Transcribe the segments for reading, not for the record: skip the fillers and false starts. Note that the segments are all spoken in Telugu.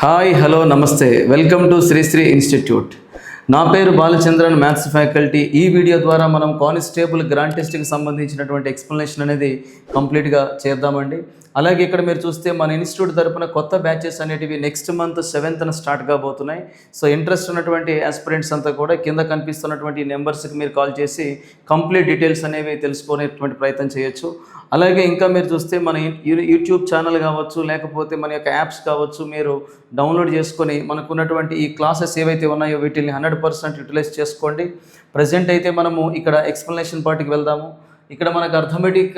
హాయ్ హలో నమస్తే వెల్కమ్ టు శ్రీశ్రీ ఇన్స్టిట్యూట్. నా పేరు బాలచంద్రన్, మ్యాథ్స్ ఫ్యాకల్టీ. ఈ వీడియో ద్వారా మనం కానిస్టేబుల్ గ్రాండ్ టెస్ట్కి సంబంధించినటువంటి ఎక్స్ప్లెనేషన్ అనేది కంప్లీట్గా చేద్దామండి. అలాగే ఇక్కడ మీరు చూస్తే మన ఇన్స్టిట్యూట్ తరపున కొత్త బ్యాచెస్ అనేటివి నెక్స్ట్ మంత్ 7th స్టార్ట్ కాబోతున్నాయి. సో ఇంట్రెస్ట్ ఉన్నటువంటి ఆస్పిరెంట్స్ అంతా కూడా కింద కనిపిస్తున్నటువంటి నెంబర్స్కి మీరు కాల్ చేసి కంప్లీట్ డీటెయిల్స్ అనేవి తెలుసుకునేటువంటి ప్రయత్నం చేయొచ్చు. అలాగే ఇంకా మీరు చూస్తే మన యూట్యూబ్ ఛానల్ కావచ్చు, లేకపోతే మన యొక్క యాప్స్ కావచ్చు, మీరు డౌన్లోడ్ చేసుకొని మనకున్నటువంటి ఈ క్లాసెస్ ఏవైతే ఉన్నాయో వీటిని 100% యూటిలైజ్ చేసుకోండి. ప్రజెంట్ అయితే మనము ఇక్కడ ఎక్స్ప్లెనేషన్ పార్ట్కి వెళ్దాము. ఇక్కడ మనకు అర్థమెటిక్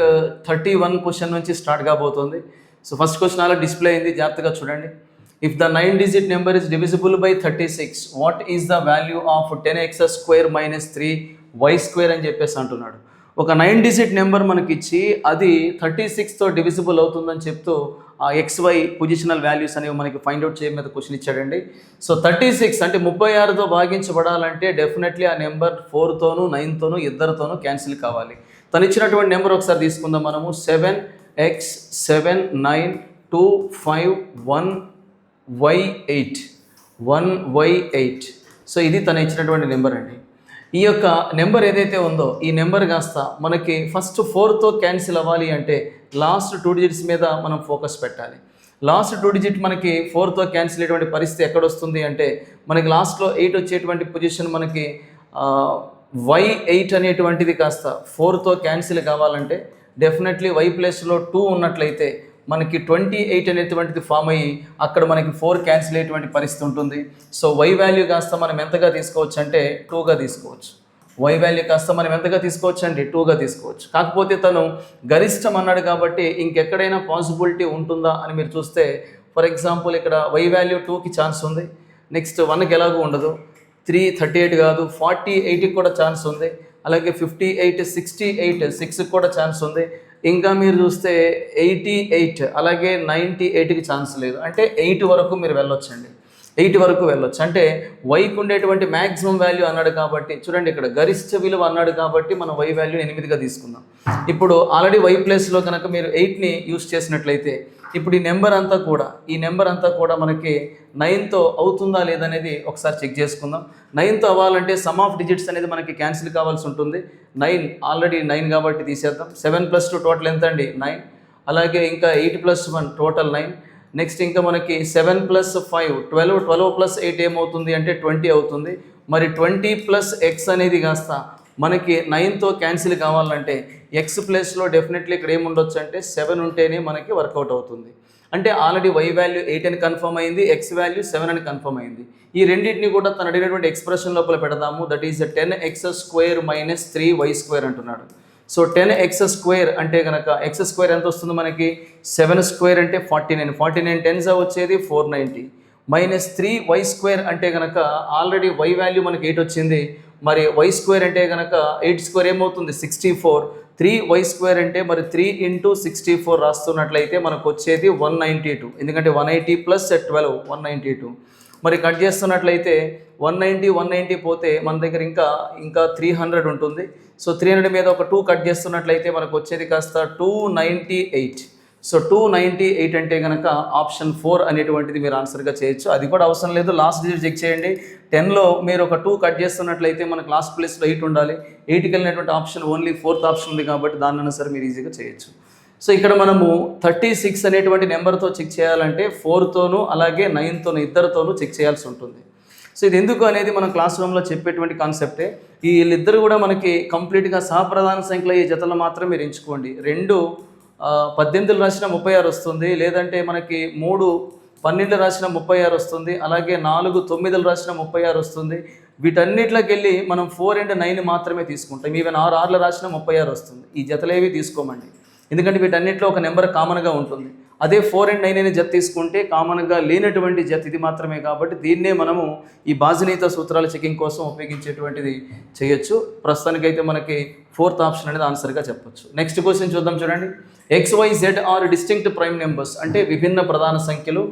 31 క్వశ్చన్ నుంచి స్టార్ట్ కాబోతుంది. సో ఫస్ట్ క్వశ్చన్ అలా డిస్ప్లే అయింది, జాగ్రత్తగా చూడండి. If the 9-digit number is divisible by 36, what is the value of 10x² - 3y² అని చెప్పేసి అంటున్నాడు. ఒక 9-digit నెంబర్ మనకి ఇచ్చి అది 36తో డివిజిబుల్ అవుతుందని చెప్తూ ఆ XY పొజిషనల్ వాల్యూస్ అనేవి మనకి ఫైండ్ అవుట్ చేయడం మీద క్వశ్చన్ ఇచ్చాడండి. సో 36 అంటే 36తో భాగించబడాలంటే డెఫినెట్లీ ఆ నెంబర్ 4తోనూ 9తోనూ ఇద్దరితోనూ క్యాన్సిల్ కావాలి. తను ఇచ్చినటువంటి నెంబర్ ఒకసారి తీసుకుందాం మనము. 7x 7 9 2 5 1y8 1y8. సో ఇది తను ఇచ్చినటువంటి నెంబర్ అండి. ఈ యొక్క నెంబర్ ఏదైతే ఉందో ఈ నెంబర్ కాస్త మనకి ఫస్ట్ 4తో క్యాన్సిల్ అవ్వాలి అంటే లాస్ట్ 2 digits మీద మనం ఫోకస్ పెట్టాలి. లాస్ట్ 2 digit మనకి 4తో క్యాన్సిల్ అయ్యేటువంటి పరిస్థితి ఎక్కడొస్తుంది అంటే మనకి లాస్ట్లో 8 వచ్చేటువంటి పొజిషన్ మనకి y8 అనేటువంటిది కాస్త 4తో క్యాన్సిల్ కావాలంటే డెఫినెట్లీ y ప్లేస్లో 2 ఉన్నట్లయితే మనకి 28 అనేటువంటిది ఫామ్ అయ్యి అక్కడ మనకి 4 క్యాన్సిల్ అయ్యేటువంటి పరిస్థితి ఉంటుంది. సో y వాల్యూ కాస్త మనం ఎంతగా తీసుకోవచ్చు అంటే 2గా తీసుకోవచ్చు. y వాల్యూ కాస్త మనం ఎంతగా తీసుకోవచ్చు అండి 2గా తీసుకోవచ్చు. కాకపోతే తను గరిష్టం అన్నాడు కాబట్టి ఇంకెక్కడైనా పాసిబిలిటీ ఉంటుందా అని మీరు చూస్తే ఫర్ ఎగ్జాంపుల్ ఇక్కడ y వాల్యూ 2కి ఛాన్స్ ఉంది. నెక్స్ట్ 1కి ఎలాగూ ఉండదు. 3 38 కాదు 48కి కూడా ఛాన్స్ ఉంది. అలాగే 58 68 6కి కూడా ఛాన్స్ ఉంది. ఇంకా మీరు చూస్తే 88 అలాగే 98కి ఛాన్స్ లేదు. అంటే 8 వరకు మీరు వెళ్ళొచ్చండి. 8 వరకు వెళ్ళొచ్చు. అంటే వైకి ఉండేటువంటి మ్యాక్సిమం వాల్యూ అన్నాడు కాబట్టి చూడండి ఇక్కడ గరిష్ట విలువ అన్నాడు కాబట్టి మనం y వాల్యూ 8గా తీసుకుందాం. ఇప్పుడు ఆల్రెడీ y ప్లేస్లో కనుక మీరు 8ని యూస్ చేసినట్లయితే ఇప్పుడు ఈ నెంబర్ అంతా కూడా మనకి 9తో అవుతుందా లేదనేది ఒకసారి చెక్ చేసుకుందాం. 9తో అవ్వాలంటే సమ్ ఆఫ్ డిజిట్స్ అనేది మనకి క్యాన్సిల్ కావాల్సి ఉంటుంది. 9 ఆల్రెడీ 9 కాబట్టి తీసేద్దాం. 7 + 2 టోటల్ ఎంత అండి 9. అలాగే ఇంకా 8 + 1 టోటల్ 9. నెక్స్ట్ ఇంకా మనకి 7 + 5 12 12 + 8 ఏమవుతుంది అంటే 20 అవుతుంది. మరి 20 + x అనేది కాస్త మనకి 9తో క్యాన్సిల్ కావాలంటే x ప్లేస్లో డెఫినెట్లీ ఇక్కడ ఏముండొచ్చు అంటే 7 ఉంటేనే మనకి వర్కౌట్ అవుతుంది. అంటే ఆల్రెడీ y వాల్యూ 8 అని కన్ఫర్మ్ అయింది, x వాల్యూ 7 అని కన్ఫర్మ్ అయింది. ఈ రెండింటిని కూడా తను అడిగినటువంటి ఎక్స్ప్రెషన్ లోపల పెడదాము. దట్ ఈస్ 10x² - 3y² అంటున్నాడు. సో 10x² అంటే కనుక x² ఎంత వస్తుంది మనకి 7² అంటే 49 49 10s వచ్చేది 490 -3y² అంటే కనుక ఆల్రెడీ y వాల్యూ మనకి 8 వచ్చింది. మరి y² అంటే కనుక 8² ఏమవుతుంది 64. 3y² అంటే మరి 3 × 64 రాస్తున్నట్లయితే మనకు వచ్చేది 192. ఎందుకంటే 180 + 12 192. మరి కట్ చేస్తున్నట్లయితే 190 పోతే మన దగ్గర ఇంకా 300 ఉంటుంది. సో 300 మీద ఒక 2 కట్ చేస్తున్నట్లయితే మనకు వచ్చేది కాస్త 298. సో 298 అంటే కనుక ఆప్షన్ 4 అనేటువంటిది మీరు ఆన్సర్గా చేయొచ్చు. అది కూడా అవసరం లేదు, లాస్ట్ డిజిట్ చెక్ చేయండి. 10లో మీరు ఒక 2 కట్ చేస్తున్నట్లయితే మనకు లాస్ట్ ప్లేస్లో 8 ఉండాలి. 8కి వెళ్ళినటువంటి ఆప్షన్ ఓన్లీ 4th ఆప్షన్ ఉంది కాబట్టి దాన్ని సరే మీరు ఈజీగా చేయొచ్చు. సో ఇక్కడ మనము 36 అనేటువంటి నెంబర్తో చెక్ చేయాలంటే 4తోనూ అలాగే 9తోనూ ఇద్దరితోనూ చెక్ చేయాల్సి ఉంటుంది. సో ఇది ఎందుకు అనేది మనం క్లాస్ రూమ్లో చెప్పేటువంటి కాన్సెప్టే. వీళ్ళిద్దరు కూడా మనకి కంప్లీట్గా సహప్రధాన సంఖ్యలో ఈ జతలు మాత్రం మీరు ఎంచుకోండి. 2 18 రాసిన 36 వస్తుంది, లేదంటే మనకి 3 12 రాసిన 36 వస్తుంది, అలాగే 4 9 రాసిన 36 వస్తుంది. వీటన్నిటిలోకి వెళ్ళి మనం 4 and 9 మాత్రమే తీసుకుంటాం. ఈవెన్ 6 6 రాసిన 36 వస్తుంది. ఈ జతలేవి తీసుకోమండి, ఎందుకంటే వీటన్నిటిలో ఒక నెంబర్ కామన్గా ఉంటుంది. అదే 4 and 9 అనే జత తీసుకుంటే కామన్గా లేనటువంటి జత ఇది మాత్రమే. కాబట్టి దీన్నే మనము ఈ బాజనీత సూత్రాల చెకింగ్ కోసం ఉపయోగించేటువంటిది చేయొచ్చు. ప్రస్తుతానికైతే మనకి 4th ఆప్షన్ అనేది ఆన్సర్గా చెప్పొచ్చు. నెక్స్ట్ క్వశ్చన్ చూద్దాం చూడండి. XYZ are distinct prime numbers అంటే విభిన్న ప్రధాన సంఖ్యలు.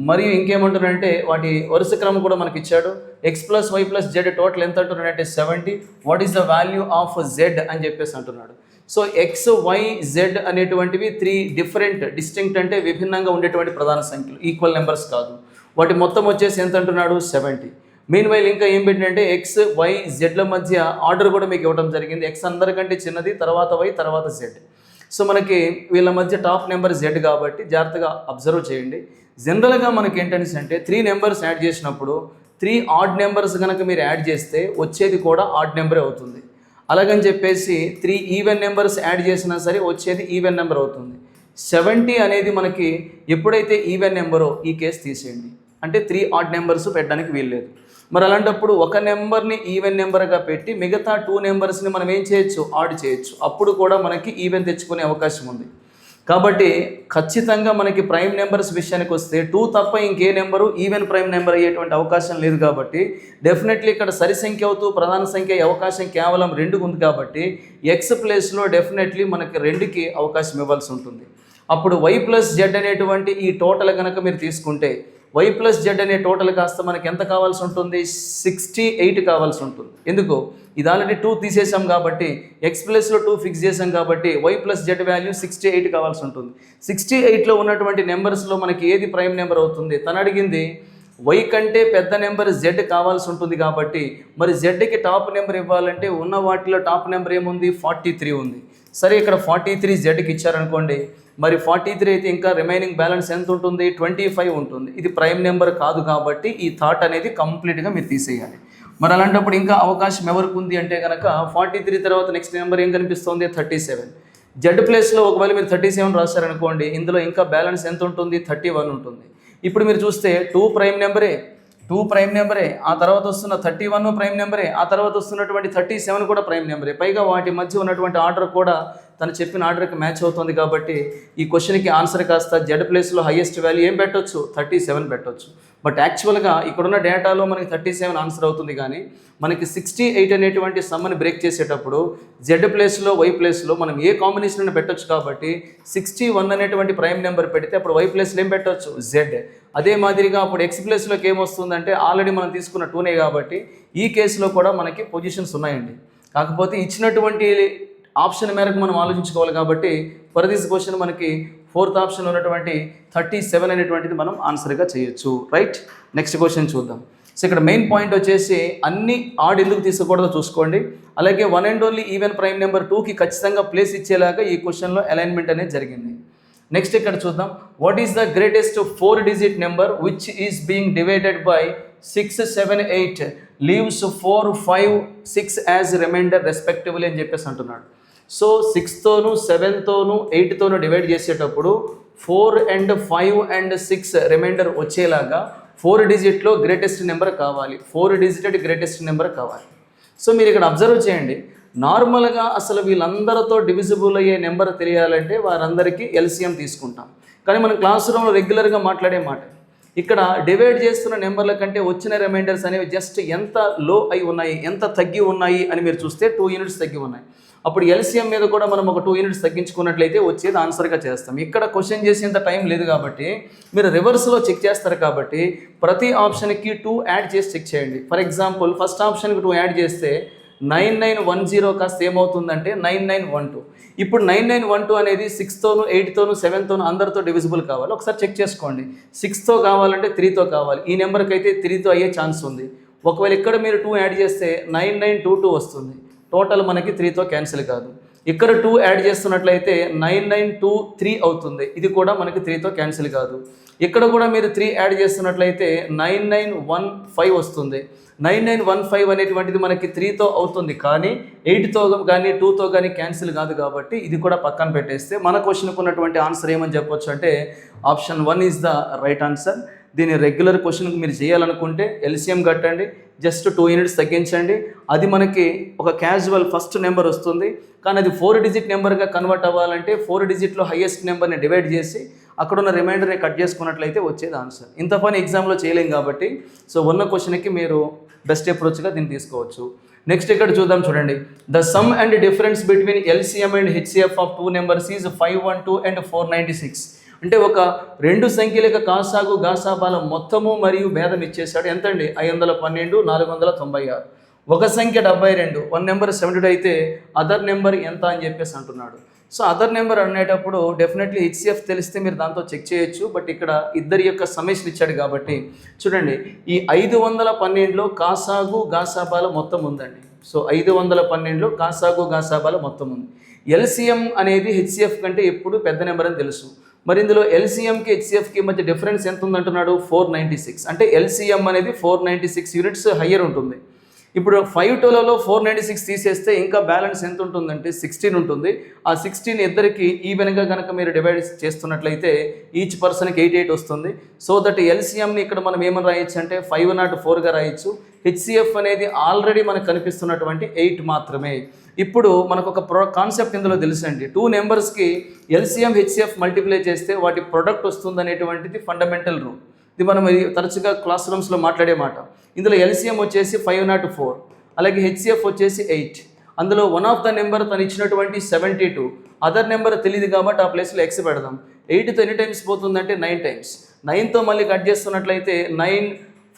మరియు ఇంకేమంటున్నాడంటే వాటి వరుస క్రమం కూడా మనకి ఇచ్చాడు. x + y + z టోటల్ ఎంత అంటున్నాడంటే 70. What is the value of z అని చెప్పేసి అంటున్నాడు. సో ఎక్స్ వై జెడ్ అనేటువంటివి 3 డిఫరెంట్ డిస్టింక్ట్ అంటే విభిన్నంగా ఉండేటువంటి ప్రధాన సంఖ్యలు, ఈక్వల్ నెంబర్స్ కాదు. వాటి మొత్తం వచ్చేసి ఎంత అంటున్నాడు 70. మీన్ వైల్ ఇంకా ఏం పెట్టినంటే ఎక్స్ వై జెడ్ల మధ్య ఆర్డర్ కూడా మీకు ఇవ్వడం జరిగింది. ఎక్స్ అందరికంటే చిన్నది, తర్వాత వై, తర్వాత జెడ్. సో మనకి వీళ్ళ మధ్య టాప్ నెంబర్ జెడ్ కాబట్టి జాగ్రత్తగా అబ్జర్వ్ చేయండి. జనరల్గా మనకి ఏంటనేసి అంటే 3 నెంబర్స్ యాడ్ చేసినప్పుడు 3 ఆడ్ నెంబర్స్ కనుక మీరు యాడ్ చేస్తే వచ్చేది కూడా ఆడ్ నెంబరే అవుతుంది. అలాగని చెప్పేసి 3 ఈవెన్ నెంబర్స్ యాడ్ చేసినా సరే వచ్చేది ఈవెన్ నెంబర్ అవుతుంది. 70 అనేది మనకి ఎప్పుడైతే ఈవెన్ నెంబరో ఈ కేసు తీసేయండి, అంటే 3 ఆడ్ నెంబర్స్ పెట్టడానికి వీల్లేదు. మరి అలాంటప్పుడు ఒక నెంబర్ని ఈవెన్ నెంబర్గా పెట్టి మిగతా 2 నెంబర్స్ని మనం ఏం చేయొచ్చు, ఆడ్ చేయొచ్చు. అప్పుడు కూడా మనకి ఈవెన్ తెచ్చుకునే అవకాశం ఉంది. కాబట్టి ఖచ్చితంగా మనకి ప్రైమ్ నెంబర్స్ విషయానికి వస్తే 2 తప్ప ఇంకే నెంబరు ఈవెన్ ప్రైమ్ నెంబర్ అయ్యేటువంటి అవకాశం లేదు. కాబట్టి డెఫినెట్లీ ఇక్కడ సరి సంఖ్య అవుతూ ప్రధాన సంఖ్య అయ్యే అవకాశం కేవలం 2 ఉంది. కాబట్టి ఎక్స్ ప్లేస్లో డెఫినెట్లీ మనకి 2కి అవకాశం ఇవ్వాల్సి ఉంటుంది. అప్పుడు వై ప్లస్ జెడ్ అనేటువంటి ఈ టోటల్ కనుక మీరు తీసుకుంటే వై ప్లస్ జెడ్ అనే టోటల్ కాస్త మనకి ఎంత కావాల్సి ఉంటుంది, 68 కావాల్సి ఉంటుంది. ఎందుకు, ఇది ఆల్రెడీ 2 తీసేసాం కాబట్టి ఎక్స్ ప్లస్లో 2 ఫిక్స్ చేసాం కాబట్టి వై ప్లస్ జెడ్ వాల్యూ 68 కావాల్సి ఉంటుంది. 68లో ఉన్నటువంటి నెంబర్స్లో మనకి ఏది ప్రైమ్ నెంబర్ అవుతుంది, తను అడిగింది వై కంటే పెద్ద నెంబర్ జెడ్ కావాల్సి ఉంటుంది. కాబట్టి మరి జెడ్కి టాప్ నెంబర్ ఇవ్వాలంటే ఉన్న వాటిలో టాప్ నెంబర్ ఏముంది, 43 ఉంది. సరే ఇక్కడ 43 జెడ్కి ఇచ్చారనుకోండి, మరి 43 అయితే ఇంకా రిమైనింగ్ బ్యాలెన్స్ ఎంత ఉంటుంది, 25 ఉంటుంది. ఇది ప్రైమ్ నెంబర్ కాదు కాబట్టి ఈ థాట్ అనేది కంప్లీట్గా మీరు తీసేయాలి. మరి అలాంటప్పుడు ఇంకా అవకాశం ఎవరికి ఉంది అంటే కనుక 43 తర్వాత నెక్స్ట్ నెంబర్ ఏం కనిపిస్తుంది, 37. జెడ్ ప్లేస్లో ఒకవేళ మీరు 37 రాశారనుకోండి, ఇందులో ఇంకా బ్యాలెన్స్ ఎంత ఉంటుంది, 31 ఉంటుంది. ఇప్పుడు మీరు చూస్తే 2 ప్రైమ్ నెంబరే, ఆ తర్వాత వస్తున్న 31 ప్రైమ్ నెంబరే, ఆ తర్వాత వస్తున్నటువంటి 37 కూడా ప్రైమ్ నెంబరే. పైగా వాటి మధ్య ఉన్నటువంటి ఆర్డర్ కూడా తను చెప్పిన ఆర్డర్కి మ్యాచ్ అవుతుంది. కాబట్టి ఈ క్వశ్చన్కి ఆన్సర్ కాస్త జెడ్ ప్లేస్లో హైయెస్ట్ వాల్యూ ఏం పెట్టొచ్చు, 37 పెట్టొచ్చు. బట్ యాక్చువల్గా ఇక్కడున్న డేటాలో మనకి 37 ఆన్సర్ అవుతుంది. కానీ మనకి 68 అనేటువంటి సమ్మని బ్రేక్ చేసేటప్పుడు జెడ్ ప్లేస్లో వై ప్లేస్లో మనం ఏ కాంబినేషన్ అయినా పెట్టొచ్చు. కాబట్టి 61 అనేటువంటి ప్రైమ్ నెంబర్ పెడితే అప్పుడు వై ప్లేస్లో ఏం పెట్టవచ్చు, జెడ్. అదే మాదిరిగా అప్పుడు ఎక్స్ ప్లేస్లోకి ఏమొస్తుందంటే ఆల్రెడీ మనం తీసుకున్న 2నే కాబట్టి ఈ కేసులో కూడా మనకి పొజిషన్స్ ఉన్నాయండి. కాకపోతే ఇచ్చినటువంటి ఆప్షన్ మేరకు మనం ఆలోచించుకోవాలి. కాబట్టి ఫర్ దిస్ క్వశ్చన్ మనకి 4th ఆప్షన్ ఉన్నటువంటి 37 అనేటువంటిది మనం ఆన్సర్గా చేయొచ్చు. రైట్, నెక్స్ట్ క్వశ్చన్ చూద్దాం. సో ఇక్కడ మెయిన్ పాయింట్ వచ్చేసి అన్ని ఆడ్ ఎందుకు తీసుకోకూడదో చూసుకోండి. అలాగే 1 and only even prime number 2కి ఖచ్చితంగా ప్లేస్ ఇచ్చేలాగా ఈ క్వశ్చన్లో అలైన్మెంట్ అనేది జరిగింది. నెక్స్ట్ ఇక్కడ చూద్దాం, what is the greatest 4 digit number which is being divided by 6, 7, 8 leaves 4, 5, 6 as remainder respectively అని చెప్పేసి అంటున్నాడు. సో 6తోనూ 7తోనూ 8తోనూ డివైడ్ చేసేటప్పుడు 4 and 5 and 6 రిమైండర్ వచ్చేలాగా 4 డిజిట్లో గ్రేటెస్ట్ నెంబర్ కావాలి, 4 డిజిటెడ్ గ్రేటెస్ట్ నెంబర్ కావాలి. సో మీరు ఇక్కడ అబ్జర్వ్ చేయండి, నార్మల్గా అసలు వీళ్ళందరితో డివిజిబుల్ అయ్యే నెంబర్ తెలియాలంటే వారందరికీ ఎల్సిఎం తీసుకుంటాం. కానీ మనం క్లాస్ రూమ్లో రెగ్యులర్గా మాట్లాడే మాట, ఇక్కడ డివైడ్ చేస్తున్న నెంబర్ల కంటే వచ్చిన రిమైండర్స్ అనేవి జస్ట్ ఎంత లో అయి ఉన్నాయి, ఎంత తగ్గి ఉన్నాయి అని మీరు చూస్తే 2 యూనిట్స్ తగ్గి ఉన్నాయి. అప్పుడు ఎల్సిఎం మీద కూడా మనం ఒక 2 యూనిట్స్ తగ్గించుకున్నట్లయితే వచ్చేది ఆన్సర్గా చేస్తాం. ఇక్కడ క్వశ్చన్ చేసేంత టైం లేదు కాబట్టి మీరు రివర్స్లో చెక్ చేస్తారు. కాబట్టి ప్రతి ఆప్షన్కి 2 యాడ్ చేసి చెక్ చేయండి. ఫర్ ఎగ్జాంపుల్ ఫస్ట్ ఆప్షన్కి 2 యాడ్ చేస్తే 9910 కాస్త ఏమవుతుందంటే 9912. ఇప్పుడు 9912 అనేది 6తోనూ 8తోనూ 7తోనూ అందరితో డివిజిబుల్ కావాలి. ఒకసారి చెక్ చేసుకోండి. 6తో కావాలంటే 3తో కావాలి. ఈ నెంబర్కి అయితే 3తో అయ్యే ఛాన్స్ ఉంది. ఒకవేళ ఇక్కడ మీరు 2 యాడ్ చేస్తే 9922 వస్తుంది. టోటల్ మనకి 3తో క్యాన్సిల్ కాదు. ఇక్కడ 2 యాడ్ చేస్తున్నట్లయితే 9923 అవుతుంది. ఇది కూడా మనకి 3తో క్యాన్సిల్ కాదు. ఇక్కడ కూడా మీరు 3 యాడ్ చేస్తున్నట్లయితే 9915 వస్తుంది. 9915 అనేటువంటిది మనకి 3తో అవుతుంది, కానీ 8తో కానీ 2తో కానీ క్యాన్సిల్ కాదు. కాబట్టి ఇది కూడా పక్కన పెట్టేస్తే మన క్వశ్చన్కు ఉన్నటువంటి ఆన్సర్ ఏమని చెప్పొచ్చు అంటే option 1 is the right answer. దీని రెగ్యులర్ క్వశ్చన్కి మీరు చేయాలనుకుంటే ఎల్సిఎం కట్టండి, జస్ట్ 2 యూనిట్స్ తగ్గించండి. అది మనకి ఒక క్యాజువల్ ఫస్ట్ నెంబర్ వస్తుంది. కానీ అది 4 డిజిట్ నెంబర్గా కన్వర్ట్ అవ్వాలంటే 4 డిజిట్లో హైయెస్ట్ నెంబర్ని డివైడ్ చేసి అక్కడ ఉన్న రిమైండర్ని కట్ చేసుకున్నట్లయితే వచ్చేది ఆన్సర్. ఇంత పని ఎగ్జామ్లో చేయలేం కాబట్టి సో ఉన్న క్వశ్చన్కి మీరు బెస్ట్ అప్రోచ్గా దీన్ని తీసుకోవచ్చు. నెక్స్ట్ ఇక్కడ చూద్దాం, చూడండి. The sum and difference between LCM and HCF of 2 numbers is 512 and 496. అంటే ఒక 2 సంఖ్యల యొక్క కాసాగు గాసాబాల మొత్తము మరియు భేదం ఇచ్చేసాడు. ఎంతండి? 512, 496. ఒక సంఖ్య 72, వన్ నెంబర్ 72 అయితే అదర్ నెంబర్ ఎంత అని చెప్పేసి అంటున్నాడు. సో అదర్ నెంబర్ అనేటప్పుడు డెఫినెట్లీ హెచ్సిఎఫ్ తెలిస్తే మీరు దాంతో చెక్ చేయొచ్చు. బట్ ఇక్కడ ఇద్దరి యొక్క సమ్మేషన్ ఇచ్చాడు కాబట్టి చూడండి, ఈ 512లో కాసాగు గాసాబాల మొత్తం ఉందండి. సో 512లో కాసాగు గాసాబాల మొత్తం ఉంది. ఎల్సిఎం అనేది హెచ్సిఎఫ్ కంటే ఎప్పుడు పెద్ద నెంబర్ అని తెలుసు. మరి ఇందులో ఎల్సిఎంకి హెచ్సిఎఫ్కి మధ్య డిఫరెన్స్ ఎంత ఉందంటున్నాడు? 496. అంటే ఎల్సిఎం అనేది 496 యూనిట్స్ హయ్యర్ ఉంటుంది. ఇప్పుడు 512లో 496 తీసేస్తే ఇంకా బ్యాలెన్స్ ఎంత ఉంటుందంటే 16 ఉంటుంది. ఆ 16 ఇద్దరికి ఈవెన్గా కనుక మీరు డివైడ్ చేస్తున్నట్లయితే ఈచ్ పర్సన్కి 88 వస్తుంది. సో దట్ ఎల్సిఎంని ఇక్కడ మనం ఏమని రాయొచ్చు అంటే 504గా రాయొచ్చు. హెచ్సిఎఫ్ అనేది ఆల్రెడీ మనకు కనిపిస్తున్నటువంటి 8 మాత్రమే. ఇప్పుడు మనకు ఒక కాన్సెప్ట్ ఇందులో తెలుసండి, 2 నెంబర్స్కి ఎల్సిఎం హెచ్సిఎఫ్ మల్టిప్లై చేస్తే వాటి ప్రొడక్ట్ వస్తుంది అనేటువంటిది ఫండమెంటల్ రూల్. ఇది మనం తరచుగా క్లాస్ రూమ్స్లో మాట్లాడే మాట. ఇందులో ఎల్సిఎం వచ్చేసి 504, అలాగే హెచ్సిఎఫ్ వచ్చేసి 8. అందులో వన్ ఆఫ్ ద నెంబర్ తను ఇచ్చినటువంటి 72, అదర్ నెంబర్ తెలియదు కాబట్టి ఆ ప్లేస్లో ఎక్స్ పెడదాం. 8తో ఎన్ని టైమ్స్ పోతుందంటే 9 టైమ్స్. 9తో మళ్ళీ కట్ చేస్తున్నట్లయితే 9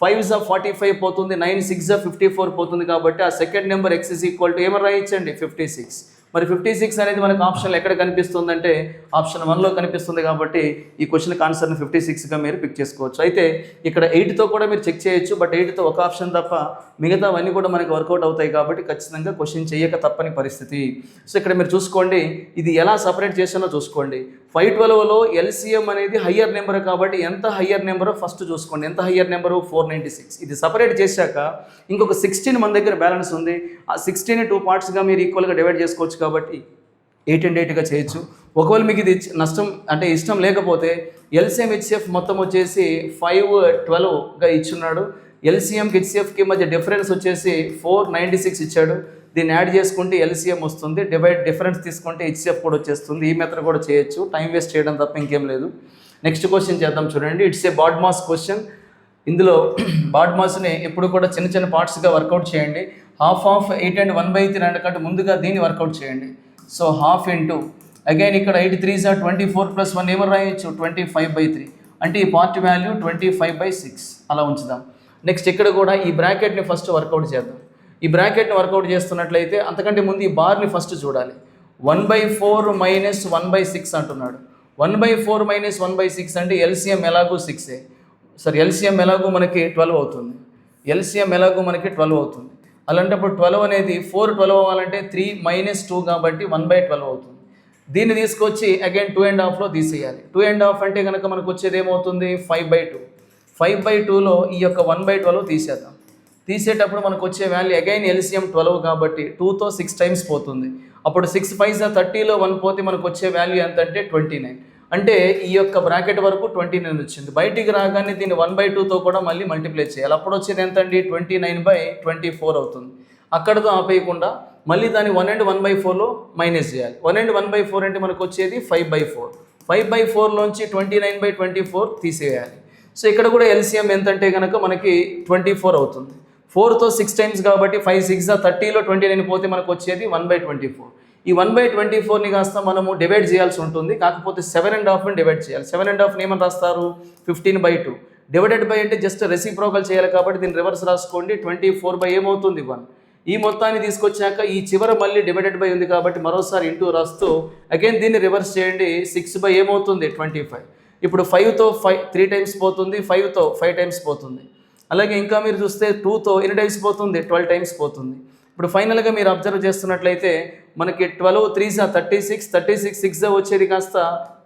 5 45 పోతుంది, 9 6 54 పోతుంది. కాబట్టి ఆ second number X is equal to ఏమని రాయించండి 56. మరి 56 అనేది మనకు ఆప్షన్లో ఎక్కడ కనిపిస్తుందంటే ఆప్షన్ 1లో కనిపిస్తుంది. కాబట్టి ఈ క్వశ్చన్కి ఆన్సర్ని 56గా మీరు పిక్ చేసుకోవచ్చు. అయితే ఇక్కడ 8తో కూడా మీరు చెక్ చేయొచ్చు. బట్ 8తో ఒక ఆప్షన్ తప్ప మిగతావన్నీ కూడా మనకి వర్కౌట్ అవుతాయి. కాబట్టి ఖచ్చితంగా క్వశ్చన్ చేయక తప్పని పరిస్థితి. సో ఇక్కడ మీరు చూసుకోండి, ఇది ఎలా సపరేట్ చేసానో చూసుకోండి. 512లో ఎల్సిఎం అనేది హయ్యర్ నెంబర్ కాబట్టి ఎంత హయ్యర్ నెంబరో ఫస్ట్ చూసుకోండి. ఎంత హయ్యర్ నెంబరు? 496. ఇది సపరేట్ చేశాక ఇంకొక 16 మన దగ్గర బ్యాలెన్స్ ఉంది. ఆ 16 2 పార్ట్స్గా మీరు ఈక్వల్గా డివైడ్ చేసుకోవచ్చు. కాబట్టి 8 and 8గా చేయొచ్చు. ఒకవేళ మీకు ఇది నష్టం అంటే ఇష్టం లేకపోతే ఎల్సిఎం హెచ్సిఎఫ్ మొత్తం వచ్చేసి 512గా ఇచ్చున్నాడు. ఎల్సిఎంకి హెచ్సిఎఫ్కి మధ్య డిఫరెన్స్ వచ్చేసి 496 ఇచ్చాడు. దీన్ని యాడ్ చేసుకుంటే ఎల్సిఎం వస్తుంది, డిఫరెన్స్ తీసుకుంటే హెచ్సిఎఫ్ కూడా వచ్చేస్తుంది. ఈ మెథడ్ కూడా చేయొచ్చు, టైం వేస్ట్ చేయడం తప్ప ఇంకేం లేదు. నెక్స్ట్ క్వశ్చన్ చేద్దాం చూడండి. It's a BODMAS question. ఇందులో బాడ్ మాస్ని ఎప్పుడు కూడా చిన్న చిన్న పార్ట్స్గా వర్కౌట్ చేయండి. హాఫ్ ఆఫ్ 8 and 1/3 అంటే ముందుగా దీన్ని వర్కౌట్ చేయండి. సో హాఫ్ ఇంటూ అగైన్ ఇక్కడ 8 3s 24 + 1 ఏమని రాయొచ్చు 25/3. అంటే ఈ పార్ట్ వాల్యూ 25/6 అలా ఉంచుదాం. నెక్స్ట్ ఇక్కడ కూడా ఈ బ్రాకెట్ని ఫస్ట్ వర్కౌట్ చేద్దాం. ఈ బ్రాకెట్ని వర్కౌట్ చేస్తున్నట్లయితే అంతకంటే ముందు ఈ బార్ని ఫస్ట్ చూడాలి. 1/4 - 1/6 అంటున్నాడు. 1/4 - 1/6 అంటే ఎల్సిఎం ఎలాగో 6. సరే, ఎల్సిఎం ఎలాగో మనకి 12 అవుతుంది. ఎల్సిఎం ఎలాగో మనకి 12 అవుతుంది. అలాంటప్పుడు 12 అనేది 412 అవ్వాలంటే 3 - 2 కాబట్టి 1/12 అవుతుంది. దీన్ని తీసుకొచ్చి అగైన్ 2.5లో తీసేయాలి. 2.5 అంటే కనుక మనకు వచ్చేది ఏమవుతుంది 5/2. 5/2లో ఈ యొక్క 1/12 తీసేద్దాం. తీసేటప్పుడు మనకు వచ్చే వాల్యూ అగైన్ ఎల్సిఎం 12 కాబట్టి 2తో 6 టైమ్స్ పోతుంది. అప్పుడు 6 5 30లో 1 పోతే మనకు వచ్చే వాల్యూ ఎంత అంటే 29. అంటే ఈ యొక్క బ్రాకెట్ వరకు 29 వచ్చింది. బయటికి రాగానే దీన్ని 1/2తో కూడా మళ్ళీ మల్టిప్లై చేయాలి. అప్పుడు వచ్చేది ఎంత అండి 29/24 అవుతుంది. అక్కడతో ఆపేయకుండా మళ్ళీ దాన్ని 1 and 1/4లో మైనస్ చేయాలి. 1 and 1/4 అంటే మనకు వచ్చేది 5/4. 5/4లోంచి 29/24 తీసేయాలి. సో ఇక్కడ కూడా ఎల్సిఎం ఎంత అంటే కనుక మనకి 24 అవుతుంది. 4తో 6 టైమ్స్ కాబట్టి 5 6 30లో 29 పోతే మనకు వచ్చేది 1/24. ఈ 1/24ని కాస్త మనము డివైడ్ చేయాల్సి ఉంటుంది. కాకపోతే 7.5ని డివైడ్ చేయాలి. 7.5ని ఏమని రాస్తారు 15/2. డివైడెడ్ బై అంటే జస్ట్ రెసిప్రోకల్ చేయాలి కాబట్టి దీన్ని రివర్స్ రాసుకోండి. 24 ఏమవుతుంది 1. ఈ మొత్తాన్ని తీసుకొచ్చాక ఈ చివర మళ్ళీ డివైడెడ్ బై ఉంది కాబట్టి మరోసారి ఇంటూ రాస్తూ అగైన్ దీన్ని రివర్స్ చేయండి. 6 ఏమవుతుంది 25. ఇప్పుడు 5తో 3 టైమ్స్ పోతుంది, 5తో 5 టైమ్స్ పోతుంది. అలాగే ఇంకా మీరు చూస్తే 2తో ఎన్ని టైమ్స్ పోతుంది 12 టైమ్స్ పోతుంది. ఇప్పుడు ఫైనల్గా మీరు అబ్జర్వ్ చేస్తున్నట్లయితే మనకి 12 3s 36, 36 6 వచ్చేది కాస్త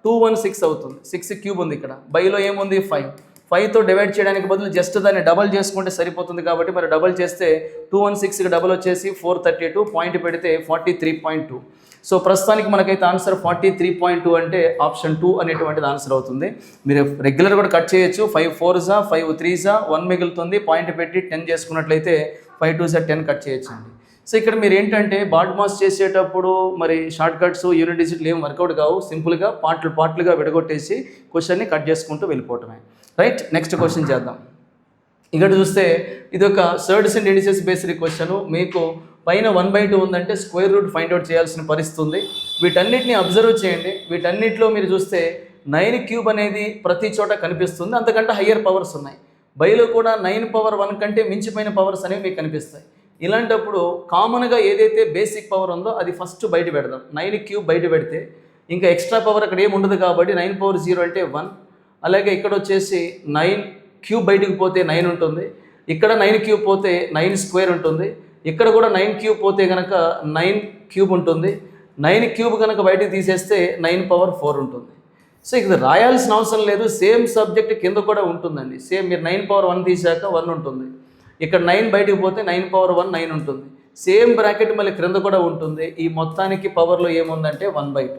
216 అవుతుంది. 6 క్యూబ్ ఉంది ఇక్కడ. బైలో ఏముంది 5. 5తో డివైడ్ చేయడానికి బదులు జస్ట్ దాన్ని డబల్ చేసుకుంటే సరిపోతుంది కాబట్టి మరి డబల్ చేస్తే 216కి డబల్ వచ్చేసి 432, పాయింట్ పెడితే 43.2. సో ప్రస్తుతానికి మనకైతే ఆన్సర్ 43.2 అంటే ఆప్షన్ 2 అనేటువంటిది ఆన్సర్ అవుతుంది. మీరు రెగ్యులర్ కూడా కట్ చేయొచ్చు. 5 4s 5 3s 1 మిగులుతుంది. పాయింట్ పెట్టి 10 చేసుకున్నట్లయితే 5 2s 10 కట్ చేయొచ్చు అండి. సో ఇక్కడ మీరు ఏంటంటే బాడ్ మాస్ చేసేటప్పుడు మరి షార్ట్ కట్స్ యూనిట్ డిజిట్లు ఏం వర్కౌట్ కావు. సింపుల్గా పార్ట్లుగా విడగొట్టేసి క్వశ్చన్ని కట్ చేసుకుంటూ వెళ్ళిపోవటమే. రైట్, నెక్స్ట్ క్వశ్చన్ చేద్దాం. ఇక్కడ చూస్తే ఇది ఒక surds and indices based question. మీకు పైన 1/2 ఉందంటే స్క్వేర్ రూట్ ఫైండ్ అవుట్ చేయాల్సిన పరిస్థితి ఉంది. వీటన్నిటిని అబ్జర్వ్ చేయండి. వీటన్నిటిలో మీరు చూస్తే 9 క్యూబ్ అనేది ప్రతి చోట కనిపిస్తుంది. అంతకంటే హయ్యర్ పవర్స్ ఉన్నాయి. బైలో కూడా 9 పవర్ 1 కంటే మించిపోయిన పవర్స్ అనేవి మీకు కనిపిస్తాయి. ఇలాంటప్పుడు కామన్గా ఏదైతే బేసిక్ పవర్ ఉందో అది ఫస్ట్ బయట పెడదాం. 9 క్యూబ్ బయట పెడితే ఇంకా ఎక్స్ట్రా పవర్ అక్కడ ఏమి ఉండదు కాబట్టి 9 పవర్ 0 అంటే 1. అలాగే ఇక్కడ వచ్చేసి 9 క్యూబ్ బయటకు పోతే 9 ఉంటుంది. ఇక్కడ 9 క్యూబ్ పోతే 9 స్క్వేర్ ఉంటుంది. ఇక్కడ కూడా 9 క్యూబ్ పోతే కనుక 9 క్యూబ్ ఉంటుంది. 9 క్యూబ్ కనుక బయటకు తీసేస్తే 9 పవర్ 4 ఉంటుంది. సో ఇక్కడ రాయాల్సిన అవసరం లేదు, సేమ్ సబ్జెక్ట్ కింద కూడా ఉంటుందండి. సేమ్ మీరు 9 పవర్ 1 తీసాక 1 ఉంటుంది. ఇక్కడ 9 బయటకు పోతే 9 పవర్ 1 9 ఉంటుంది. సేమ్ బ్రాకెట్ మళ్ళీ క్రింద కూడా ఉంటుంది. ఈ మొత్తానికి పవర్లో ఏముందంటే 1/2.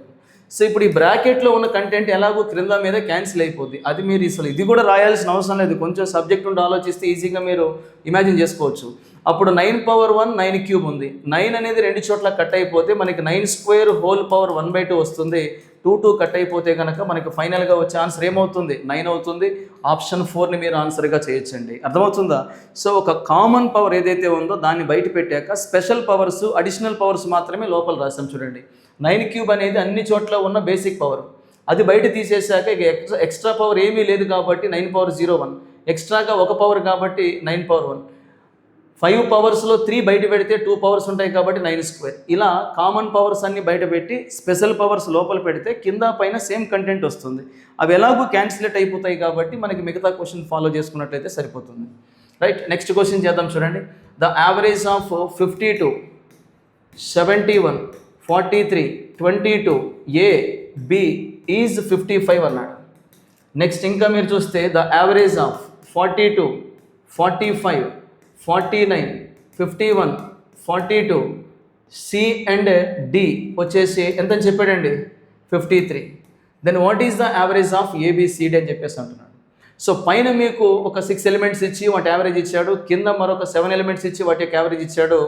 సో ఇప్పుడు ఈ బ్రాకెట్లో ఉన్న కంటెంట్ ఎలాగో క్రింద మీద క్యాన్సిల్ అయిపోద్ది. అది మీరు అసలు ఇది కూడా రాయాల్సిన అవసరం లేదు. కొంచెం సబ్జెక్ట్ ఉండి ఆలోచిస్తే ఈజీగా మీరు ఇమాజిన్ చేసుకోవచ్చు. అప్పుడు 9 పవర్ 1 9 క్యూబ్ ఉంది. 9 అనేది 2 చోట్ల కట్ అయిపోతే మనకి 9 స్క్వేర్ హోల్ పవర్ 1/2 వస్తుంది. 2 కట్ అయిపోతే కనుక మనకి ఫైనల్గా వచ్చే ఆన్సర్ ఏమవుతుంది? 9 అవుతుంది. ఆప్షన్ 4ని మీరు ఆన్సర్గా చేయొచ్చండి. అర్థమవుతుందా? సో ఒక కామన్ పవర్ ఏదైతే ఉందో దాన్ని బయట పెట్టాక స్పెషల్ పవర్స్, అడిషనల్ పవర్స్ మాత్రమే లోపల రాసాం. చూడండి, 9 క్యూబ్ అనేది అన్ని చోట్ల ఉన్న బేసిక్ పవర్, అది బయట తీసేసాక ఇక ఎక్స్ట్రా పవర్ ఏమీ లేదు కాబట్టి 9 పవర్ 0 1, ఎక్స్ట్రాగా 1 పవర్ కాబట్టి 9 పవర్ 1. 5 పవర్స్లో 3 బయట పెడితే 2 పవర్స్ ఉంటాయి కాబట్టి 9 స్క్వేర్. ఇలా కామన్ పవర్స్ అన్ని బయట పెట్టి స్పెషల్ పవర్స్ లోపల పెడితే కింద పైన సేమ్ కంటెంట్ వస్తుంది. అవి ఎలాగూ క్యాన్సిలేట్ అయిపోతాయి కాబట్టి మనకి మిగతా క్వశ్చన్ ఫాలో చేసుకున్నట్లయితే సరిపోతుంది. రైట్, నెక్స్ట్ క్వశ్చన్ చేద్దాం. చూడండి, the average of 52, 71, 43, 22 A, B is 55 అన్నాడు. నెక్స్ట్ ఇంకా మీరు చూస్తే the average of 42, 45, 49, 51, 42 C and D వచ్చేసి ఎంత అని చెప్పాడండి? 53. Then what is the average of ABCD అని చెప్పేసి అంటున్నాడు. సో పైన మీకు ఒక 6 ఎలిమెంట్స్ ఇచ్చి వాటి యావరేజ్ ఇచ్చాడు, కింద మరొక 7 ఎలిమెంట్స్ ఇచ్చి వాటి యొక్క యావరేజ్ ఇచ్చాడు,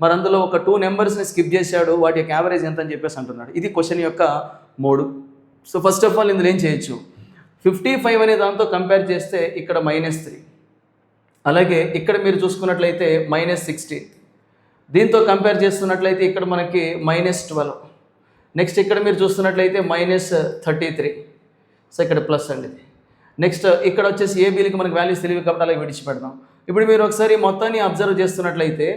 మరి అందులో ఒక 2 నెంబర్స్ని స్కిప్ చేశాడు, వాటి యొక్క యావరేజ్ ఎంత అని చెప్పేసి అంటున్నాడు. ఇది క్వశ్చన్ యొక్క mode. So first of all ఇందులో ఏం చేయొచ్చు? 55 అనే దాంతో కంపేర్ చేస్తే ఇక్కడ -3, అలాగే ఇక్కడ మీరు చూసుకున్నట్లయితే -16, దీంతో కంపేర్ చేస్తున్నట్లయితే ఇక్కడ మనకి -12, నెక్స్ట్ ఇక్కడ మీరు చూస్తున్నట్లయితే -33. సో ఇక్కడ ప్లస్ అండి. నెక్స్ట్ ఇక్కడ వచ్చేసి ఏబీలకి మనకి వాల్యూస్ తెలియదు కాబట్టి అలా విడిచిపెడదాం. ఇప్పుడు మీరు ఒకసారి మొత్తాన్ని అబ్జర్వ్ చేస్తున్నట్లయితే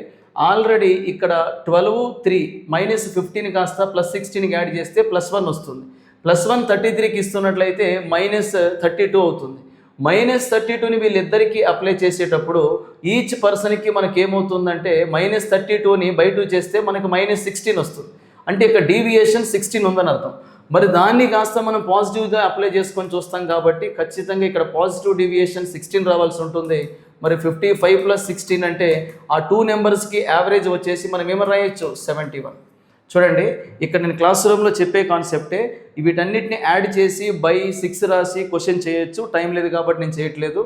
ఆల్రెడీ ఇక్కడ 12, 3, -15 కాస్త +16కి యాడ్ చేస్తే +1 వస్తుంది. +1 33కి ఇస్తున్నట్లయితే -32 అవుతుంది. -32ని వీళ్ళిద్దరికీ అప్లై చేసేటప్పుడు ఈచ్ పర్సన్కి మనకి ఏమవుతుందంటే -32ని బై 2 చేస్తే మనకి -16 వస్తుంది. అంటే ఇక్కడ డీవియేషన్ 16 ఉందని అర్థం. మరి దాన్ని కాస్త మనం పాజిటివ్గా అప్లై చేసుకొని చూస్తాం కాబట్టి ఖచ్చితంగా ఇక్కడ పాజిటివ్ డీవియేషన్ 16 రావాల్సి ఉంటుంది. మరి 55 + 16 అంటే ఆ 2 నెంబర్స్కి యావరేజ్ వచ్చేసి మనం ఏమని రాయొచ్చు? 71. చూడండి, ఇక్కడ నేను క్లాస్ రూమ్లో చెప్పే కాన్సెప్టే. వీటన్నిటిని యాడ్ చేసి బై 6 రాసి క్వశ్చన్ చేయొచ్చు, టైం లేదు కాబట్టి నేను చేయట్లేదు.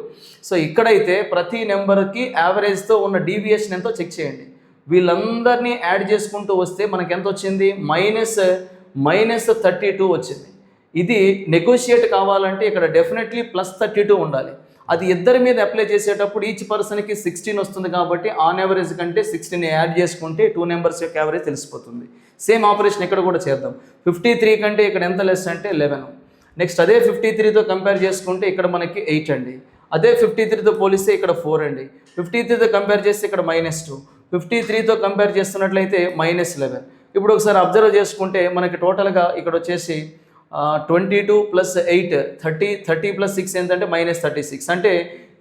సో ఇక్కడైతే ప్రతి నెంబర్కి యావరేజ్తో ఉన్న డీవియేషన్ ఎంతో చెక్ చేయండి. వీళ్ళందరినీ యాడ్ చేసుకుంటూ వస్తే మనకి ఎంత వచ్చింది? -32 వచ్చింది. ఇది నెగోషియేట్ కావాలంటే ఇక్కడ డెఫినెట్లీ +32 ఉండాలి. అది ఇద్దరి మీద అప్లై చేసేటప్పుడు ఈచ్ పర్సన్కి 16 వస్తుంది కాబట్టి ఆన్ యావరేజ్ కంటే 16 యాడ్ చేసుకుంటే 2 నెంబర్స్ యొక్క యావరేజ్ తెలిసిపోతుంది. సేమ్ ఆపరేషన్ ఇక్కడ కూడా చేద్దాం. 53 కంటే ఇక్కడ ఎంత లెస్ అంటే 11. నెక్స్ట్ అదే 53తో కంపేర్ చేసుకుంటే ఇక్కడ మనకి 8 అండి. అదే 53తో పోలిస్తే ఇక్కడ 4 అండి. 53తో కంపేర్ చేస్తే ఇక్కడ -2. 53తో కంపేర్ చేస్తున్నట్లయితే -11. ఇప్పుడు ఒకసారి అబ్జర్వ్ చేసుకుంటే మనకి టోటల్గా ఇక్కడ వచ్చేసి 22 + 8 30, 30 + 6 ఏంటంటే -36. అంటే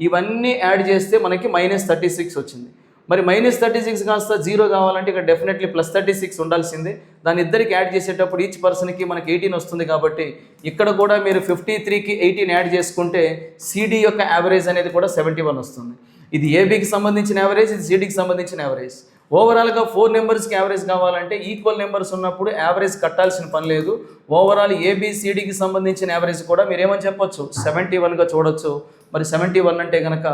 ఇవన్నీ యాడ్ చేస్తే మనకి -36 వచ్చింది. మరి -36 కాస్త 0 కావాలంటే ఇక్కడ డెఫినెట్లీ +36 ఉండాల్సిందే. దాని ఇద్దరికి యాడ్ చేసేటప్పుడు ఈచ్ పర్సన్కి మనకి 18 వస్తుంది కాబట్టి ఇక్కడ కూడా మీరు 53కి 18 యాడ్ చేసుకుంటే సిడి యొక్క యావరేజ్ అనేది కూడా 71 వస్తుంది. ఇది ఏబీకి సంబంధించిన యావరేజ్, ఇది సిడికి సంబంధించిన యావరేజ్. ఓవరాల్గా 4 నెంబర్స్కి యావరేజ్ కావాలంటే ఈక్వల్ నెంబర్స్ ఉన్నప్పుడు యావరేజ్ కట్టాల్సిన పని లేదు. ఓవరాల్ ఏబిసిడికి సంబంధించిన యావరేజ్ కూడా మీరు ఏమని చెప్పొచ్చు? 71గా చూడొచ్చు. మరి 71 అంటే కనుక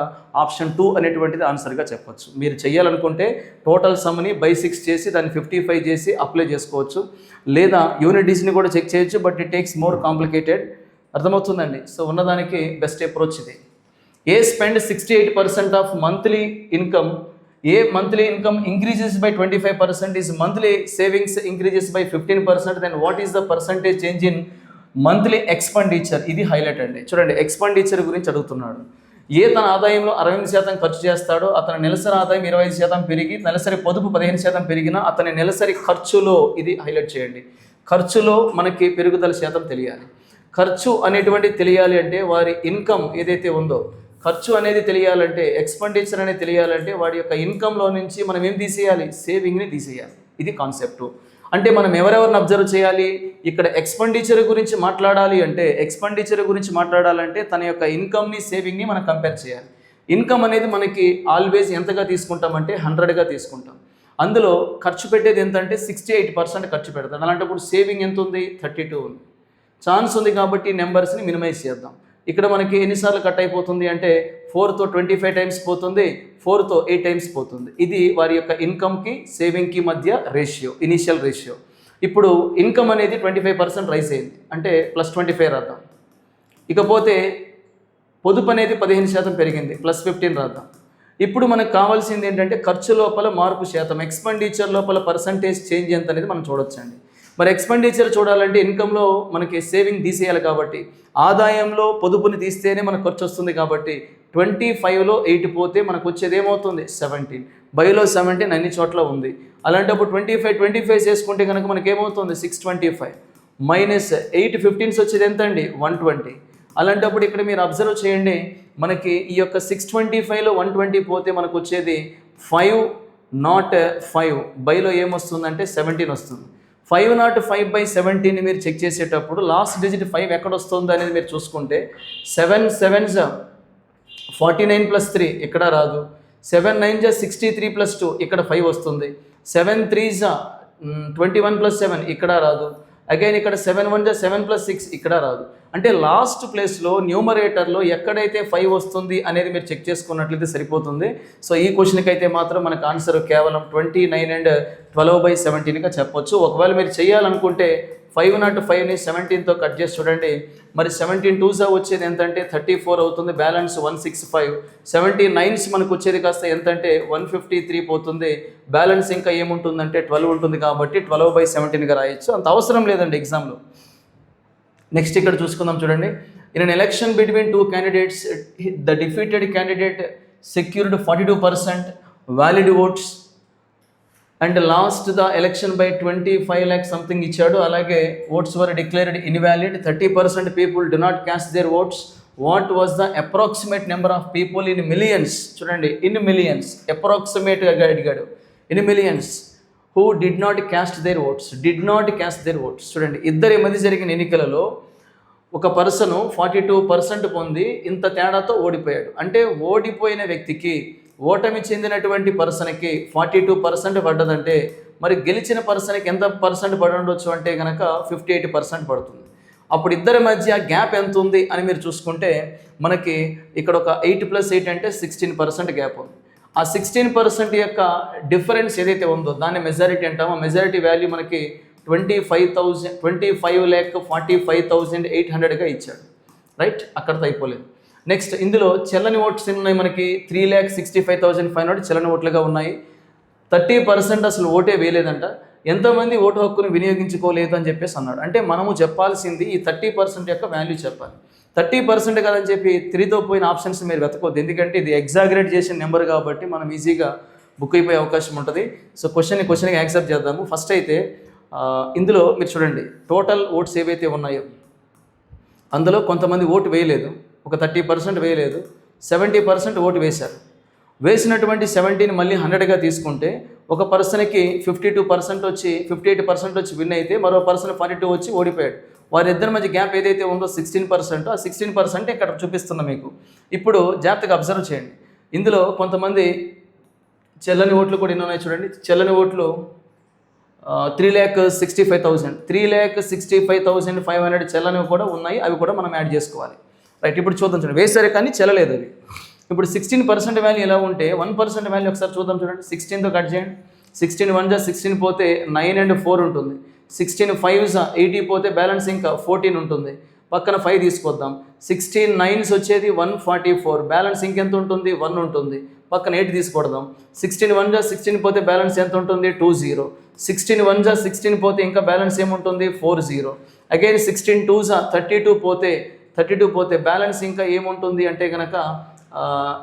ఆప్షన్ 2 అనేటువంటిది ఆన్సర్గా చెప్పొచ్చు. మీరు చేయాలనుకుంటే టోటల్ సమ్ని బై 6 చేసి దాన్ని 55 చేసి అప్లై చేసుకోవచ్చు, లేదా యూనిటీస్ని కూడా చెక్ చేయొచ్చు. But it takes more complicated. అర్థమవుతుందండి. సో ఉన్నదానికి బెస్ట్ అప్రోచ్ ఇది. A spend 68% of monthly income, A monthly income increases by 25%, is monthly savings increases by 15%, then what is the percentage change in monthly expenditure? ఇది హైలైట్ అండి. చూడండి, ఎక్స్పెండిచర్ గురించి అడుగుతున్నాడు. తన ఆదాయంలో 60% ఖర్చు చేస్తాడో అతని నెలసరి ఆదాయం 25% పెరిగి నెలసరి పొదుపు 15% పెరిగినా అతని నెలసరి ఖర్చులో, ఇది హైలైట్ చేయండి, ఖర్చులో మనకి పెరుగుదల శాతం తెలియాలి. ఖర్చు అనేటువంటి తెలియాలి అంటే వారి ఇన్కమ్ ఏదైతే ఉందో, ఖర్చు అనేది తెలియాలంటే, ఎక్స్పెండిచర్ అనేది తెలియాలంటే వాడి యొక్క ఇన్కంలో నుంచి మనం ఏం తీసేయాలి, సేవింగ్ని తీసేయాలి. ఇది కాన్సెప్టు. అంటే మనం ఎవరెవరిని అబ్జర్వ్ చేయాలి, ఇక్కడ ఎక్స్పెండిచర్ గురించి మాట్లాడాలంటే తన యొక్క ఇన్కమ్ని సేవింగ్ని మనం కంపేర్ చేయాలి. ఇన్కమ్ అనేది మనకి ఆల్వేస్ ఎంతగా తీసుకుంటామంటే 100గా తీసుకుంటాం. అందులో ఖర్చు పెట్టేది ఎంతంటే 68% ఖర్చు పెడతాం. అలాంటప్పుడు సేవింగ్ ఎంత ఉంది, 32 ఉంది. ఛాన్స్ ఉంది కాబట్టి నెంబర్స్ని మినిమైజ్ చేద్దాం. ఇక్కడ మనకి ఎన్నిసార్లు కట్ అయిపోతుంది అంటే 4తో 25 టైమ్స్ పోతుంది, 4తో 8 టైమ్స్ పోతుంది. ఇది వారి యొక్క ఇన్కమ్కి సేవింగ్కి మధ్య రేషియో, ఇనీషియల్ రేషియో. ఇప్పుడు ఇన్కమ్ అనేది 25% రైస్ అయింది అంటే +25 రాద్దాం. ఇకపోతే పొదుపు అనేది 15% పెరిగింది, +15 రాద్దాం. ఇప్పుడు మనకు కావాల్సింది ఏంటంటే ఖర్చు లోపల మార్పు శాతం, ఎక్స్పెండిచర్ లోపల పర్సంటేజ్ చేంజ్ ఎంత అనేది మనం చూడొచ్చండి. మరి ఎక్స్పెండిచర్ చూడాలంటే ఇన్కంలో మనకి సేవింగ్ తీసేయాలి కాబట్టి, ఆదాయంలో పొదుపుని తీస్తేనే మనకు ఖర్చు వస్తుంది కాబట్టి 25లో 8 పోతే మనకు వచ్చేది ఏమవుతుంది, 17. బైలో 17 అన్ని చోట్ల ఉంది. అలాంటప్పుడు 25 చేసుకుంటే కనుక మనకి ఏమవుతుంది, 625 మైనస్ 8 15s వచ్చేది ఎంత అండి, 120. అలాంటప్పుడు ఇక్కడ మీరు అబ్జర్వ్ చేయండి, మనకి ఈ యొక్క 625లో 120 పోతే మనకు వచ్చేది 505. బైలో ఏమొస్తుందంటే 17 వస్తుంది. 505/17ని మీరు చెక్ చేసేటప్పుడు లాస్ట్ డిజిట్ 5 ఎక్కడ వస్తుంది అనేది మీరు చూసుకుంటే 7 7s 49 + 3 ఇక్కడ రాదు, 7 9s 63 + 2 ఇక్కడ 5 వస్తుంది, 7 3s 21 + 7 ఇక్కడ రాదు, అగైన్ ఇక్కడ 7 1s 7 + 6 ఇక్కడ రాదు. అంటే లాస్ట్ ప్లేస్లో న్యూమరేటర్లో ఎక్కడైతే 5 వస్తుంది అనేది మీరు చెక్ చేసుకున్నట్లయితే సరిపోతుంది. సో ఈ క్వశ్చన్కి అయితే మాత్రం మనకు ఆన్సర్ కేవలం 29 and 12/17గా చెప్పొచ్చు. ఒకవేళ మీరు చేయాలనుకుంటే 505ని 17తో కట్ చేసి చూడండి. మరి 17 2s వచ్చేది ఎంతంటే 34 అవుతుంది, బ్యాలెన్స్ 165. 79s మనకు వచ్చేది కాస్త ఎంతంటే 153 పోతుంది, బ్యాలెన్స్ ఇంకా ఏముంటుందంటే 12 ఉంటుంది కాబట్టి 12/17గా రాయొచ్చు. అంత అవసరం లేదండి ఎగ్జామ్లో. నెక్స్ట్ ఇక్కడ చూసుకుందాం చూడండి. In an election between 2 candidates, the defeated candidate secured 42% valid votes and last the election by 25 lakhs something ఇచ్చాడు. అలాగే votes were declared invalid, 30% people do not caste there oats. What was the approximate number of people in millions, చూడండి ఇన్ మిలియన్స్, అప్రాక్సిమేట్గా అడిగాడు, in millions who did not caste there oats, చూడండి ఇద్దరి మధ్య జరిగిన ఎన్నికలలో ఒక పర్సను 42% పొంది ఇంత తేడాతో ఓడిపోయాడు. అంటే ఓడిపోయిన వ్యక్తికి, ఓటమి చెందినటువంటి పర్సన్కి 42% పడ్డదంటే మరి గెలిచిన పర్సన్కి ఎంత పర్సెంట్ పడి ఉండొచ్చు అంటే కనుక 58% పడుతుంది. అప్పుడు ఇద్దరి మధ్య గ్యాప్ ఎంత ఉంది అని మీరు చూసుకుంటే మనకి ఇక్కడ ఒక 8 + 8 అంటే 16% గ్యాప్ ఉంది. ఆ 16% యొక్క డిఫరెన్స్ ఏదైతే ఉందో దాన్ని మెజారిటీ అంటామో. మెజారిటీ వాల్యూ మనకి 25,45,800గా ఇచ్చాడు, రైట్? అక్కడితో అయిపోలేదు. నెక్స్ట్ ఇందులో చెల్లని ఓట్స్ ఉన్నాయి మనకి 3,65,500 చెల్లని ఓట్లుగా ఉన్నాయి. 30% అసలు ఓటే వేయలేదంట. ఎంతమంది ఓటు హక్కును వినియోగించుకోలేదు అని చెప్పేసి అన్నాడు. అంటే మనము చెప్పాల్సింది ఈ 30% యొక్క వాల్యూ చెప్పాలి. 30% కదని చెప్పి 3తో పోయిన ఆప్షన్స్ మీరు వెతకొద్దు, ఎందుకంటే ఇది ఎగ్జాగరేట్ చేసిన నెంబర్ కాబట్టి మనం ఈజీగా బుక్ అయిపోయే అవకాశం ఉంటుంది. సో క్వశ్చన్కి యాక్సెప్ట్ చేద్దాము. ఫస్ట్ అయితే ఇందులో మీరు చూడండి టోటల్ ఓట్స్ ఏవైతే ఉన్నాయో అందులో కొంతమంది ఓటు వేయలేదు, ఒక 30% వేయలేదు, 70% ఓటు వేశారు. వేసినటువంటి 70ని మళ్ళీ 100గా తీసుకుంటే ఒక పర్సన్కి 52% వచ్చి 58% వచ్చి విన్ అయితే మరో పర్సన్ 42 వచ్చి ఓడిపోయాడు. వారిద్దరి మధ్య గ్యాప్ ఏదైతే ఉందో 16%, ఆ 16% ఇక్కడ చూపిస్తున్నా మీకు. ఇప్పుడు జాగ్రత్తగా అబ్జర్వ్ చేయండి. ఇందులో కొంతమంది చెల్లని ఓట్లు కూడా ఎన్ని ఉన్నాయి చూడండి. చెల్లని ఓట్లు 3,65,500 చెల్లని కూడా ఉన్నాయి, అవి కూడా మనం యాడ్ చేసుకోవాలి, రైట్? ఇప్పుడు చూద్దాం చూడండి, వేసారు కానీ చెల్లలేదు అవి. ఇప్పుడు 16% వాల్యూ ఎలా ఉంటే 1% వాల్యూ ఒకసారి చూద్దాం చూడండి. 16తో కట్ చేయండి. 16 1s 16 పోతే 9 and 4 ఉంటుంది. 16 5s 80 పోతే బ్యాలెన్స్ ఇంకా 14 ఉంటుంది. పక్కన 5 తీసుకొద్దాం. 16 9s వచ్చేది 144, బ్యాలెన్స్ ఇంకెంత ఉంటుంది, 1 ఉంటుంది. పక్కన 8 తీసుకొడదాం. 16 1s 16 పోతే బ్యాలెన్స్ ఎంత ఉంటుంది, 20. 16 1s 16 పోతే ఇంకా బ్యాలెన్స్ ఏముంటుంది, 40. అగైన్ 16 2s 32 పోతే బ్యాలెన్స్ ఇంకా ఏముంటుంది అంటే కనుక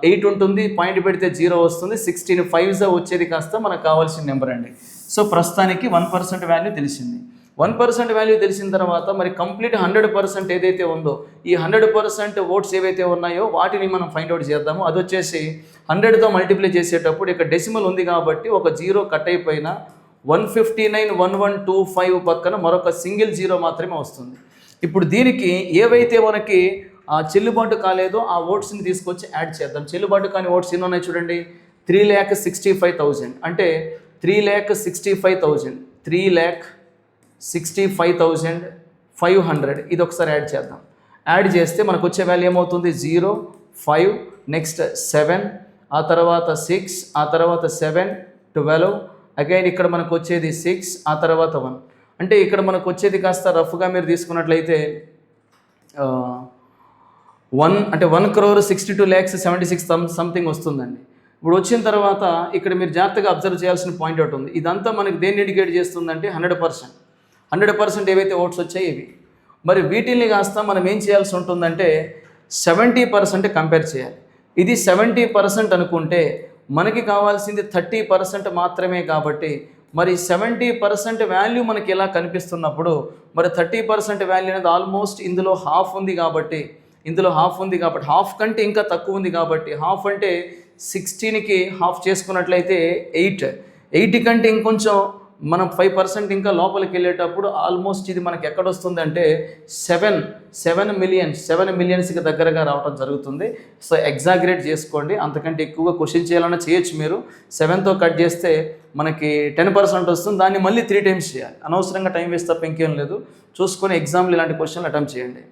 8 ఉంటుంది, పాయింట్ పెడితే 0 వస్తుంది, 16 5s వచ్చేది కాస్త మనకు కావాల్సిన నెంబర్ అండి. సో ప్రస్తుతానికి 1% వాల్యూ తెలిసింది. 1% వాల్యూ తెలిసిన తర్వాత మరి కంప్లీట్ 100% ఏదైతే ఉందో ఈ 100% ఓట్స్ ఏవైతే ఉన్నాయో వాటిని మనం ఫైండ్ అవుట్ చేద్దాము. అది వచ్చేసి 100తో మల్టిప్లై చేసేటప్పుడు ఇక్కడ డెసిమల్ ఉంది కాబట్టి ఒక 0 కట్ అయిపోయినా 1591125 పక్కన మరొక సింగిల్ 0 మాత్రమే వస్తుంది. ఇప్పుడు దీనికి ఏవైతే మనకి చెల్లుబాటు కాలేదో ఆ ఓట్స్ని తీసుకొచ్చి యాడ్ చేద్దాం. చెల్లుబాటు కాని ఓట్స్ ఎన్ని ఉన్నాయి చూడండి, 3,65,000 అంటే 3,65,000 3,65,500 ఇది ఒకసారి యాడ్ చేద్దాం. యాడ్ చేస్తే మనకు వచ్చే వాల్యూ ఏమవుతుంది 0 5 నెక్స్ట్ 7 ఆ తర్వాత 6 ఆ తర్వాత 7 12 అగైన్ ఇక్కడ మనకు వచ్చేది 6 ఆ తర్వాత 1 అంటే ఇక్కడ మనకు వచ్చేది కాస్త రఫ్గా మీరు తీసుకున్నట్లయితే 1,62,76,000 సంథింగ్ వస్తుందండి. ఇప్పుడు వచ్చిన తర్వాత ఇక్కడ మీరు జాగ్రత్తగా అబ్జర్వ్ చేయాల్సిన పాయింట్ ఒకటి ఉంది. ఇదంతా మనకి దేన్ని ఇండికేట్ చేస్తుందంటే 100% ఏవైతే ఓట్స్ వచ్చాయి ఇవి. మరి వీటిల్ని కాస్త మనం ఏం చేయాల్సి ఉంటుందంటే 70% కంపేర్ చేయాలి. ఇది 70% అనుకుంటే మనకి కావాల్సింది 30% మాత్రమే కాబట్టి మరి 70% వాల్యూ మనకి ఎలా కనిపిస్తున్నప్పుడు మరి 30% వాల్యూ అనేది ఆల్మోస్ట్ ఇందులో హాఫ్ ఉంది కాబట్టి హాఫ్ కంటే ఇంకా తక్కువ ఉంది కాబట్టి హాఫ్ అంటే 16కి హాఫ్ చేసుకున్నట్లయితే 8 కంటే ఇంకొంచెం మనం 5% ఇంకా లోపలికి వెళ్ళేటప్పుడు ఆల్మోస్ట్ ఇది మనకి ఎక్కడ వస్తుందంటే 7 మిలియన్స్కి దగ్గరగా రావడం జరుగుతుంది. సో ఎగ్జాగరేట్ చేసుకోండి, అంతకంటే ఎక్కువగా క్వశ్చన్ చేయాలన్నా చేయొచ్చు. మీరు 7తో కట్ చేస్తే మనకి 10% వస్తుంది, దాన్ని మళ్ళీ 3 times చేయాలి. అనవసరంగా టైం వేస్ట్ తప్ప ఇంకేం లేదు. చూసుకొని ఎగ్జామ్లో ఇలాంటి క్వశ్చన్లు అటెంప్ట్ చేయండి.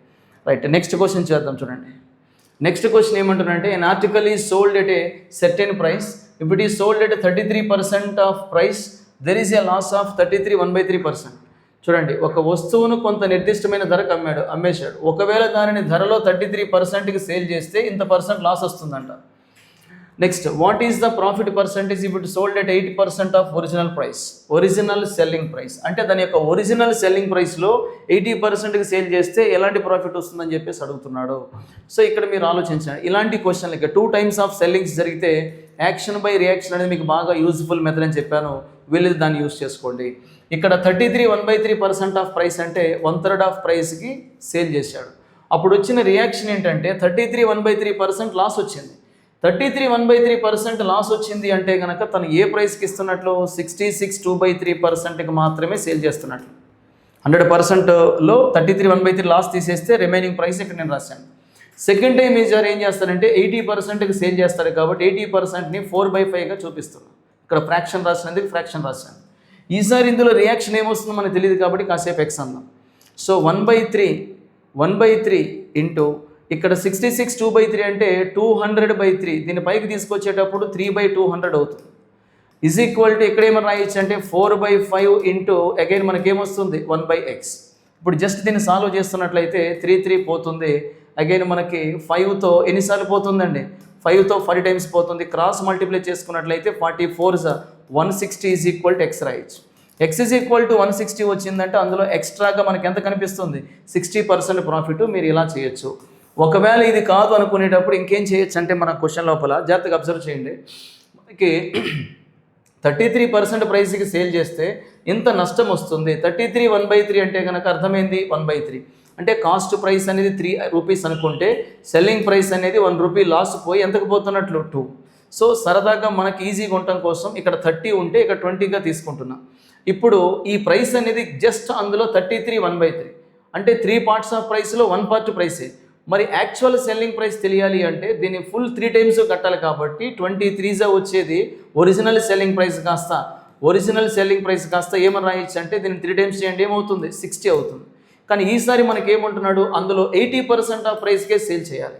రైట్, నెక్స్ట్ క్వశ్చన్ చేద్దాం. చూడండి, నెక్స్ట్ క్వశ్చన్ ఏమంటున్నారంటే an article is sold at a certain price. If it is sold at 33% of price, there is a loss of 1/3%. చూడండి, ఒక వస్తువును కొంత నిర్దిష్టమైన ధరకు అమ్మేశాడు. ఒకవేళ దానిని ధరలో 33%కి సేల్ చేస్తే ఇంత % లాస్ వస్తుందంట. Next, what is the profit percentage if it sold at 8% of original selling price అంటే దాని యొక్క ఒరిజినల్ సెల్లింగ్ ప్రైస్లో 80%కి సేల్ చేస్తే ఎలాంటి ప్రాఫిట్ వస్తుందని చెప్పేసి అడుగుతున్నాడు. సో ఇక్కడ మీరు ఆలోచించండి, ఇలాంటి క్వశ్చన్లు ఇక 2 times ఆఫ్ సెల్లింగ్స్ జరిగితే యాక్షన్ బై రియాక్షన్ అనేది మీకు బాగా యూజ్ఫుల్ మెథడ్ అని చెప్పాను, వీళ్ళు దాన్ని యూజ్ చేసుకోండి. ఇక్కడ 1/3% ఆఫ్ ప్రైస్ అంటే 1/3 ఆఫ్ ప్రైస్కి సేల్ చేశాడు. అప్పుడు వచ్చిన రియాక్షన్ ఏంటంటే 1/3% లాస్ వచ్చింది. 1/3% లాస్ వచ్చింది అంటే కనుక తను ఏ ప్రైస్కి ఇస్తున్నట్లు 66/2/3%కి మాత్రమే సేల్ చేస్తున్నట్లు. 100%లో 1/3 లాస్ తీసేస్తే రిమైనింగ్ ప్రైస్ ఇక్కడ నేను రాశాను. సెకండ్ టైం ఈజార్ ఏం చేస్తారంటే 80%కి సేల్ చేస్తారు కాబట్టి 80%ని 4/5గా చూపిస్తున్నాను. ఇక్కడ ఫ్రాక్షన్ రాసినందుకు ఫ్రాక్షన్ రాశాను. ఈసారి ఇందులో రియాక్షన్ ఏమొస్తుందో మనకు తెలియదు కాబట్టి కాసేపు ఎక్స్ అందాం. సో 1/3 ఇంటూ ఇక్కడ 66 2/3 అంటే 200/3, దీన్ని పైకి తీసుకొచ్చేటప్పుడు 3/200 అవుతుంది. ఈజ్ ఈక్వల్ టు ఇక్కడ ఏమని రాయొచ్చు అంటే 4/5 ఇంటూ అగైన్ మనకేమొస్తుంది 1/x. ఇప్పుడు జస్ట్ దీన్ని సాల్వ్ చేస్తున్నట్లయితే 3 పోతుంది. అగైన్ మనకి 5తో ఎన్నిసార్లు పోతుందండి, 5తో 40 times పోతుంది. క్రాస్ మల్టిప్లై చేసుకున్నట్లయితే 44 160 ఈజ్ ఈక్వల్ టు ఎక్స్ రాయొచ్చు. ఎక్స్ ఈజ్ ఈక్వల్ టు 160 వచ్చిందంటే అందులో ఎక్స్ట్రాగా మనకి ఎంత కనిపిస్తుంది 60% ప్రాఫిట్. మీరు ఇలా చేయొచ్చు. ఒకవేళ ఇది కాదు అనుకునేటప్పుడు ఇంకేం చేయొచ్చు అంటే మన క్వశ్చన్ లోపల జాగ్రత్తగా అబ్జర్వ్ చేయండి. మనకి 33% ప్రైస్కి సేల్ చేస్తే ఇంత నష్టం వస్తుంది. 33 1/3 అంటే కనుక అర్థమైంది 1/3 అంటే కాస్ట్ ప్రైస్ అనేది 3 రూపీస్ అనుకుంటే సెల్లింగ్ ప్రైస్ అనేది 1 రూపీ లాస్ పోయి ఎంతకు పోతున్నట్లు 2. సో సరదాగా మనకి ఈజీగా ఉండటం కోసం ఇక్కడ 30 ఉంటే ఇక్కడ 20గా తీసుకుంటున్నా. ఇప్పుడు ఈ ప్రైస్ అనేది జస్ట్ అందులో 33 1/3 అంటే 3 parts ఆఫ్ ప్రైస్లో 1 part ప్రైసే. మరి యాక్చువల్ సెల్లింగ్ ప్రైస్ తెలియాలి అంటే దీన్ని ఫుల్ 3 times కట్టాలి కాబట్టి 23 వచ్చేది ఒరిజినల్ సెల్లింగ్ ప్రైస్ కాస్త ఏమని రాయొచ్చు అంటే దీన్ని 3 times చేయండి ఏమవుతుంది 60 అవుతుంది. కానీ ఈసారి మనకి ఏమంటున్నాడు అందులో 80% ఆఫ్ ప్రైస్కే సేల్ చేయాలి.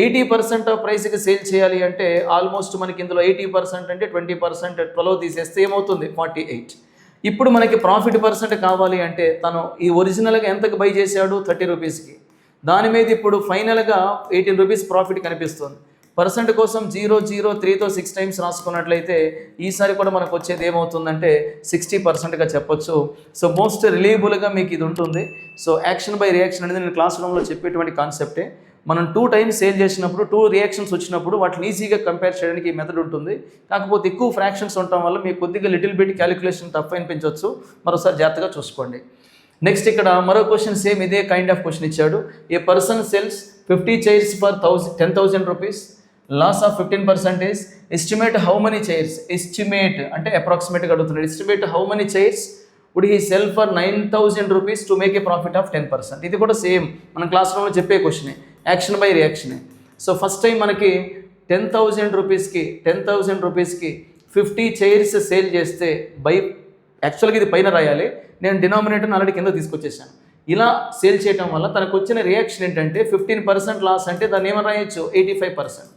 80% ఆఫ్ ప్రైస్కి సేల్ చేయాలి అంటే ఆల్మోస్ట్ మనకి ఇందులో 80% అంటే 20% 12 తీసేస్తే ఏమవుతుంది 48. ఇప్పుడు మనకి ప్రాఫిట్ పర్సెంట్ కావాలి అంటే తను ఈ ఒరిజినల్గా ఎంతకు బై చేశాడు 30 రూపీస్కి. దాని మీద ఇప్పుడు ఫైనల్గా 18 రూపీస్ ప్రాఫిట్ కనిపిస్తుంది. పర్సెంట్ కోసం 003తో 6 times రాసుకున్నట్లయితే ఈసారి కూడా మనకు వచ్చేది ఏమవుతుందంటే 60%గా చెప్పొచ్చు. సో మోస్ట్ రిలీయబుల్గా మీకు ఇది ఉంటుంది. సో యాక్షన్ బై రియాక్షన్ అనేది నేను క్లాస్ రూమ్లో చెప్పేటువంటి కాన్సెప్టే. మనం 2 టైమ్స్ సేల్ చేసినప్పుడు 2 రియాక్షన్స్ వచ్చినప్పుడు వాటిని ఈజీగా కంపేర్ చేయడానికి ఈ మెథడ్ ఉంటుంది. కాకపోతే ఎక్కువ ఫ్రాక్షన్స్ ఉండటం వల్ల మీకు కొద్దిగా లిటిల్ బిట్ క్యాలిక్యులేషన్ టఫ్ అనిపించవచ్చు. మరోసారి జాగ్రత్తగా చూసుకోండి. నెక్స్ట్ ఇక్కడ మరో క్వశ్చన్ సేమ్ ఇదే కైండ్ ఆఫ్ క్వశ్చన్ ఇచ్చాడు. A person sells 50 chairs for 10,000 rupees, loss of 15%, estimate how many chairs, estimate అంటే అప్రాక్సిమేట్గా అడుగుతున్నాడు. Estimate how many chairs would he sell for 9,000 rupees to make a profit of 10%. ఇది కూడా సేమ్ మనం క్లాస్ రూమ్లో చెప్పే క్వశ్చనే, యాక్షన్ బై రియాక్షనే. సో ఫస్ట్ టైం మనకి 10,000 రూపీస్కి 50 చైర్స్ సేల్ చేస్తే యాక్చువల్గా ఇది పైన రాయాలి, నేను డినామినేటర్ని ఆల్రెడీ కింద తీసుకొచ్చేసాను. ఇలా సేల్ చేయడం వల్ల తనకు వచ్చిన రియాక్షన్ ఏంటంటే 15% లాస్ అంటే దాన్ని ఏమని రాయొచ్చు 85%.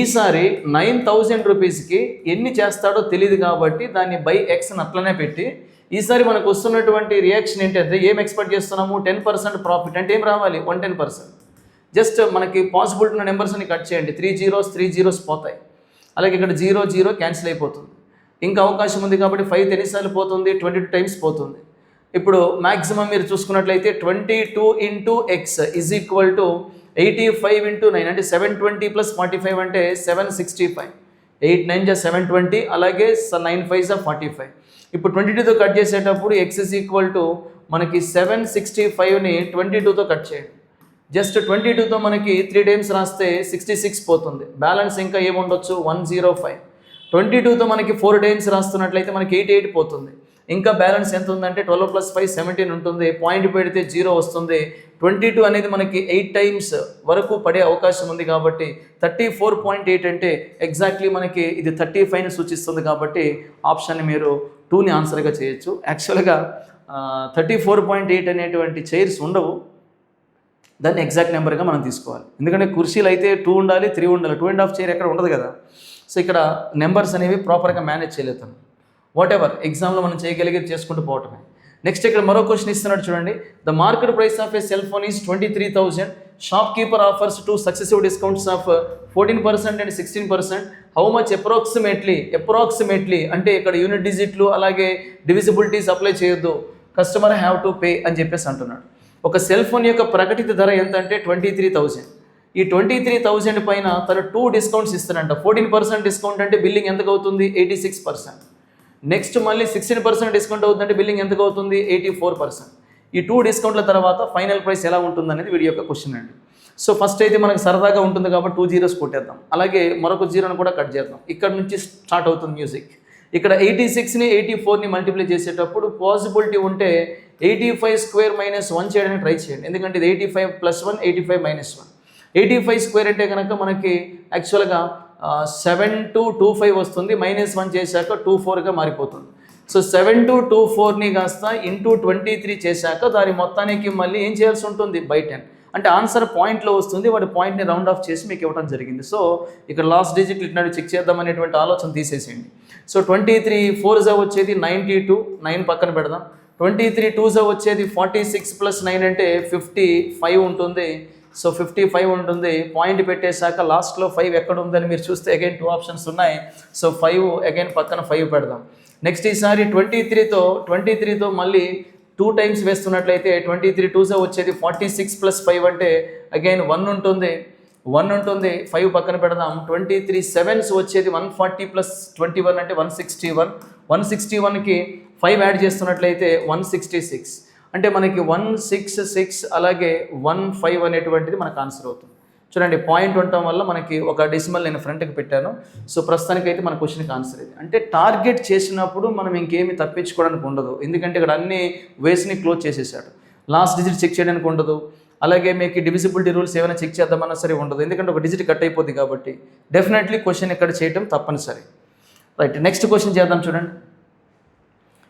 ఈసారి 9,000 రూపీస్కి ఎన్ని చేస్తాడో తెలియదు కాబట్టి దాన్ని బై ఎక్స్ అని అట్లనే పెట్టి ఈసారి మనకు వస్తున్నటువంటి రియాక్షన్ ఏంటంటే ఏం ఎక్స్పెక్ట్ చేస్తున్నాము 10% ప్రాఫిట్ అంటే ఏం రావాలి 110%. జస్ట్ మనకి పాసిబిలిటీ ఉన్న నెంబర్స్ అని కట్ చేయండి, 3 zeros పోతాయి. అలాగే ఇక్కడ 0 క్యాన్సిల్ అయిపోతుంది. ఇంకా అవకాశం ఉంది కాబట్టి 5 ఎన్నిసార్లు పోతుంది 22 టైమ్స్ పోతుంది. ఇప్పుడు మ్యాక్సిమం మీరు చూసుకున్నట్లయితే 22 into x is equal to 85 into 9 అంటే 720 + 45 అంటే 765. 8 9 720, అలాగే 9 5 45. ఇప్పుడు 22తో కట్ చేసేటప్పుడు x ఈజ్ ఈక్వల్ టు మనకి 765ని 22తో కట్ చేయండి. జస్ట్ 22తో మనకి 3 టైమ్స్ రాస్తే 66 పోతుంది. బ్యాలెన్స్ ఇంకా ఏముండొచ్చు 105. 22తో మనకి 4 టైమ్స్ రాస్తున్నట్లయితే మనకి 88 పోతుంది. ఇంకా బ్యాలెన్స్ ఎంత ఉందంటే 12 + 5 17 ఉంటుంది. పాయింట్ పెడితే 0 వస్తుంది. 22 అనేది మనకి 8 టైమ్స్ వరకు పడే అవకాశం ఉంది కాబట్టి 34.8 అంటే ఎగ్జాక్ట్లీ మనకి ఇది 35ని సూచిస్తుంది కాబట్టి ఆప్షన్ని మీరు 2ని ఆన్సర్గా చేయొచ్చు. యాక్చువల్గా 34.8 అనేటువంటి చైర్స్ ఉండవు, దాన్ని ఎగ్జాక్ట్ నెంబర్గా మనం తీసుకోవాలి. ఎందుకంటే కుర్చీలు అయితే 2 ఉండాలి, 3 ఉండాలి, 2.5 చైర్ ఎక్కడ ఉండదు కదా. సో ఇక్కడ నెంబర్స్ అనేవి ప్రాపర్గా మేనేజ్ చేయలేతాను. వాట్ ఎవర్ ఎగ్జామ్లో మనం చేయగలిగేది చేసుకుంటూ పోవటమే. నెక్స్ట్ ఇక్కడ మరో క్వశ్చన్ ఇస్తున్నాడు చూడండి. The market price of A cell phone is 23,000. Shop keeper offers 2 successive discounts of 14% and 16%. How much approximately అంటే ఇక్కడ యూనిట్ డిజిట్లు అలాగే డివిజిబిలిటీస్ అప్లై చేయొద్దు, కస్టమర్ హ్యావ్ టు పే అని చెప్పేసి అంటున్నాడు. ఒక సెల్ ఫోన్ యొక్క ప్రకటిత ధర ఎంత అంటే 23,000. ఈ 23,000 పైన తను 2 డిస్కౌంట్స్ ఇస్తానంట. 14% డిస్కౌంట్ అంటే బిల్లింగ్ ఎంతకు అవుతుంది 86%. నెక్స్ట్ మళ్ళీ 16% డిస్కౌంట్ అవుతుందంటే బిల్లింగ్ ఎంతకు అవుతుంది 84%. ఈ 2 డిస్కౌంట్ల తర్వాత ఫైనల్ ప్రైస్ ఎలా ఉంటుంది అనేది వీడి యొక్క క్వశ్చన్ అండి. సో ఫస్ట్ అయితే మనకు సరదాగా ఉంటుంది కాబట్టి 2 zeros కొట్టేద్దాం, అలాగే మరొక 0ని కూడా కట్ చేద్దాం. ఇక్కడ నుంచి స్టార్ట్ అవుతుంది మ్యూజిక్. ఇక్కడ 86ని 84ని మల్టిప్లై చేసేటప్పుడు పాసిబిలిటీ ఉంటే 85² - 1 చేయడానికి ట్రై చేయండి. ఎందుకంటే ఇది 85 + 1 85 - 1. 85² అంటే కనుక మనకి యాక్చువల్గా 7225 వస్తుంది. -1 చేశాక 24గా మారిపోతుంది. సో 7224ని కాస్త ఇంటూ 23 చేశాక దాని మొత్తానికి మళ్ళీ ఏం చేయాల్సి ఉంటుంది బై 10. అంటే ఆన్సర్ పాయింట్లో వస్తుంది, వాడి పాయింట్ని రౌండ్ ఆఫ్ చేసి మీకు ఇవ్వడం జరిగింది. సో ఇక్కడ లాస్ట్ డిజిట్ ఇట్లా చెక్ చేద్దాం అనేటువంటి ఆలోచన తీసేసేయండి. సో 23 4 వచ్చేది 92, 9 పక్కన పెడదాం. 23 2 వచ్చేది 46 + 9 అంటే 55 ఉంటుంది. సో 55 ఉంటుంది. పాయింట్ పెట్టేశాక లాస్ట్లో 5 ఎక్కడ ఉందని మీరు చూస్తే అగైన్ 2 ఆప్షన్స్ ఉన్నాయి. సో 5 అగైన్ పక్కన 5 పెడదాం. నెక్స్ట్ ఈసారి 23తో మళ్ళీ 2 టైమ్స్ వేస్తున్నట్లయితే 23 2 వచ్చేది 46 + 5 అంటే అగైన్ 1 ఉంటుంది. 5 పక్కన పెడదాం. 23 7 వచ్చేది 140 + 21 అంటే 161. 161కి 5 యాడ్ చేస్తున్నట్లయితే 166 అంటే మనకి 166 అలాగే 15 అనేటువంటిది మనకు ఆన్సర్ అవుతుంది. చూడండి పాయింట్ ఉండటం వల్ల మనకి ఒక డెసిమల్ నేను ఫ్రంట్కి పెట్టాను. సో ప్రస్తుతానికైతే మన క్వశ్చన్కి ఆన్సర్ ఇది. అంటే టార్గెట్ చేసినప్పుడు మనం ఇంకేమీ తప్పించుకోవడానికి ఉండదు, ఎందుకంటే ఇక్కడ అన్ని వేస్ని క్లోజ్ చేసేసాడు. లాస్ట్ డిజిట్ చెక్ చేయడానికి ఉండదు, అలాగే మీకు డివిజిబిలిటీ రూల్స్ ఏమైనా చెక్ చేద్దామన్నా సరే ఉండదు, ఎందుకంటే ఒక డిజిట్ కట్ అయిపోద్ది కాబట్టి డెఫినెట్లీ క్వశ్చన్ ఇక్కడ చేయటం తప్పనిసరి. రైట్, నెక్స్ట్ క్వశ్చన్ చేద్దాం. చూడండి,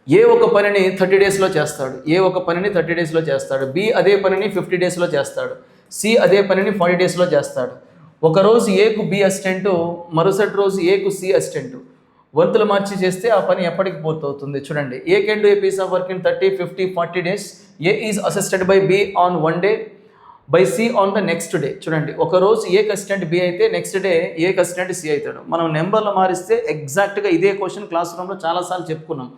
ఏ ఒక పనిని 30 డేస్లో చేస్తాడు, బి అదే పనిని 50 డేస్లో చేస్తాడు, సి అదే పనిని 40 డేస్లో చేస్తాడు. ఒకరోజు ఏకు బి అసిస్టెంటు, మరుసటి రోజు ఏకు సి అసిస్టెంటు. వంతులు మార్చి చేస్తే ఆ పని ఎప్పటికి పూర్తవుతుంది? చూడండి, A can do a piece of work in 30, 50, 40 days. A is assisted by B on 1 day, by C on the next day. చూడండి, ఒకరోజు ఏ అసిస్టెంట్ బి అయితే next day A assistant C అవుతాడు. మనం నెంబర్లు మారిస్తే ఎగ్జాక్ట్గా ఇదే క్వశ్చన్ క్లాస్ రూమ్లో చాలాసార్లు చెప్పుకున్నాం.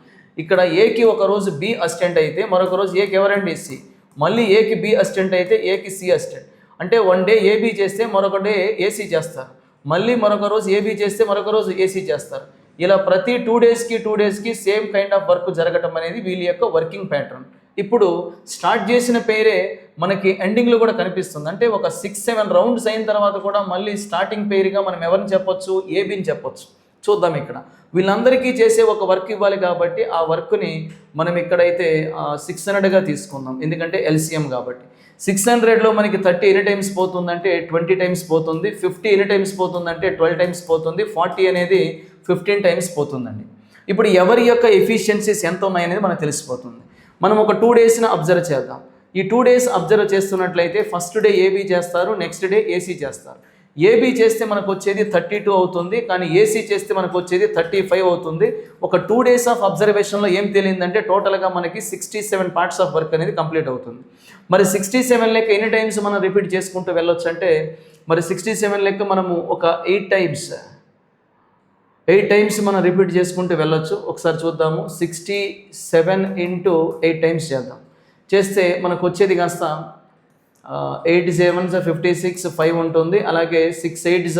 ఇక్కడ ఏకి ఒకరోజు బి అసిస్టెంట్ అయితే మరొక రోజు ఏకి ఎవరండి సి, మళ్ళీ ఏకి బి అసిస్టెంట్ అయితే ఏకి సి అసిస్టెంట్. అంటే వన్ డే ఏబీ చేస్తే మరొక డే ఏసీ చేస్తారు, మళ్ళీ మరొక రోజు ఏబీ చేస్తే మరొక రోజు ఏసీ చేస్తారు. ఇలా ప్రతి 2 డేస్కి సేమ్ కైండ్ ఆఫ్ వర్క్ జరగటం అనేది వీళ్ళ యొక్క వర్కింగ్ ప్యాటర్న్. ఇప్పుడు స్టార్ట్ చేసిన పేరే మనకి ఎండింగ్లో కూడా కనిపిస్తుంది. అంటే ఒక 6-7 రౌండ్స్ అయిన తర్వాత కూడా మళ్ళీ స్టార్టింగ్ పేరుగా మనం ఎవరిని చెప్పొచ్చు, ఏబీని చెప్పొచ్చు. చూద్దాం, ఇక్కడ వీళ్ళందరికీ చేసే ఒక వర్క్ ఇవ్వాలి కాబట్టి ఆ వర్క్ని మనం ఇక్కడైతే 600గా తీసుకుందాం, ఎందుకంటే ఎల్సిఎం కాబట్టి. 600లో మనకి 30 ఎన్ని టైమ్స్ పోతుందంటే 20 టైమ్స్ పోతుంది, 50 ఎన్ని టైమ్స్ పోతుందంటే 12 టైమ్స్ పోతుంది, 40 అనేది 15 టైమ్స్ పోతుందండి. ఇప్పుడు ఎవరి యొక్క ఎఫిషియన్సీస్ ఎంత ఉన్నాయనేది మనకు తెలిసిపోతుంది. మనం ఒక 2 డేస్ని అబ్జర్వ్ చేద్దాం. ఈ 2 డేస్ అబ్జర్వ్ చేస్తున్నట్లయితే ఫస్ట్ డే ఏబీ చేస్తారు, నెక్స్ట్ డే ఏసీ చేస్తారు. ఏబీ చేస్తే మనకు వచ్చేది 32 అవుతుంది, కానీ ఏసీ చేస్తే మనకు వచ్చేది 35 అవుతుంది. ఒక 2 డేస్ ఆఫ్ అబ్జర్వేషన్లో ఏం తెలియదంటే టోటల్గా మనకి 67 పార్ట్స్ ఆఫ్ వర్క్ అనేది కంప్లీట్ అవుతుంది. మరి 67 లెక్క ఎన్ని టైమ్స్ మనం రిపీట్ చేసుకుంటూ వెళ్ళొచ్చు అంటే, మరి 67 లెక్క మనము ఒక 8 టైమ్స్ మనం రిపీట్ చేసుకుంటూ వెళ్ళొచ్చు. ఒకసారి చూద్దాము, 67 × 8 టైమ్స్ చేద్దాం. చేస్తే మనకు వచ్చేది కాస్త 8 7s 56, 5 ఉంటుంది. అలాగే 6 8s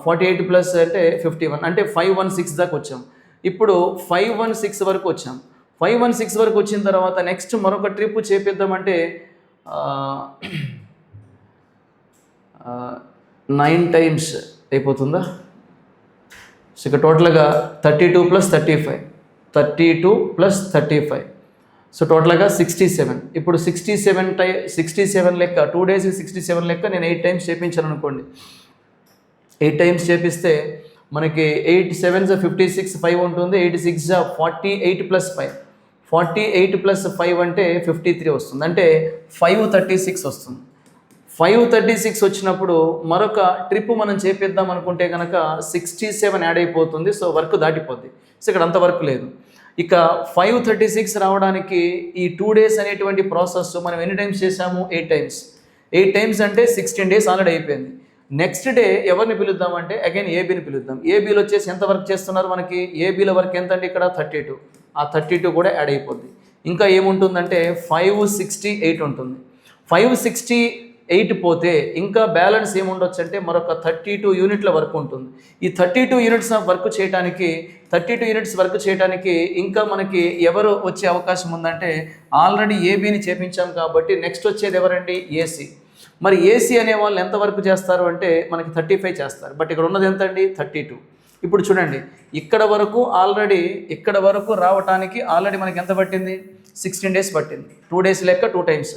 48 ప్లస్ అంటే 51, అంటే 516 దాకా వచ్చాం. ఇప్పుడు 516 వరకు వచ్చాం. 516 వరకు వచ్చిన తర్వాత నెక్స్ట్ మరొక ట్రిప్ చేపిద్దామంటే 9 టైమ్స్ అయిపోతుందా? సో ఇక టోటల్గా 32 + 35 సో టోటల్గా 67. ఇప్పుడు 67 లెక్క 2 డేస్కి 67 లెక్క నేను 8 టైమ్స్ చేపించాను అనుకోండి. 8 టైమ్స్ చేపిస్తే మనకి 8 7s 56, 5 ఉంటుంది. 8 6s 48 + 5, 48 + 5 అంటే 53 వస్తుంది, అంటే 536 వస్తుంది. 536 వచ్చినప్పుడు మరొక ట్రిప్ మనం చేపిద్దాం అనుకుంటే కనుక 67 యాడ్ అయిపోతుంది. So work దాటిపోద్ది. సో ఇక్కడ అంత వర్క్ లేదు. ఇక 536 రావడానికి ఈ 2 డేస్ అనేటువంటి ప్రాసెస్ మనం ఎన్ని టైమ్స్ చేసాము? 8 టైమ్స్. 8 టైమ్స్ అంటే 16 డేస్ ఆల్రెడీ అయిపోయింది. నెక్స్ట్ డే ఎవరిని పిలుద్దాం అంటే అగైన్ ఏబీని పిలుద్దాం. ఏబీలో వచ్చేసి ఎంత వర్క్ చేస్తున్నారు మనకి? ఏబీలో వర్క్ ఎంత అంటే ఇక్కడ 32. ఆ 32 కూడా యాడ్ అయిపోద్ది. ఇంకా ఏముంటుందంటే 568 ఉంటుంది. 568 పోతే ఇంకా బ్యాలెన్స్ ఏముండొచ్చు అంటే మరొక 32 యూనిట్ల వర్క్ ఉంటుంది. ఈ 32 యూనిట్స్ ఆఫ్ వర్క్ చేయడానికి 32 యూనిట్స్ వర్క్ చేయడానికి ఇంకా మనకి ఎవరు వచ్చే అవకాశం ఉందంటే ఆల్రెడీ ఏబీని చేపించాం కాబట్టి నెక్స్ట్ వచ్చేది ఎవరండి? ఏసీ. మరి ఏసీ అనే వాళ్ళు ఎంత వర్క్ చేస్తారు అంటే మనకి 35 చేస్తారు. బట్ ఇక్కడ ఉన్నది ఎంత అండి? 32. ఇప్పుడు చూడండి, ఇక్కడ వరకు రావటానికి ఆల్రెడీ మనకి ఎంత పట్టింది? 16 డేస్ పట్టింది. 2 డేస్ లెక్క 2 టైమ్స్,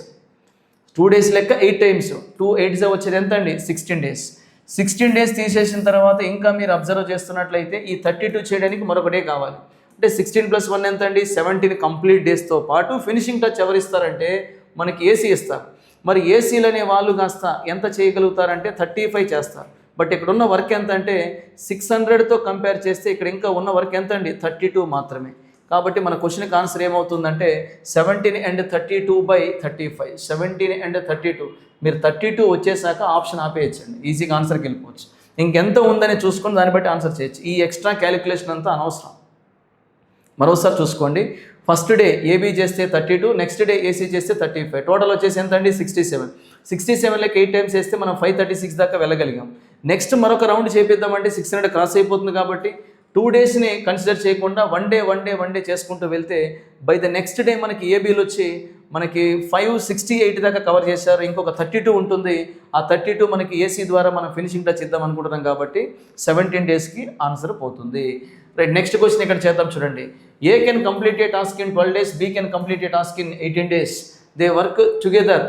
2 డేస్ లెక్క 8 టైమ్స్, 2 8s వచ్చేది ఎంత అండి? 16 డేస్. 16 డేస్ తీసేసిన తర్వాత ఇంకా మీరు అబ్జర్వ్ చేస్తున్నట్లయితే ఈ 32 చేయడానికి మరొక డే కావాలి. అంటే 16 + 1 ఎంత అండి? 17 కంప్లీట్ డేస్తో పాటు ఫినిషింగ్ టచ్ ఎవరు ఇస్తారంటే మనకి ఏసీ ఇస్తారు. మరి ఏసీలు అనే వాళ్ళు కాస్త ఎంత చేయగలుగుతారంటే 35 చేస్తారు. బట్ ఇక్కడ ఉన్న వర్క్ ఎంత అంటే 600తో కంపేర్ చేస్తే ఇక్కడ ఇంకా ఉన్న వర్క్ ఎంత అండి? 32 మాత్రమే. కాబట్టి మన క్వశ్చన్కి ఆన్సర్ ఏమవుతుందంటే 17 and 32/35. 17 and 32. మీరు 32 వచ్చేసాక ఆప్షన్ ఆపేయచ్చండి, ఈజీగా ఆన్సర్కి వెళ్ళిపోవచ్చు. ఇంకెంత ఉందని చూసుకొని దాన్ని బట్టి ఆన్సర్ చేయొచ్చు. ఈ ఎక్స్ట్రా క్యాలిక్యులేషన్ అంతా అనవసరం. మరోసారి చూసుకోండి, ఫస్ట్ డే ఏబీ చేస్తే 32, నెక్స్ట్ డే ఏసీ చేస్తే 35, టోటల్ వచ్చేసి ఎంత అండి? 67. 67 8 టైమ్స్ వేస్తే మనం 536 దాకా వెళ్ళగలిగాం. నెక్స్ట్ మరొక రౌండ్ చేపిద్దామంటే 600 క్రాస్ అయిపోతుంది. కాబట్టి 2 డేస్ని కన్సిడర్ చేయకుండా వన్ డే చేసుకుంటూ వెళ్తే బై ద నెక్స్ట్ డే మనకి ఏబీలు వచ్చి మనకి 568 దాకా కవర్ చేశారు. ఇంకొక 32 ఉంటుంది. ఆ 32 మనకి ఏసీ ద్వారా మనం ఫినిషింగ్ టచ్ ఇద్దాం అనుకుంటున్నాం కాబట్టి 17 డేస్కి ఆన్సర్ పోతుంది. రైట్, నెక్స్ట్ క్వశ్చన్ ఇక్కడ చేద్దాం. చూడండి, A can complete a task in 12 days, B can complete a task in 18 days. They work together.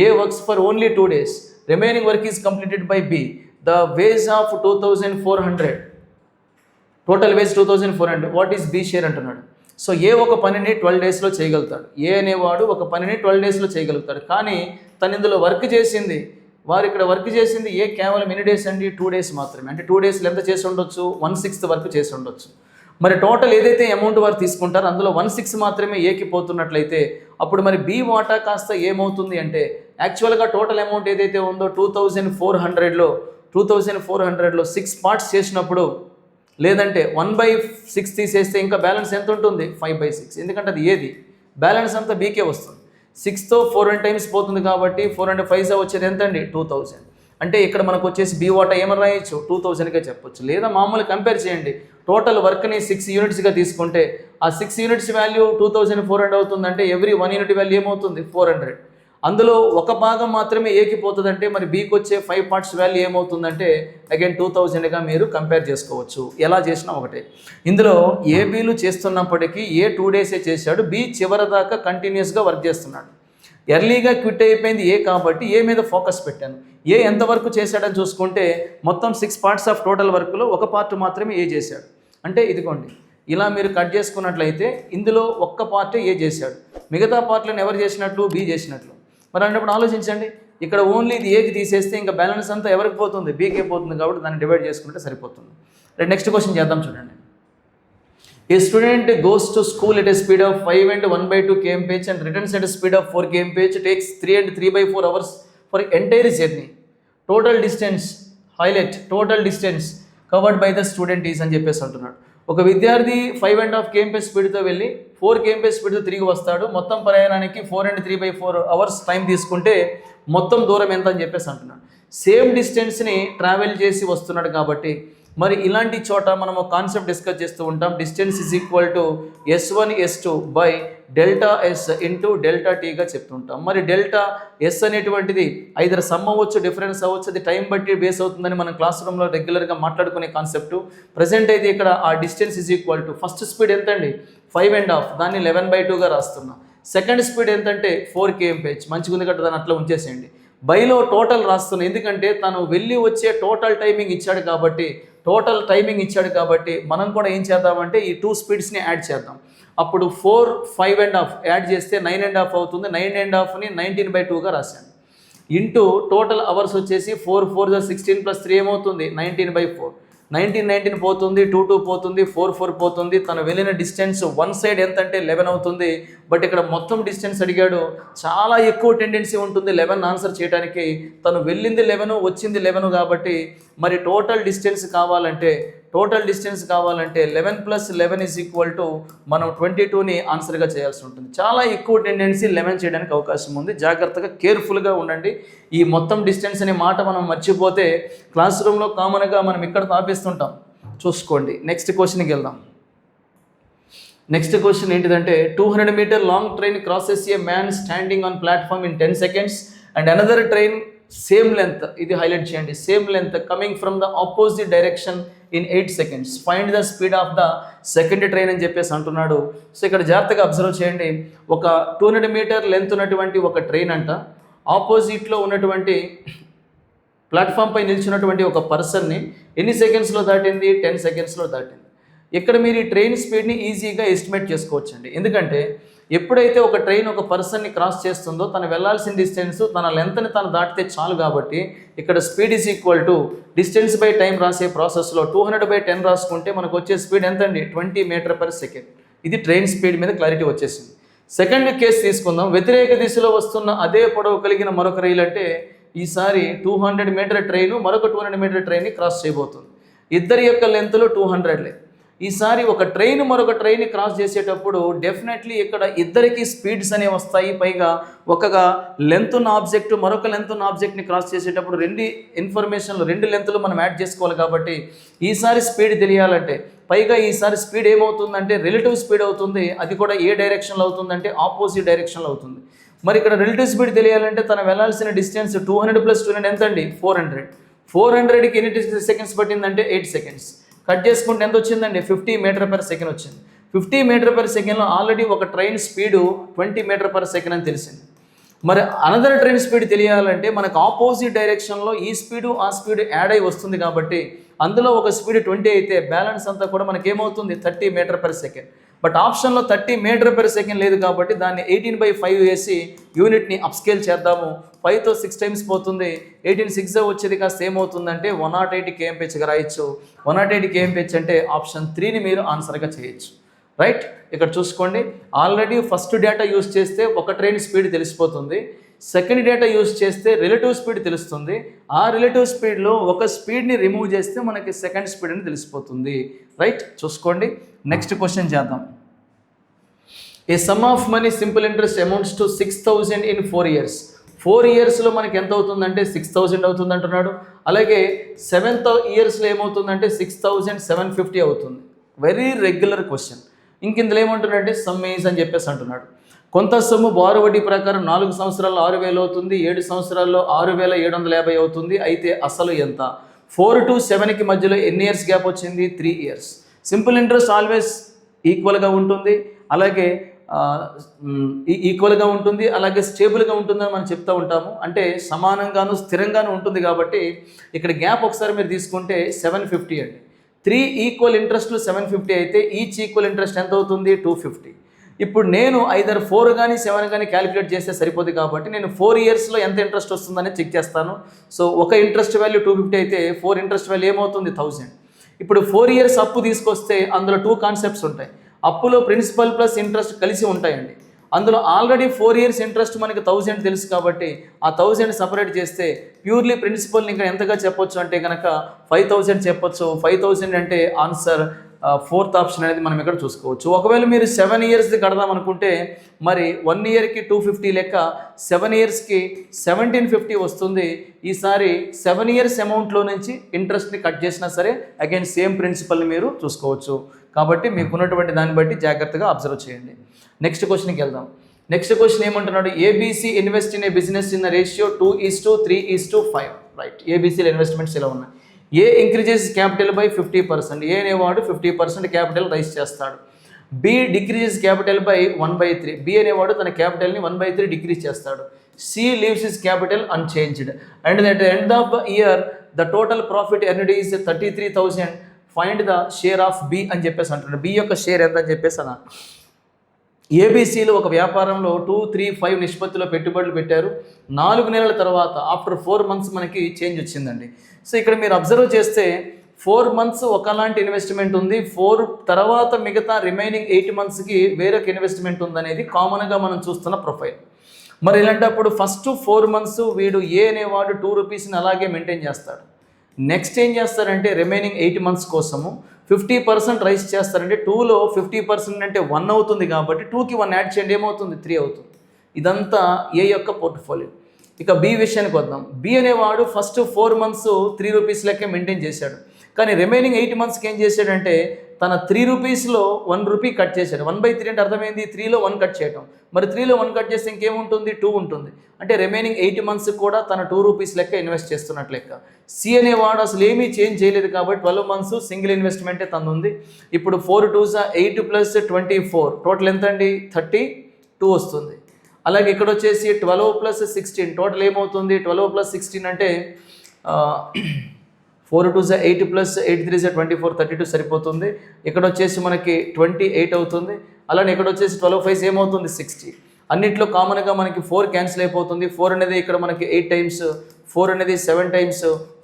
A works for only 2 days. Remaining work is completed by B. The wage of 2400. Total wage 2400. What is B share అంటున్నాడు. సో ఏ ఒక పనిని 12 డేస్లో చేయగలుగుతాడు. ఏ అనేవాడు ఒక పనిని 12 డేస్లో చేయగలుగుతాడు. కానీ తను ఇందులో వర్క్ చేసింది, వారు ఇక్కడ వర్క్ చేసింది ఏ కేవలం ఎన్ని డేస్ అండి? 2 days మాత్రమే. అంటే 2 డేస్లో ఎంత చేసి ఉండొచ్చు? 1/6 వర్క్ చేసి ఉండొచ్చు. మరి టోటల్ ఏదైతే అమౌంట్ వారు తీసుకుంటారో అందులో 1/6 మాత్రమే ఏకి పోతున్నట్లయితే అప్పుడు మరి బి వాటా కాస్త ఏమవుతుంది అంటే యాక్చువల్గా టోటల్ అమౌంట్ ఏదైతే ఉందో 2400లో 6 పార్ట్స్ చేసినప్పుడు, లేదంటే 1/6 తీసేస్తే ఇంకా బ్యాలెన్స్ ఎంత ఉంటుంది? 5/6. ఎందుకంటే అది ఏది బ్యాలెన్స్ అంతా బీకే వస్తుంది. 6తో 400 టైమ్స్ పోతుంది కాబట్టి 400 5 వచ్చేది ఎంత అండి 2000. అంటే ఇక్కడ మనకు వచ్చేసి బి వాటా ఏమని రాయొచ్చు 2000గా చెప్పొచ్చు. లేదా మామూలు కంపేర్ చేయండి, టోటల్ వర్క్ని 6 యూనిట్స్గా తీసుకుంటే ఆ 6 యూనిట్స్ వాల్యూ 2400 అవుతుందంటే ఎవ్రీ 1 యూనిట్ వాల్యూ ఏమవుతుంది 400. అందులో ఒక భాగం మాత్రమే ఏకి పోతుందంటే మరి బీకి వచ్చే 5 పార్ట్స్ వాల్యూ ఏమవుతుందంటే అగైన్ 2000గా మీరు కంపేర్ చేసుకోవచ్చు. ఎలా చేసినా ఒకటే. ఇందులో ఏబీలు చేస్తున్నప్పటికీ ఏ 2 డేసే చేశాడు, బి చివరి దాకా కంటిన్యూస్గా వర్క్ చేస్తున్నాడు. ఎర్లీగా క్విట్ అయిపోయింది ఏ కాబట్టి ఏ మీద ఫోకస్ పెట్టాను. ఏ ఎంతవరకు చేశాడని చూసుకుంటే మొత్తం 6 పార్ట్స్ ఆఫ్ టోటల్ వర్క్లో ఒక పార్ట్ మాత్రమే ఏ చేశాడు. అంటే ఇదిగోండి ఇలా మీరు కట్ చేసుకున్నట్లయితే ఇందులో ఒక్క పార్టే ఏ చేశాడు, మిగతా పార్ట్లను ఎవరు చేసినట్లు బి చేసినట్లు. మరి అన్నప్పుడు ఆలోచించండి, ఇక్కడ ఓన్లీ ఇది ఏకి తీసేస్తే ఇంకా బ్యాలెన్స్ అంతా ఎవరికి పోతుంది బీకే పోతుంది కాబట్టి దాన్ని డివైడ్ చేసుకుంటే సరిపోతుంది. నెక్స్ట్ క్వశ్చన్ చేద్దాం చూడండి. A student goes to school at a speed of 5 and 1/2 kmph and returns at a speed of 4 kmph, takes 3 and 3/4 hours for entire journey. Total distance, highlight total distance covered by the student is అని చెప్పేసి అంటున్నాడు. ఒక విద్యార్థి 5.5 kmph స్పీడ్తో వెళ్ళి 4 kmph స్పీడ్తో తిరిగి వస్తాడు. మొత్తం ప్రయాణానికి 4 and 3/4 hours టైం తీసుకుంటే మొత్తం దూరం ఎంత అని చెప్పేసి అంటున్నాడు. సేమ్ డిస్టెన్స్ని ట్రావెల్ చేసి వస్తున్నాడు కాబట్టి మరి ఇలాంటి చోట మనం ఒక కాన్సెప్ట్ డిస్కస్ చేస్తూ ఉంటాం. Distance is equal to S1 S2 by delta s into delta టీగా చెప్తుంటాం. మరి డెల్టా ఎస్ అనేటువంటిది ఐదర్ సమ్ అవ్వచ్చు, డిఫరెన్స్ అవ్వచ్చు, అది టైం బట్టి బేస్ అవుతుందని మనం క్లాస్ రూమ్లో రెగ్యులర్గా మాట్లాడుకునే కాన్సెప్ట్. ప్రజెంట్ అయితే ఇక్కడ ఆ distance is equal to first speed ఎంత అండి 5.5, దాన్ని 11/2గా రాస్తున్నా. సెకండ్ స్పీడ్ ఎంతంటే 4 kmph, మంచిగా ఉంది కదా దాన్ని అట్లా ఉంచేసేయండి. బైలో టోటల్ రాస్తున్నాను ఎందుకంటే తను వెళ్ళి వచ్చే టోటల్ టైమింగ్ ఇచ్చాడు కాబట్టి మనం కూడా ఏం చేద్దామంటే ఈ 2 స్పీడ్స్ని యాడ్ చేద్దాం. అప్పుడు 4 5.5 యాడ్ చేస్తే 9.5 అవుతుంది. 9.5ని 19/2గా రాశాను. ఇంటూ టోటల్ అవర్స్ వచ్చేసి 4 4 16 + 3 ఏమవుతుంది 19/4. 19 పోతుంది, 2 పోతుంది, 4 పోతుంది. తను వెళ్ళిన డిస్టెన్స్ వన్ సైడ్ ఎంత అంటే 11 అవుతుంది. బట్ ఇక్కడ మొత్తం డిస్టెన్స్ అడిగాడు, చాలా ఎక్కువ టెండెన్సీ ఉంటుంది 11 ఆన్సర్ చేయడానికి. తను వెళ్ళింది 11 వచ్చింది 11 కాబట్టి మరి టోటల్ డిస్టెన్స్ కావాలంటే 11 + 11 ఈజ్ ఈక్వల్ టు మనం 22ని ఆన్సర్గా చేయాల్సి ఉంటుంది. చాలా ఎక్కువ టెండెన్సీ 11 చేయడానికి అవకాశం ఉంది. జాగ్రత్తగా కేర్ఫుల్గా ఉండండి. ఈ మొత్తం డిస్టెన్స్ అనే మాట మనం మర్చిపోతే క్లాస్ రూమ్లో కామన్గా మనం ఇక్కడ తాపిస్తుంటాం. చూసుకోండి. నెక్స్ట్ క్వశ్చన్కి వెళ్దాం. నెక్స్ట్ క్వశ్చన్ ఏంటిదంటే 200 meter long train crosses a man standing on platform in 10 seconds and another train same length, ఇది హైలైట్ చేయండి, same length coming from the opposite direction in 8 seconds. Find the speed of the second train అని చెప్పేసి అంటున్నాడు. సో ఇక్కడ జాగ్రత్తగా అబ్జర్వ్ చేయండి. ఒక 200 మీటర్ లెంత్ ఉన్నటువంటి ఒక ట్రైన్ అంట ఆపోజిట్లో ఉన్నటువంటి ప్లాట్ఫామ్ పై నిల్చున్నటువంటి ఒక పర్సన్ని ఎన్ని సెకండ్స్లో దాటింది 10 secondsలో దాటింది. ఇక్కడ మీరు ఈ ట్రైన్ స్పీడ్ని ఈజీగా ఎస్టిమేట్ చేసుకోవచ్చండి. ఎందుకంటే ఎప్పుడైతే ఒక ట్రైన్ ఒక పర్సన్ని క్రాస్ చేస్తుందో తను వెళ్ళాల్సిన డిస్టెన్స్ తన లెంత్ని తను దాటితే చాలు కాబట్టి ఇక్కడ speed is equal to distance by time రాసే ప్రాసెస్లో 200/10 రాసుకుంటే మనకు వచ్చే స్పీడ్ ఎంత అండి 20 m/s. ఇది ట్రైన్ స్పీడ్ మీద క్లారిటీ వచ్చేసింది. సెకండ్ కేసు తీసుకుందాం. వ్యతిరేక దిశలో వస్తున్న అదే పొడవు కలిగిన మరొక రైలు అంటే ఈసారి 200 మీటర్ ట్రైన్ మరొక 200 మీటర్ ట్రైన్ని క్రాస్ చేయబోతుంది. ఇద్దరి యొక్క లెంత్లు 200లే. ఈసారి ఒక ట్రైన్ మరొక ట్రైన్ని క్రాస్ చేసేటప్పుడు డెఫినెట్లీ ఇక్కడ ఇద్దరికి స్పీడ్స్ అనేవి వస్తాయి. పైగా ఒక లెంత్ ఉన్న ఆబ్జెక్ట్ మరొక లెంత్ ఉన్న ఆబ్జెక్ట్ని క్రాస్ చేసేటప్పుడు రెండు లెంత్లు మనం యాడ్ చేసుకోవాలి. కాబట్టి ఈసారి స్పీడ్ తెలియాలంటే పైగా ఈసారి స్పీడ్ ఏమవుతుందంటే రిలేటివ్ స్పీడ్ అవుతుంది. అది కూడా ఏ డైరెక్షన్లో అవుతుందంటే ఆపోజిట్ డైరెక్షన్లో అవుతుంది. మరి ఇక్కడ రిలేటివ్ స్పీడ్ తెలియాలంటే తను వెళ్ళాల్సిన డిస్టెన్స్ 200 + 200 ఎంత అండి 400కి ఎన్ని సెకండ్స్ పట్టిందంటే 8 seconds. కట్ చేసుకుంటే ఎంత వచ్చిందండి 50 m/s వచ్చింది. 50 m/sలో ఆల్రెడీ ఒక ట్రైన్ స్పీడు 20 m/s అని తెలిసింది. మరి అనదర్ ట్రైన్ స్పీడ్ తెలియాలంటే మనకు ఆపోజిట్ డైరెక్షన్లో ఈ స్పీడు ఆ స్పీడ్ యాడ్ అయి వస్తుంది. కాబట్టి అందులో ఒక స్పీడ్ 20 అయితే బ్యాలెన్స్ అంతా కూడా మనకి ఏమవుతుంది 30 m/s. బట్ ఆప్షన్లో 30 m/s లేదు కాబట్టి దాన్ని 18/5 వేసి యూనిట్ని అప్స్కేల్ చేద్దాము. 5తో 6 టైమ్స్ పోతుంది. 18 6 వచ్చేది కాస్త ఏమవుతుందంటే 108 kmph రాయొచ్చు. 108 kmph అంటే ఆప్షన్ 3ని మీరు ఆన్సర్గా చేయొచ్చు. రైట్, ఇక్కడ చూసుకోండి. ఆల్రెడీ ఫస్ట్ డేటా యూజ్ చేస్తే ఒక ట్రైన్ స్పీడ్ తెలిసిపోతుంది. సెకండ్ డేటా యూజ్ చేస్తే రిలేటివ్ స్పీడ్ తెలుస్తుంది. ఆ రిలేటివ్ స్పీడ్లో ఒక స్పీడ్ని రిమూవ్ చేస్తే మనకి సెకండ్ స్పీడ్ అని తెలిసిపోతుంది. రైట్, చూసుకోండి. నెక్స్ట్ క్వశ్చన్ చేద్దాం. A sum of money simple interest amounts to 6,000 in 4 years. 4 yearsలో మనకి ఎంత అవుతుందంటే 6,000 అవుతుంది అంటున్నాడు. అలాగే 7th yearsలో ఏమవుతుందంటే 6,750 అవుతుంది. Very regular question. ఇంక ఇందులో ఏమంటున్నాడంటే సమ్ ఈజ్ అని చెప్పేసి అంటున్నాడు. కొంత సొమ్ము బారు వడ్డీ ప్రకారం 4 సంవత్సరాల్లో 6,000 అవుతుంది, 7 సంవత్సరాల్లో 6,750 అవుతుంది. అయితే అసలు ఎంత? 4 to 7కి మధ్యలో ఎన్ని ఇయర్స్ గ్యాప్ వచ్చింది? 3 years. సింపుల్ ఇంట్రెస్ట్ ఆల్వేస్ ఈక్వల్గా ఉంటుంది, అలాగే ఈక్వల్గా ఉంటుంది, అలాగే స్టేబుల్గా ఉంటుందని మనం చెప్తూ ఉంటాము. అంటే సమానంగాను స్థిరంగాను ఉంటుంది. కాబట్టి ఇక్కడ గ్యాప్ ఒకసారి మీరు తీసుకుంటే 750 అండి. 3 ఈక్వల్ ఇంట్రెస్ట్లు 750 అయితే ఈచ్ ఈక్వల్ ఇంట్రెస్ట్ ఎంత అవుతుంది? 250. ఇప్పుడు నేను ఐదర్ 4 కానీ 7 కానీ క్యాలిక్యులేట్ చేస్తే సరిపోదు. కాబట్టి నేను 4 yearsలో ఎంత ఇంట్రెస్ట్ వస్తుందని చెక్ చేస్తాను. సో ఒక ఇంట్రెస్ట్ వాల్యూ 250 అయితే 4 ఇంట్రెస్ట్ వాల్యూ ఏమవుతుంది? 1000. ఇప్పుడు 4 years అప్పు తీసుకొస్తే అందులో 2 కాన్సెప్ట్స్ ఉంటాయి. అప్పులో ప్రిన్సిపల్ ప్లస్ ఇంట్రెస్ట్ కలిసి ఉంటాయండి. అందులో ఆల్రెడీ 4 years ఇంట్రెస్ట్ మనకి 1000 తెలుసు. కాబట్టి ఆ 1000 సపరేట్ చేస్తే ప్యూర్లీ ప్రిన్సిపల్ని ఇంకా ఎంతగా చెప్పొచ్చు అంటే కనుక 5,000 చెప్పొచ్చు. 5,000 అంటే ఆన్సర్ 4th ఆప్షన్ అనేది మనం ఇక్కడ చూసుకోవచ్చు. ఒకవేళ మీరు 7 yearsది కడదాం అనుకుంటే మరి 1 yearకి 250 లెక్క 7 yearsకి 1,750 వస్తుంది. ఈసారి 7 years అమౌంట్లో నుంచి ఇంట్రెస్ట్ని కట్ చేసినా సరే అగైన్ సేమ్ ప్రిన్సిపల్ని మీరు చూసుకోవచ్చు. కాబట్టి మీకు ఉన్నటువంటి దాన్ని బట్టి జాగ్రత్తగా అబ్జర్వ్ చేయండి. నెక్స్ట్ క్వశ్చన్కి వెళ్దాం. నెక్స్ట్ క్వశ్చన్ ఏమంటున్నాడు? ABC invest in a business in ratio 2:3:5. Right. ఏబీసీలో ఇన్వెస్ట్మెంట్స్ ఇలా ఉన్నాయి. A increases capital by 50%. A అనేవాడు 50% క్యాపిటల్ రైజ్ చేస్తాడు. B decreases capital by 1/3. B అనేవాడు తన క్యాపిటల్ని 1/3 డిక్రీజ్ చేస్తాడు. C leaves his capital unchanged. And at the end of the year the total profit earned is 33,000. Find the share of B అని చెప్పేసి అంటున్నాడు. బి యొక్క షేర్ ఎంత అని చెప్పేసి అన్న. ఏబీసీలో ఒక వ్యాపారంలో 2-3-5 నిష్పత్తిలో పెట్టుబడులు పెట్టారు. 4 నెలల తర్వాత ఆఫ్టర్ 4 months మనకి చేంజ్ వచ్చిందండి. సో ఇక్కడ మీరు అబ్జర్వ్ చేస్తే 4 months ఒకలాంటి ఇన్వెస్ట్మెంట్ ఉంది, 4 తర్వాత మిగతా రిమైనింగ్ 8 monthsకి వేరొక ఇన్వెస్ట్మెంట్ ఉందనేది కామన్గా మనం చూస్తున్న ప్రొఫైల్. మరి ఇలాంటప్పుడు ఫస్ట్ 4 months వీడు ఏ అనేవాడు 2 రూపీస్ని అలాగే మెయింటైన్ చేస్తాడు. నెక్స్ట్ ఏం చేస్తారంటే రిమైనింగ్ 8 months కోసము 50% రైజ్ చేస్తారంటే 2లో 50% అంటే 1 అవుతుంది. కాబట్టి 2కి 1 యాడ్ చేయండి, ఏమవుతుంది? 3 అవుతుంది. ఇదంతా ఏ యొక్క పోర్ట్ఫోలియో. ఇక బి విషయానికి వద్దాం. బి అనేవాడు ఫస్ట్ 4 months 3 రూపీస్ లెక్కే మెయింటైన్ చేశాడు. కానీ రిమైనింగ్ 8 monthsకి ఏం చేశాడంటే తన 3 రూపీస్లో 1 రూపీ కట్ చేశాడు. 1/3 అంటే అర్థమైంది 3లో 1 కట్ చేయటం. మరి 3లో 1 కట్ చేస్తే ఇంకేముంటుంది? 2 ఉంటుంది. అంటే రిమైనింగ్ 8 months కూడా తన 2 రూపీస్ లెక్క ఇన్వెస్ట్ చేస్తున్నట్లు లెక్క. సి అనేవాడు అసలు ఏమీ చేంజ్ చేయలేదు. కాబట్టి 12 months సింగిల్ ఇన్వెస్ట్మెంటే తనుంది. ఇప్పుడు 4 2s 8 + 24 టోటల్ ఎంత అండి? 32 వస్తుంది. అలాగే ఇక్కడ వచ్చేసి 12 + 16 టోటల్ ఏమవుతుంది? 12 + 16 అంటే 4 2s 8 + 8 3s 24 32 సరిపోతుంది. ఇక్కడ వచ్చేసి మనకి 28 అవుతుంది. అలానే ఇక్కడ వచ్చేసి 12 5s ఏమవుతుంది? 60. అన్నిట్లో కామన్గా మనకి 4 క్యాన్సిల్ అయిపోతుంది. 4 అనేది ఇక్కడ మనకి 8 times, 4 అనేది 7 times,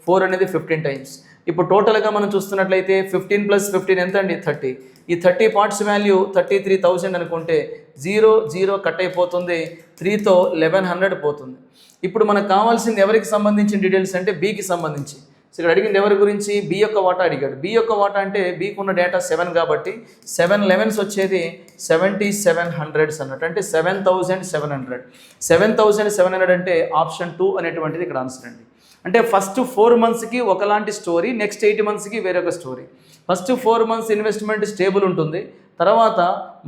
4 అనేది 15 times. ఇప్పుడు టోటల్గా మనం చూస్తున్నట్లయితే 15 + 15 ఎంత అండి? 30. ఈ 30 parts వాల్యూ 33,000 అనుకుంటే 0 0 కట్ అయిపోతుంది. 3తో 1100 పోతుంది. ఇప్పుడు మనకు కావాల్సింది ఎవరికి సంబంధించిన డీటెయిల్స్ అంటే బికి సంబంధించి. సో ఇక్కడ అడిగింది ఎవరి గురించి? బి యొక్క వాటా అడిగాడు. బి యొక్క వాటా అంటే బీకి ఉన్న డేటా 7 కాబట్టి 7 11s వచ్చేది 7700 అన్నట్టు. అంటే 7,700. 7,700 అంటే ఆప్షన్ 2 అనేటువంటిది ఇక్కడ ఆన్సర్ అండి. అంటే ఫస్ట్ 4 monthsకి ఒకలాంటి స్టోరీ, నెక్స్ట్ 8 monthsకి వేరొక story. First 4 months investment stable ఉంటుంది. తర్వాత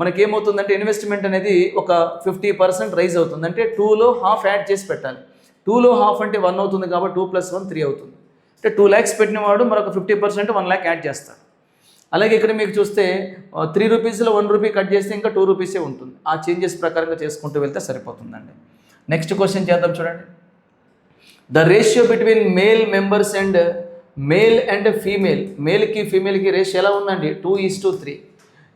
మనకేమవుతుందంటే ఇన్వెస్ట్మెంట్ అనేది ఒక 50% రైజ్ అవుతుంది. అంటే 2లో ½ యాడ్ చేసి పెట్టాలి. 2లో ½ అంటే 1 అవుతుంది. కాబట్టి 2 + 1 3 అవుతుంది. అంటే 2 lakhs పెట్టినవాడు మరొక 50% 1 lakh యాడ్ చేస్తాడు. అలాగే ఇక్కడ మీకు చూస్తే 3 రూపీస్లో 1 రూపీ కట్ చేస్తే ఇంకా 2 రూపీసే ఉంటుంది. ఆ చేంజెస్ ప్రకారంగా చేసుకుంటూ వెళ్తే సరిపోతుందండి. నెక్స్ట్ క్వశ్చన్ చేద్దాం చూడండి. The ratio between male members and male and female. మేల్కి ఫీమేల్కి రేషియో ఎలా ఉందండి? 2:3.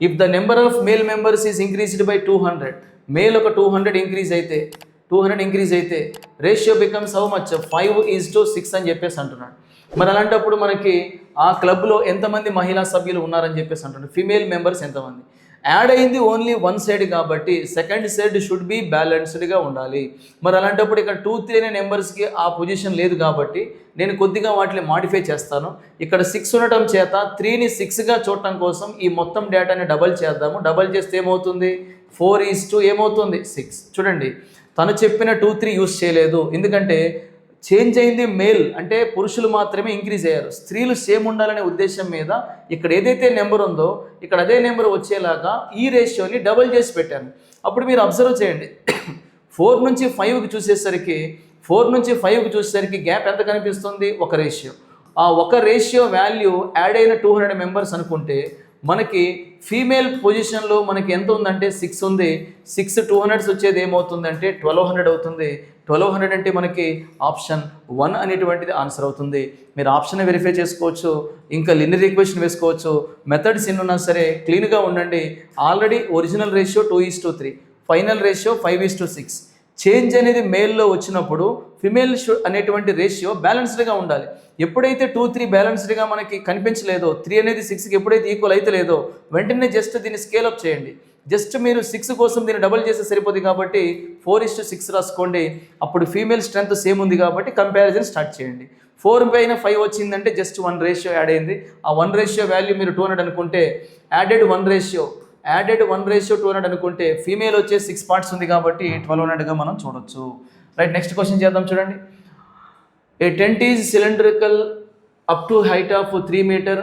If the number of male members is increased by 200. Male ఒక 200 ఇంక్రీజ్ అయితే రేషియో బికమ్స్ హౌ మచ్? 5:6 అని చెప్పేసి అంటున్నాడు. మరి అలాంటప్పుడు మనకి ఆ క్లబ్లో ఎంతమంది మహిళా సభ్యులు ఉన్నారని చెప్పేసి అంటున్నాడు. ఫీమేల్ మెంబర్స్ ఎంతమంది? యాడ్ అయింది ఓన్లీ వన్ సైడ్ కాబట్టి సెకండ్ సైడ్ షుడ్ బి బ్యాలెన్స్డ్గా ఉండాలి. మరి అలాంటప్పుడు ఇక్కడ 2, 3 అనే నెంబర్స్కి ఆ పొజిషన్ లేదు కాబట్టి నేను కొద్దిగా వాటిని మాడిఫై చేస్తాను. ఇక్కడ 6 ఉండటం చేత 3ని 6గా చూడటం కోసం ఈ మొత్తం డేటాని డబల్ చేద్దాము. డబల్ చేస్తే ఏమవుతుంది, 4:2 ఏమవుతుంది, 6. చూడండి, తను చెప్పిన 2, 3 యూస్ చేయలేదు, ఎందుకంటే చేంజ్ అయింది మేల్, అంటే పురుషులు మాత్రమే ఇంక్రీజ్ అయ్యారు. స్త్రీలు సేమ్ ఉండాలనే ఉద్దేశం మీద ఇక్కడ ఏదైతే నెంబర్ ఉందో ఇక్కడ అదే నెంబర్ వచ్చేలాగా ఈ రేషియోని డబల్ చేసి పెట్టాను. అప్పుడు మీరు అబ్జర్వ్ చేయండి, 4 నుంచి 5కి చూసేసరికి 4 నుంచి 5కి చూసేసరికి గ్యాప్ ఎంత కనిపిస్తుంది, ఒక రేషియో. ఆ ఒక రేషియో వాల్యూ యాడ్ అయిన 200 మెంబర్స్ అనుకుంటే మనకి ఫీమేల్ పొజిషన్లో మనకి ఎంత ఉందంటే 6 ఉంది. 6 200s వచ్చేది ఏమవుతుందంటే 1200 అవుతుంది. 1200 అంటే మనకి ఆప్షన్ 1 అనేటువంటిది ఆన్సర్ అవుతుంది. మీరు ఆప్షన్ వెరిఫై చేసుకోవచ్చు, ఇంకా లినియర్ ఈక్వేషన్ వేసుకోవచ్చు. మెథడ్స్ ఎన్ని ఉన్నా సరే క్లీన్గా ఉండండి. Already original ratio 2:3, final ratio 5:6. Change అనేది మేల్లో వచ్చినప్పుడు ఫిమేల్ అనేటువంటి రేషియో బ్యాలెన్స్డ్గా ఉండాలి. ఎప్పుడైతే 2, 3 బ్యాలెన్స్డ్గా మనకి కనిపించలేదో, 3 అనేది 6కి ఎప్పుడైతే ఈక్వల్ అయితే లేదో వెంటనే జస్ట్ దీన్ని స్కేలప్ చేయండి. జస్ట్ మీరు 6 కోసం దీన్ని డబల్ చేస్తే సరిపోతుంది కాబట్టి 4:6 రాసుకోండి. అప్పుడు ఫీమేల్ స్ట్రెంత్ సేమ్ ఉంది కాబట్టి కంపారిజన్ స్టార్ట్ చేయండి. 4 పైన 5 వచ్చిందంటే జస్ట్ 1 రేషియో యాడ్ అయింది. ఆ 1 రేషియో వాల్యూ మీరు 200 అనుకుంటే యాడెడ్ 1 రేషియో 200 అనుకుంటే ఫీమేల్ వచ్చే 6 పార్ట్స్ ఉంది కాబట్టి 1200గా మనం చూడొచ్చు. రైట్, నెక్స్ట్ క్వశ్చన్ చేద్దాం. చూడండి, a tent is cylindrical up to height of 3 meter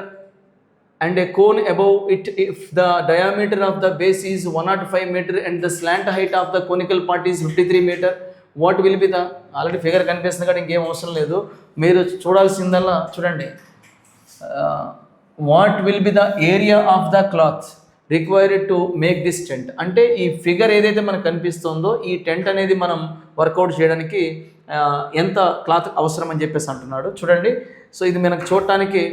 and a cone above it if the diameter of the base is 105 meter and the slant height of the conical part is 53 meter. What will be the, already figure కనిపిస్తుంది కాబట్టి ఇంకేం అవసరం లేదు, మీరు చూడాల్సిందల్లా చూడండి. What will be the area of the cloth required to make this tent. అంటే ఈ ఫిగర్ ఏదైతే మనకు కనిపిస్తుందో ఈ టెంట్ అనేది మనం వర్కౌట్ చేయడానికి ఎంత క్లాత్ అవసరం అని చెప్పేసి అంటున్నాడు. చూడండి, సో ఇది మనకు చూడటానికి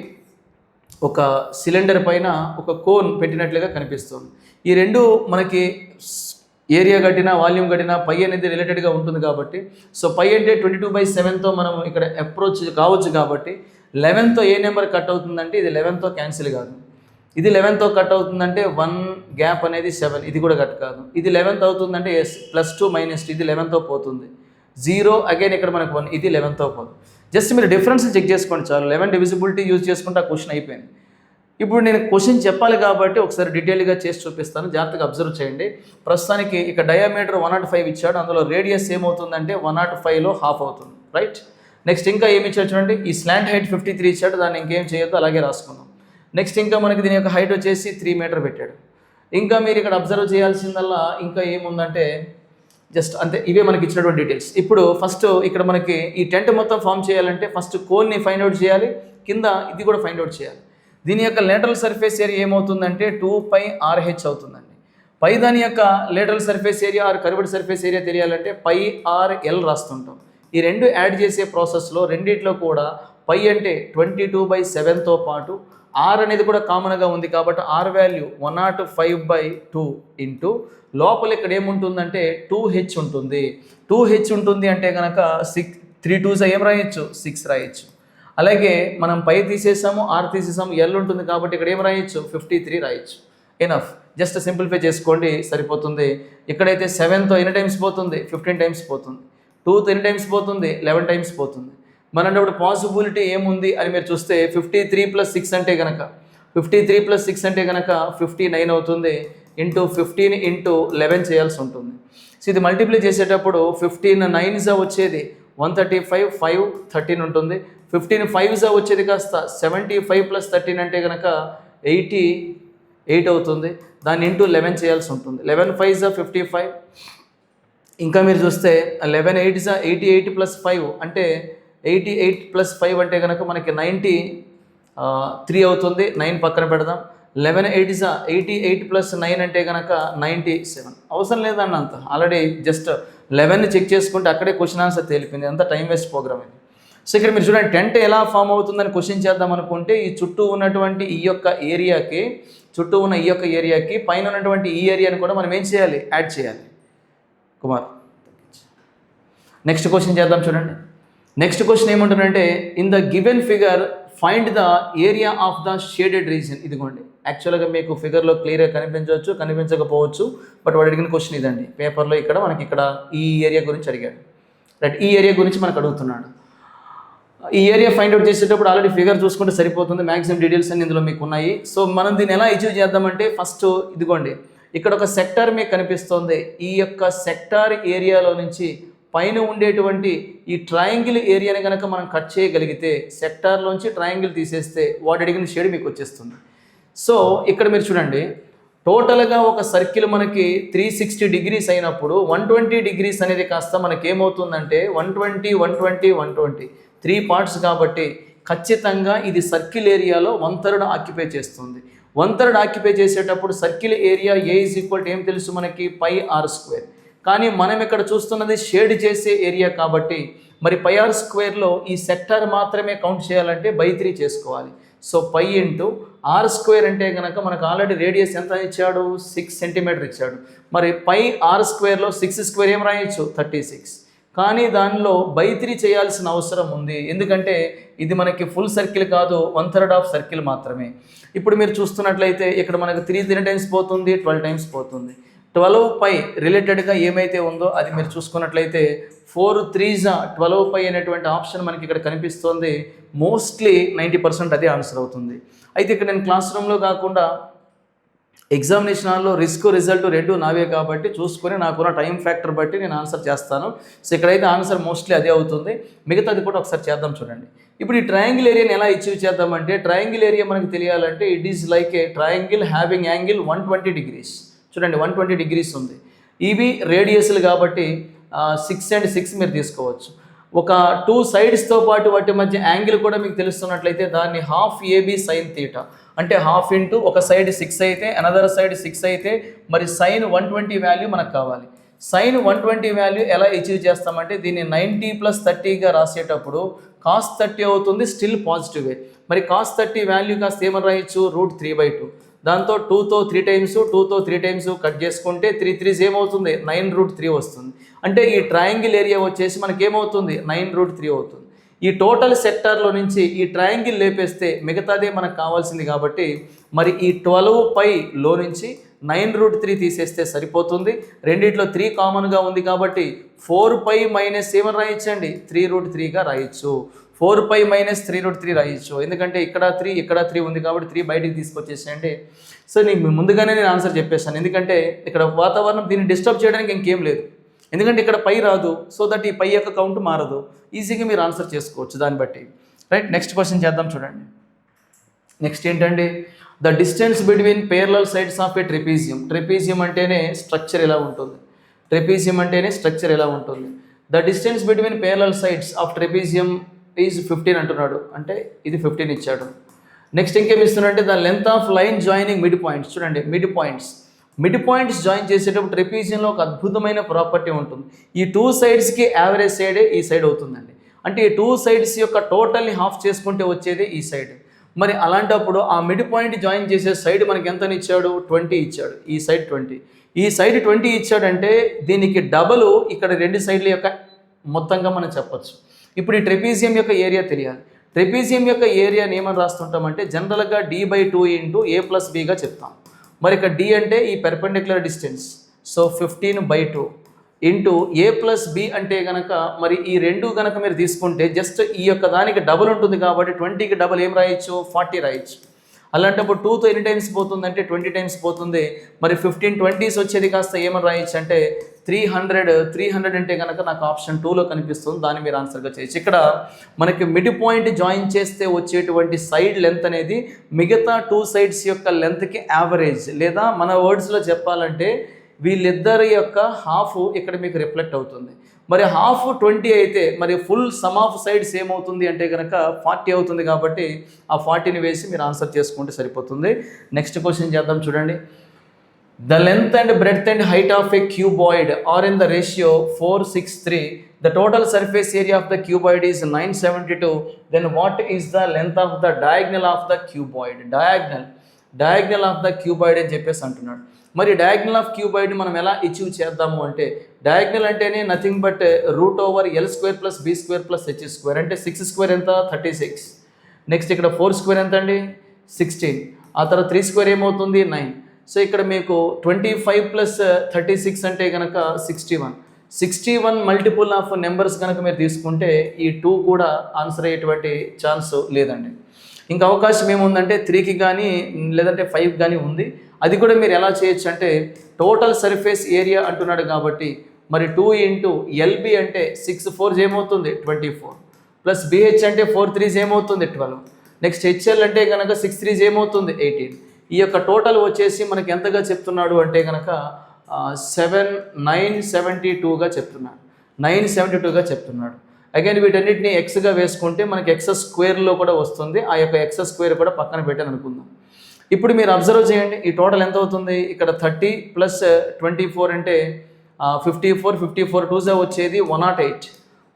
ఒక సిలిండర్ పైన ఒక కోన్ పెట్టినట్లుగా కనిపిస్తుంది. ఈ రెండు మనకి ఏరియా కట్టినా వాల్యూమ్ కట్టినా పై అనేది రిలేటెడ్గా ఉంటుంది కాబట్టి, సో పై అంటే 22/7తో మనం ఇక్కడ అప్రోచ్ కావచ్చు కాబట్టి 11తో ఏ నెంబర్ కట్ అవుతుందంటే ఇది 11తో క్యాన్సిల్ కాదు. ఇది 11తో కట్ అవుతుందంటే 1 గ్యాప్ అనేది 7, ఇది కూడా కట్ కాదు. ఇది 11th అవుతుందంటే ఎస్ +2 -2, ఇది 11తో పోతుంది. 0 అగైన్ ఇక్కడ మనకు 1, ఇది 11తో పోతుంది. జస్ట్ మీరు డిఫరెన్స్ చెక్ చేసుకోండి చాలు. 11 డివిజిబిలిటీ యూజ్ చేసుకుంటే ఆ క్వశ్చన్ అయిపోయింది. ఇప్పుడు నేను క్వశ్చన్ చెప్పాలి కాబట్టి ఒకసారి డీటెయిల్గా చేసి చూపిస్తాను, జాగ్రత్తగా అబ్జర్వ్ చేయండి. ప్రస్తుతానికి ఇక్కడ డయామీటర్ 105 ఇచ్చాడు, అందులో రేడియస్ ఏమవుతుందంటే 105లో హాఫ్ అవుతుంది. రైట్, నెక్స్ట్ ఇంకా ఏమి ఇచ్చాడు చూడండి, ఈ స్లాంట్ హైట్ 53 ఇచ్చాడు, దాన్ని ఇంకేం చేయొద్దు అలాగే రాసుకుందాం. నెక్స్ట్ ఇంకా మనకి దీని యొక్క హైట్ వచ్చేసి 3 meter పెట్టాడు. ఇంకా మీరు ఇక్కడ అబ్జర్వ్ చేయాల్సిందల్లా ఇంకా ఏముందంటే జస్ట్ అంతే, ఇవే మనకి ఇచ్చినటువంటి డీటెయిల్స్. ఇప్పుడు ఫస్ట్ ఇక్కడ మనకి ఈ టెంట్ మొత్తం ఫామ్ చేయాలంటే ఫస్ట్ కోన్ని ఫైండ్ అవుట్ చేయాలి, కింద ఇది కూడా ఫైండ్ అవుట్ చేయాలి. దీని యొక్క లేటరల్ సర్ఫేస్ ఏరియా ఏమవుతుందంటే 2πRH అవుతుందండి. పై దాని యొక్క lateral surface area or curved surface area తెలియాలంటే πRL రాస్తుంటాం. ఈ రెండు యాడ్ చేసే ప్రాసెస్లో రెండిట్లో కూడా పై అంటే 22/7తో పాటు ఆర్ అనేది కూడా కామన్గా ఉంది కాబట్టి ఆర్ వాల్యూ 105/2 ఇంటూ లోపల ఇక్కడ ఏముంటుందంటే 2H ఉంటుంది. 2H ఉంటుంది అంటే కనుక 3 2s ఏం రాయొచ్చు, 6 రాయొచ్చు. అలాగే మనం పై తీసేసాము, ఆర్ తీసేసాము, ఎల్ ఉంటుంది కాబట్టి ఇక్కడ ఏం రాయొచ్చు, 53 రాయొచ్చు. ఎనఫ్, జస్ట్ సింప్లిఫై చేసుకోండి సరిపోతుంది. ఇక్కడైతే 7తో ఎన్ని టైమ్స్ పోతుంది, 15 టైమ్స్ పోతుంది. 2తో ఎన్ని టైమ్స్ పోతుంది, 11 టైమ్స్ పోతుంది. మనప్పుడు పాసిబిలిటీ ఏముంది అని మీరు చూస్తే 53 + 6 అంటే కనుక 53 + 6 అంటే కనుక 59 అవుతుంది. ఇంటూ 15 ఇంటూ 11 చేయాల్సి ఉంటుంది. సో ఇది మల్టిప్లై చేసేటప్పుడు 15 9s వచ్చేది 135, 5 13 ఉంటుంది. 15 5s వచ్చేది కాస్త 75 + 13 అంటే కనుక 88 అవుతుంది. దాన్ని ఇంటూ 11 చేయాల్సి ఉంటుంది. 11 5s 55. ఇంకా మీరు చూస్తే 11 8s 88 + 5 అంటే 88 + 5 అంటే కనుక మనకి 93 అవుతుంది. 9 పక్కన పెడదాం. 11 8s 88 + 9 అంటే కనుక 97. అవసరం లేదన్న అంత, ఆల్రెడీ జస్ట్ 11 చెక్ చేసుకుంటే అక్కడే క్వశ్చన్ ఆన్సర్ తేలిపోయింది. అంత టైం వేస్ట్ ప్రోగ్రామ్ ఇది. సో ఇక్కడ మీరు చూడండి, టెంట్ ఎలా ఫామ్ అవుతుందని క్వశ్చన్ చేద్దాం అనుకుంటే ఈ చుట్టూ ఉన్నటువంటి ఈ యొక్క ఏరియాకి పైన ఉన్నటువంటి ఈ ఏరియాని కూడా మనం ఏం చేయాలి, యాడ్ చేయాలి. కుమార్, నెక్స్ట్ క్వశ్చన్ చేద్దాం చూడండి. నెక్స్ట్ క్వశ్చన్ ఏమంటుందంటే, in the given figure find the area of the shaded reason. ఇదిగోండి, యాక్చువల్గా మీకు ఫిగర్లో క్లియర్గా కనిపించవచ్చు, కనిపించకపోవచ్చు, బట్ వాడు అడిగిన క్వశ్చన్ ఇదండి పేపర్లో. మనకి ఇక్కడ ఈ ఏరియా గురించి అడిగాడు, రైట్? ఈ ఏరియా గురించి మనకు అడుగుతున్నాడు. ఈ ఏరియా ఫైండ్ అవుట్ చేసేటప్పుడు ఆల్రెడీ ఫిగర్ చూసుకుంటే సరిపోతుంది, మ్యాక్సిమం డీటెయిల్స్ అన్ని ఇందులో మీకు ఉన్నాయి. సో మనం దీన్ని ఎలా అచీవ్ చేద్దామంటే, ఫస్ట్ ఇదిగోండి, ఇక్కడ ఒక సెక్టార్ మీకు కనిపిస్తుంది. ఈ యొక్క సెక్టార్ ఏరియాలో నుంచి పైన ఉండేటువంటి ఈ ట్రయాంగిల్ ఏరియాని కనుక మనం కట్ చేయగలిగితే, సెక్టార్లోంచి ట్రయాంగిల్ తీసేస్తే వాడు అడిగిన షేడ్ మీకు వచ్చేస్తుంది. సో ఇక్కడ మీరు చూడండి, టోటల్గా ఒక సర్కిల్ మనకి 360 డిగ్రీస్ అయినప్పుడు 120 డిగ్రీస్ అనేది కాస్త మనకి ఏమవుతుందంటే 120, 120, 120 3 పార్ట్స్ కాబట్టి ఖచ్చితంగా ఇది సర్కిల్ ఏరియాలో 1/3 ఆక్యుపై చేస్తుంది. 1/3 ఆక్యుపై చేసేటప్పుడు సర్కిల్ ఏరియా A = ఏం తెలుసు మనకి, πr². కానీ మనం ఇక్కడ చూస్తున్నది షేడ్ చేసే ఏరియా కాబట్టి మరి πr² ఈ సెక్టార్ మాత్రమే కౌంట్ చేయాలంటే /3 చేసుకోవాలి. సో π × r² అంటే కనుక మనకు ఆల్రెడీ రేడియస్ ఎంత ఇచ్చాడు, 6 సెంటీమీటర్ ఇచ్చాడు. మరి πr²లో 6² ఏం రాయొచ్చు, 36. కానీ దానిలో /3 చేయాల్సిన అవసరం ఉంది, ఎందుకంటే ఇది మనకి ఫుల్ సర్కిల్ కాదు, 1/3 ఆఫ్ సర్కిల్ మాత్రమే. ఇప్పుడు మీరు చూస్తున్నట్లయితే ఇక్కడ మనకు 3 టైమ్స్ పోతుంది, 12 టైమ్స్ పోతుంది. 12π రిలేటెడ్గా ఏమైతే ఉందో అది మీరు చూసుకున్నట్లయితే 4 3s 12π అనేటువంటి ఆప్షన్ మనకి ఇక్కడ కనిపిస్తుంది. మోస్ట్లీ 90% అదే ఆన్సర్ అవుతుంది. అయితే ఇక్కడ నేను క్లాస్ రూమ్లో కాకుండా ఎగ్జామినేషన్ హాల్లో రిజల్ట్ రెండు నావే కాబట్టి చూసుకొని నాకున్న టైం ఫ్యాక్టర్ బట్టి నేను ఆన్సర్ చేస్తాను. సో ఇక్కడైతే ఆన్సర్ మోస్ట్లీ అదే అవుతుంది, మిగతాది కూడా ఒకసారి చేద్దాం చూడండి. ఇప్పుడు ఈ ట్రయాంగిల్ ఏరియాని ఎలా అచీవ్ చేద్దామంటే, ట్రయాంగిల్ ఏరియా మనకు తెలియాలంటే it is like a triangle having angle 120 degrees. చూడండి 120 డిగ్రీస్ ఉంది. ఇవి రేడియస్లు కాబట్టి 6 and 6 మీరు తీసుకోవచ్చు. ఒక 2 సైడ్స్తో పాటు వాటి మధ్య యాంగిల్ కూడా మీకు తెలుస్తున్నట్లయితే దాన్ని ½ AB sin θ, అంటే ½ ఇంటూ ఒక సైడ్ 6 అయితే అనదర్ సైడ్ 6 అయితే మరి sin 120 వాల్యూ మనకు కావాలి. sin 120 వాల్యూ ఎలా అచీవ్ చేస్తామంటే దీన్ని 90 + 30గా రాసేటప్పుడు cos 30 అవుతుంది, స్టిల్ పాజిటివే. మరి cos 30 వాల్యూ కాస్త ఏమని రాయొచ్చు, √3/2. దాంతో 2తో 3 టైమ్స్ 2తో 3 టైమ్స్ కట్ చేసుకుంటే 3 3s ఏమవుతుంది, 9√3 వస్తుంది. అంటే ఈ ట్రయాంగిల్ ఏరియా వచ్చేసి మనకి ఏమవుతుంది, 9√3 అవుతుంది. ఈ టోటల్ సెక్టార్లో నుంచి ఈ ట్రయాంగిల్ లేపేస్తే మిగతాదే మనకు కావాల్సింది కాబట్టి మరి ఈ 12πలో నుంచి 9√3 తీసేస్తే సరిపోతుంది. రెండిట్లో 3 కామన్గా ఉంది కాబట్టి 4π మైనస్ ఏమని రాయొచ్చండి, 3√3గా రాయొచ్చు. 4π మైనస్ 3√3 రాయొచ్చు, ఎందుకంటే ఇక్కడ 3 ఇక్కడ 3 ఉంది కాబట్టి 3 బయటికి తీసుకొచ్చేసేయండి. సో నీకు ముందుగానే నేను ఆన్సర్ చెప్పేస్తాను, ఎందుకంటే ఇక్కడ వాతావరణం దీన్ని డిస్టర్బ్ చేయడానికి ఇంకేం లేదు, ఎందుకంటే ఇక్కడ పై రాదు. సో దట్ ఈ పై యొక్క కౌంట్ మారదు, ఈజీగా మీరు ఆన్సర్ చేసుకోవచ్చు దాన్ని బట్టి, రైట్? నెక్స్ట్ క్వశ్చన్ చేద్దాం చూడండి. నెక్స్ట్ ఏంటండి, the distance between parallel sides of a trapezium. Trapezium అంటేనే స్ట్రక్చర్ ఎలా ఉంటుంది, ట్రెపీజియం అంటేనే స్ట్రక్చర్ ఎలా ఉంటుంది. The distance between parallel sides of trapezium is 15 అంటున్నాడు, అంటే ఇది 15 ఇచ్చాడు. నెక్స్ట్ ఇంకేం ఇస్తున్నాడంటే the length of line joining mid points. చూడండి మిడ్ పాయింట్స్ జాయిన్ చేసేటప్పుడు ట్రెపీజియంలో ఒక అద్భుతమైన ప్రాపర్టీ ఉంటుంది. ఈ 2 సైడ్స్కి యావరేజ్ సైడే ఈ సైడ్ అవుతుందండి, అంటే ఈ 2 సైడ్స్ యొక్క టోటల్ని హాఫ్ చేసుకుంటే వచ్చేది ఈ సైడ్. మరి అలాంటప్పుడు ఆ మిడ్ పాయింట్ జాయిన్ చేసే సైడ్ మనకి ఎంతని ఇచ్చాడు, 20 ఇచ్చాడు. ఈ సైడ్ 20, ఈ సైడ్ 20 ఇచ్చాడంటే దీనికి డబల్ ఇక్కడ 2 సైడ్ల యొక్క మొత్తంగా మనం చెప్పచ్చు. ఇప్పుడు ఈ ట్రెపీజియం యొక్క ఏరియా తెలియాలి. ట్రెపీజియం యొక్క ఏరియాని ఏమని రాస్తుంటామంటే జనరల్గా d/2 × a + bగా చెప్తాం. మరి ఇక్కడ d అంటే ఈ perpendicular distance, so 15/2 into a + b అంటే కనుక మరి ఈ రెండు కనుక మీరు తీసుకుంటే జస్ట్ ఈ యొక్క దానికి డబుల్ ఉంటుంది కాబట్టి 20కి డబుల్ ఏం రాయొచ్చు, 40 రాయొచ్చు. అలాంటప్పుడు 2తో ఎన్ని టైమ్స్ పోతుంది అంటే 20 టైమ్స్ పోతుంది. మరి 15 20s వచ్చేది కాస్త ఏమని రాయొచ్చు అంటే 300 అంటే కనుక నాకు ఆప్షన్ 2లో కనిపిస్తుంది, దాన్ని మీరు ఆన్సర్గా చేయొచ్చు. ఇక్కడ మనకి మిడ్ పాయింట్ జాయిన్ చేస్తే వచ్చేటువంటి సైడ్ లెంత్ అనేది మిగతా 2 సైడ్స్ యొక్క లెంత్కి యావరేజ్, లేదా మన వర్డ్స్లో చెప్పాలంటే వీళ్ళిద్దరి యొక్క హాఫ్ ఇక్కడ మీకు రిఫ్లెక్ట్ అవుతుంది. మరి హాఫ్ 20 అయితే మరి ఫుల్ సమ్ ఆఫ్ సైడ్స్ ఏమవుతుంది అంటే కనుక 40 అవుతుంది. కాబట్టి ఆ 40ని వేసి మీరు ఆన్సర్ చేసుకుంటే సరిపోతుంది. నెక్స్ట్ క్వశ్చన్ చేద్దాం చూడండి. The length and breadth and height of a cuboid are in the ratio 4:6:3. The total surface area of the cuboid is 972. Then what is the length of the diagonal of the cuboid. Diagonal of the cuboid అని చెప్పేసి అంటున్నాడు. మరి డయాగ్నల్ ఆఫ్ క్యూబాయిడ్ మనం ఎలా అచీవ్ చేద్దాము అంటే డయాగ్నల్ అంటేనే nothing but √L² + B² + H². అంటే 6² ఎంత, 36. నెక్స్ట్ ఇక్కడ 4 స్క్వేర్ ఎంత అండి 16, ఆ తర్వాత 3 స్క్వేర్ ఏమవుతుంది 9. సో ఇక్కడ మీకు 25 ప్లస్ 36 అంటే కనుక 61 మల్టిపుల్ ఆఫ్ నెంబర్స్ కనుక మీరు తీసుకుంటే ఈ 2 కూడా ఆన్సర్ అయ్యేటువంటి ఛాన్స్ లేదండి. ఇంకా అవకాశం ఏముందంటే 3కి కానీ లేదంటే 5 కానీ ఉంది. అది కూడా మీరు ఎలా చేయొచ్చు అంటే టోటల్ సర్ఫేస్ ఏరియా అంటున్నాడు కాబట్టి మరి 2 ఇంటూ ఎల్బి అంటే 6 4 ఏమవుతుంది 24 ప్లస్ బిహెచ్ అంటే 4 3 ఏమవుతుంది 12. నెక్స్ట్ హెచ్ఎల్ అంటే కనుక 6 3 ఏమవుతుంది 18. ఈ యొక్క టోటల్ వచ్చేసి మనకి ఎంతగా చెప్తున్నాడు అంటే కనుక 972గా చెప్తున్నాడు, 972గా చెప్తున్నాడు. అగైన్ వీటన్నిటిని ఎక్స్గా వేసుకుంటే మనకి ఎక్స్ స్క్వేర్లో కూడా వస్తుంది. ఆ యొక్క ఎక్స్ స్క్వేర్ కూడా పక్కన పెట్టాను అనుకుందాం. ఇప్పుడు మీరు అబ్జర్వ్ చేయండి ఈ టోటల్ ఎంత అవుతుంది. ఇక్కడ 30 ప్లస్ 24 అంటే 54 2 వచ్చేది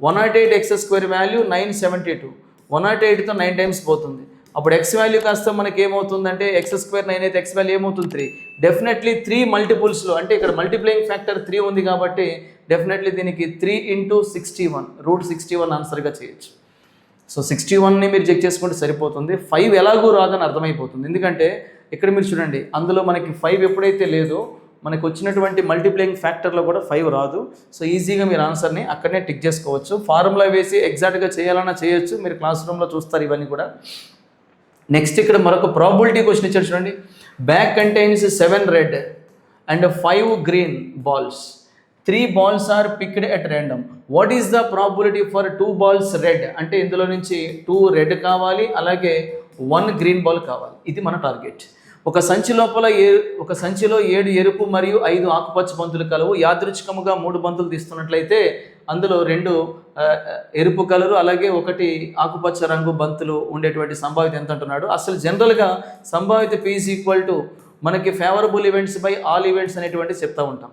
108 ఎక్స్ స్క్వేర్ వాల్యూ 972. 108తో 9 టైమ్స్ పోతుంది. అప్పుడు ఎక్స్ వాల్యూ కాస్త మనకి ఏమవుతుందంటే ఎక్స్ స్క్వేర్ 9 అయితే ఎక్స్ వాల్యూ ఏమవుతుంది 3. డెఫినెట్లీ 3 మల్టిపుల్స్లో అంటే ఇక్కడ మల్టిప్లయింగ్ ఫ్యాక్టర్ 3 ఉంది కాబట్టి డెఫినెట్లీ దీనికి 3 ఇంటూ 61 √61 ఆన్సర్గా చేయొచ్చు. సో 61ని మీరు చెక్ చేసుకుంటే సరిపోతుంది. 5 ఎలాగూ రాదని అర్థమైపోతుంది. ఎందుకంటే ఇక్కడ మీరు చూడండి అందులో మనకి 5 ఎప్పుడైతే లేదో మనకు వచ్చినటువంటి మల్టిప్లయింగ్ ఫ్యాక్టర్లో కూడా 5 రాదు. సో ఈజీగా మీరు ఆన్సర్ని అక్కడనే టిక్ చేసుకోవచ్చు. ఫార్ములా వేసి ఎగ్జాక్ట్గా చేయాలన్నా చేయొచ్చు, మీరు క్లాస్ రూమ్లో చూస్తారు ఇవన్నీ కూడా. నెక్స్ట్ ఇక్కడ మరొక ప్రాబిలిటీ క్వశ్చన్ ఇచ్చారు చూడండి. Bag contains 7 red and 5 green balls. 3 balls are picked at random. What is the probability for 2 balls red? అంటే ఇందులో నుంచి 2 రెడ్ కావాలి, అలాగే 1 గ్రీన్ బాల్ కావాలి. ఇది మన టార్గెట్. ఒక సంచిలో 7 ఎరుపు మరియు 5 ఆకుపచ్చ బంతులు కలవు. యాదృచ్ఛికముగా 3 బంతులు తీస్తున్నట్లయితే అందులో 2 ఎరుపు కలరు అలాగే 1 ఆకుపచ్చ రంగు బంతులు ఉండేటువంటి సంభావ్యత ఎంత అంటున్నాడు. అసలు జనరల్గా సంభావ్యత P = మనకి favourable events by all events అనేటువంటి చెప్తూ ఉంటాం.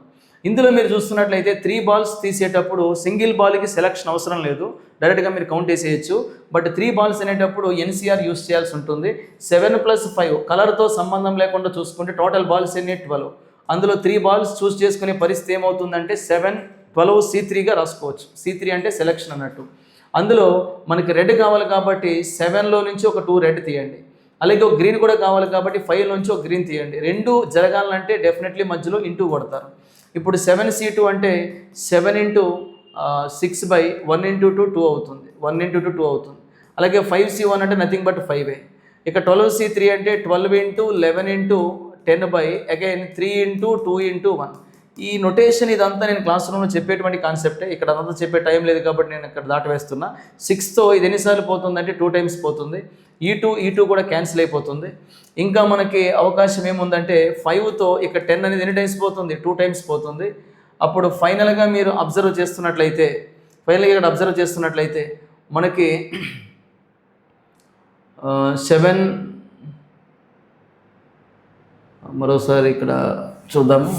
ఇందులో మీరు చూస్తున్నట్లయితే 3 balls తీసేటప్పుడు సింగిల్ బాల్కి సెలక్షన్ అవసరం లేదు, డైరెక్ట్గా మీరు కౌంట్ వేసేయచ్చు. బట్ 3 balls అనేటప్పుడు ఎన్సీఆర్ యూస్ చేయాల్సి ఉంటుంది. 7 + 5 కలర్తో సంబంధం లేకుండా చూసుకుంటే టోటల్ బాల్స్ ఎన్ని 12. అందులో 3 balls చూస్ చేసుకునే పరిస్థితి ఏమవుతుందంటే 7 12 C3గా రాసుకోవచ్చు. C3 అంటే సెలక్షన్ అన్నట్టు. అందులో మనకి రెడ్ కావాలి కాబట్టి 7లో నుంచి ఒక 2 రెడ్ తీయండి, అలాగే ఒక గ్రీన్ కూడా కావాలి కాబట్టి 5 నుంచి ఒక గ్రీన్ తీయండి. 2 జరగాలంటే డెఫినెట్లీ మధ్యలో ఇంటూ కొడతారు. ఇప్పుడు 7C2 అంటే 7 × 6/1 × 2 అవుతుంది, 1 × 2 అవుతుంది. అలాగే 5C1 అంటే నథింగ్ బట్ 5. ఇక 12C3 అంటే 12 × 11 × 10/అగైన్ 3 × 2 × 1. ఈ నొటేషన్ ఇదంతా నేను క్లాస్ రూమ్లో చెప్పేటువంటి కాన్సెప్టే. ఇక్కడ అదంతా చెప్పే టైం లేదు కాబట్టి నేను ఇక్కడ దాటవేస్తున్నా. 6తో ఇది ఎన్నిసార్లు పోతుందంటే 2 టైమ్స్ పోతుంది. ఈ2 కూడా క్యాన్సిల్ అయిపోతుంది. ఇంకా మనకి అవకాశం ఏముందంటే 5తో ఇక్కడ 10 అనేది ఎన్ని టైమ్స్ పోతుంది 2 టైమ్స్ పోతుంది. అప్పుడు ఫైనల్గా మీరు అబ్జర్వ్ చేస్తున్నట్లయితే మనకి 7 మరోసారి ఇక్కడ చూద్దాము,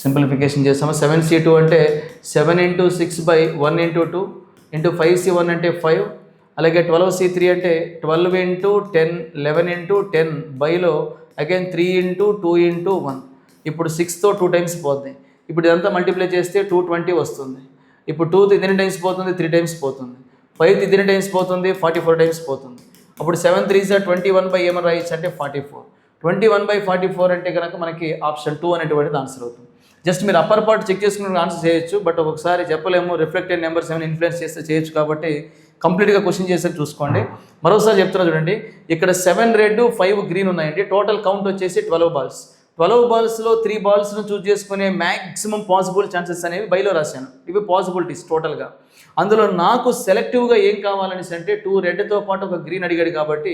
సింప్లిఫికేషన్ చేస్తాము. 7C2 అంటే 7 × 6/1 × 2 × 5C1 అంటే 5, అలాగే 12C3 అంటే 12 × 10 11 × 10 బైలో అగైన్ 3 × 2 × 1. ఇప్పుడు 6తో 2 టైమ్స్ పోతుంది. ఇప్పుడు ఇదంతా మల్టిప్లై చేస్తే 220 వస్తుంది. ఇప్పుడు 2 ఎన్ని టైమ్స్ పోతుంది 3 టైమ్స్ పోతుంది. 5 ఎన్ని టైమ్స్ పోతుంది 44 టైమ్స్ పోతుంది. అప్పుడు 7 3 21 ఏమని రాయొచ్చు అంటే 44. 21/44 అంటే కనుక మనకి ఆప్షన్ 2 అనేటువంటిది ఆన్సర్ అవుతుంది. జస్ట్ మీరు అప్పర్ పార్ట్ చెక్ చేసుకుని ఆన్సర్ చేయొచ్చు, బట్ ఒక్కొక్కసారి చెప్పలేము, రిఫ్లెక్టెడ్ నెంబర్స్ ఏమైనా ఇన్ఫ్లుయెన్స్ చేస్తే చేయొచ్చు. కాబట్టి కంప్లీట్గా క్వశ్చన్ చేస్తే చూసుకోండి. మరోసారి చెప్తున్నా చూడండి, ఇక్కడ 7 రెడ్ 5 గ్రీన్ ఉన్నాయండి. టోటల్ కౌంట్ వచ్చేసి 12 balls. 12 balls-లో 3 balls-ను చూస్ చేసుకునే మ్యాక్సిమం పాసిబుల్ ఛాన్సెస్ అనేవి బైలో రాశాను. ఇవి పాసిబిలిటీస్ టోటల్గా. అందులో నాకు సెలెక్టివ్గా ఏం కావాలనేసి అంటే 2 రెడ్తో పాటు ఒక గ్రీన్ అడిగాడు కాబట్టి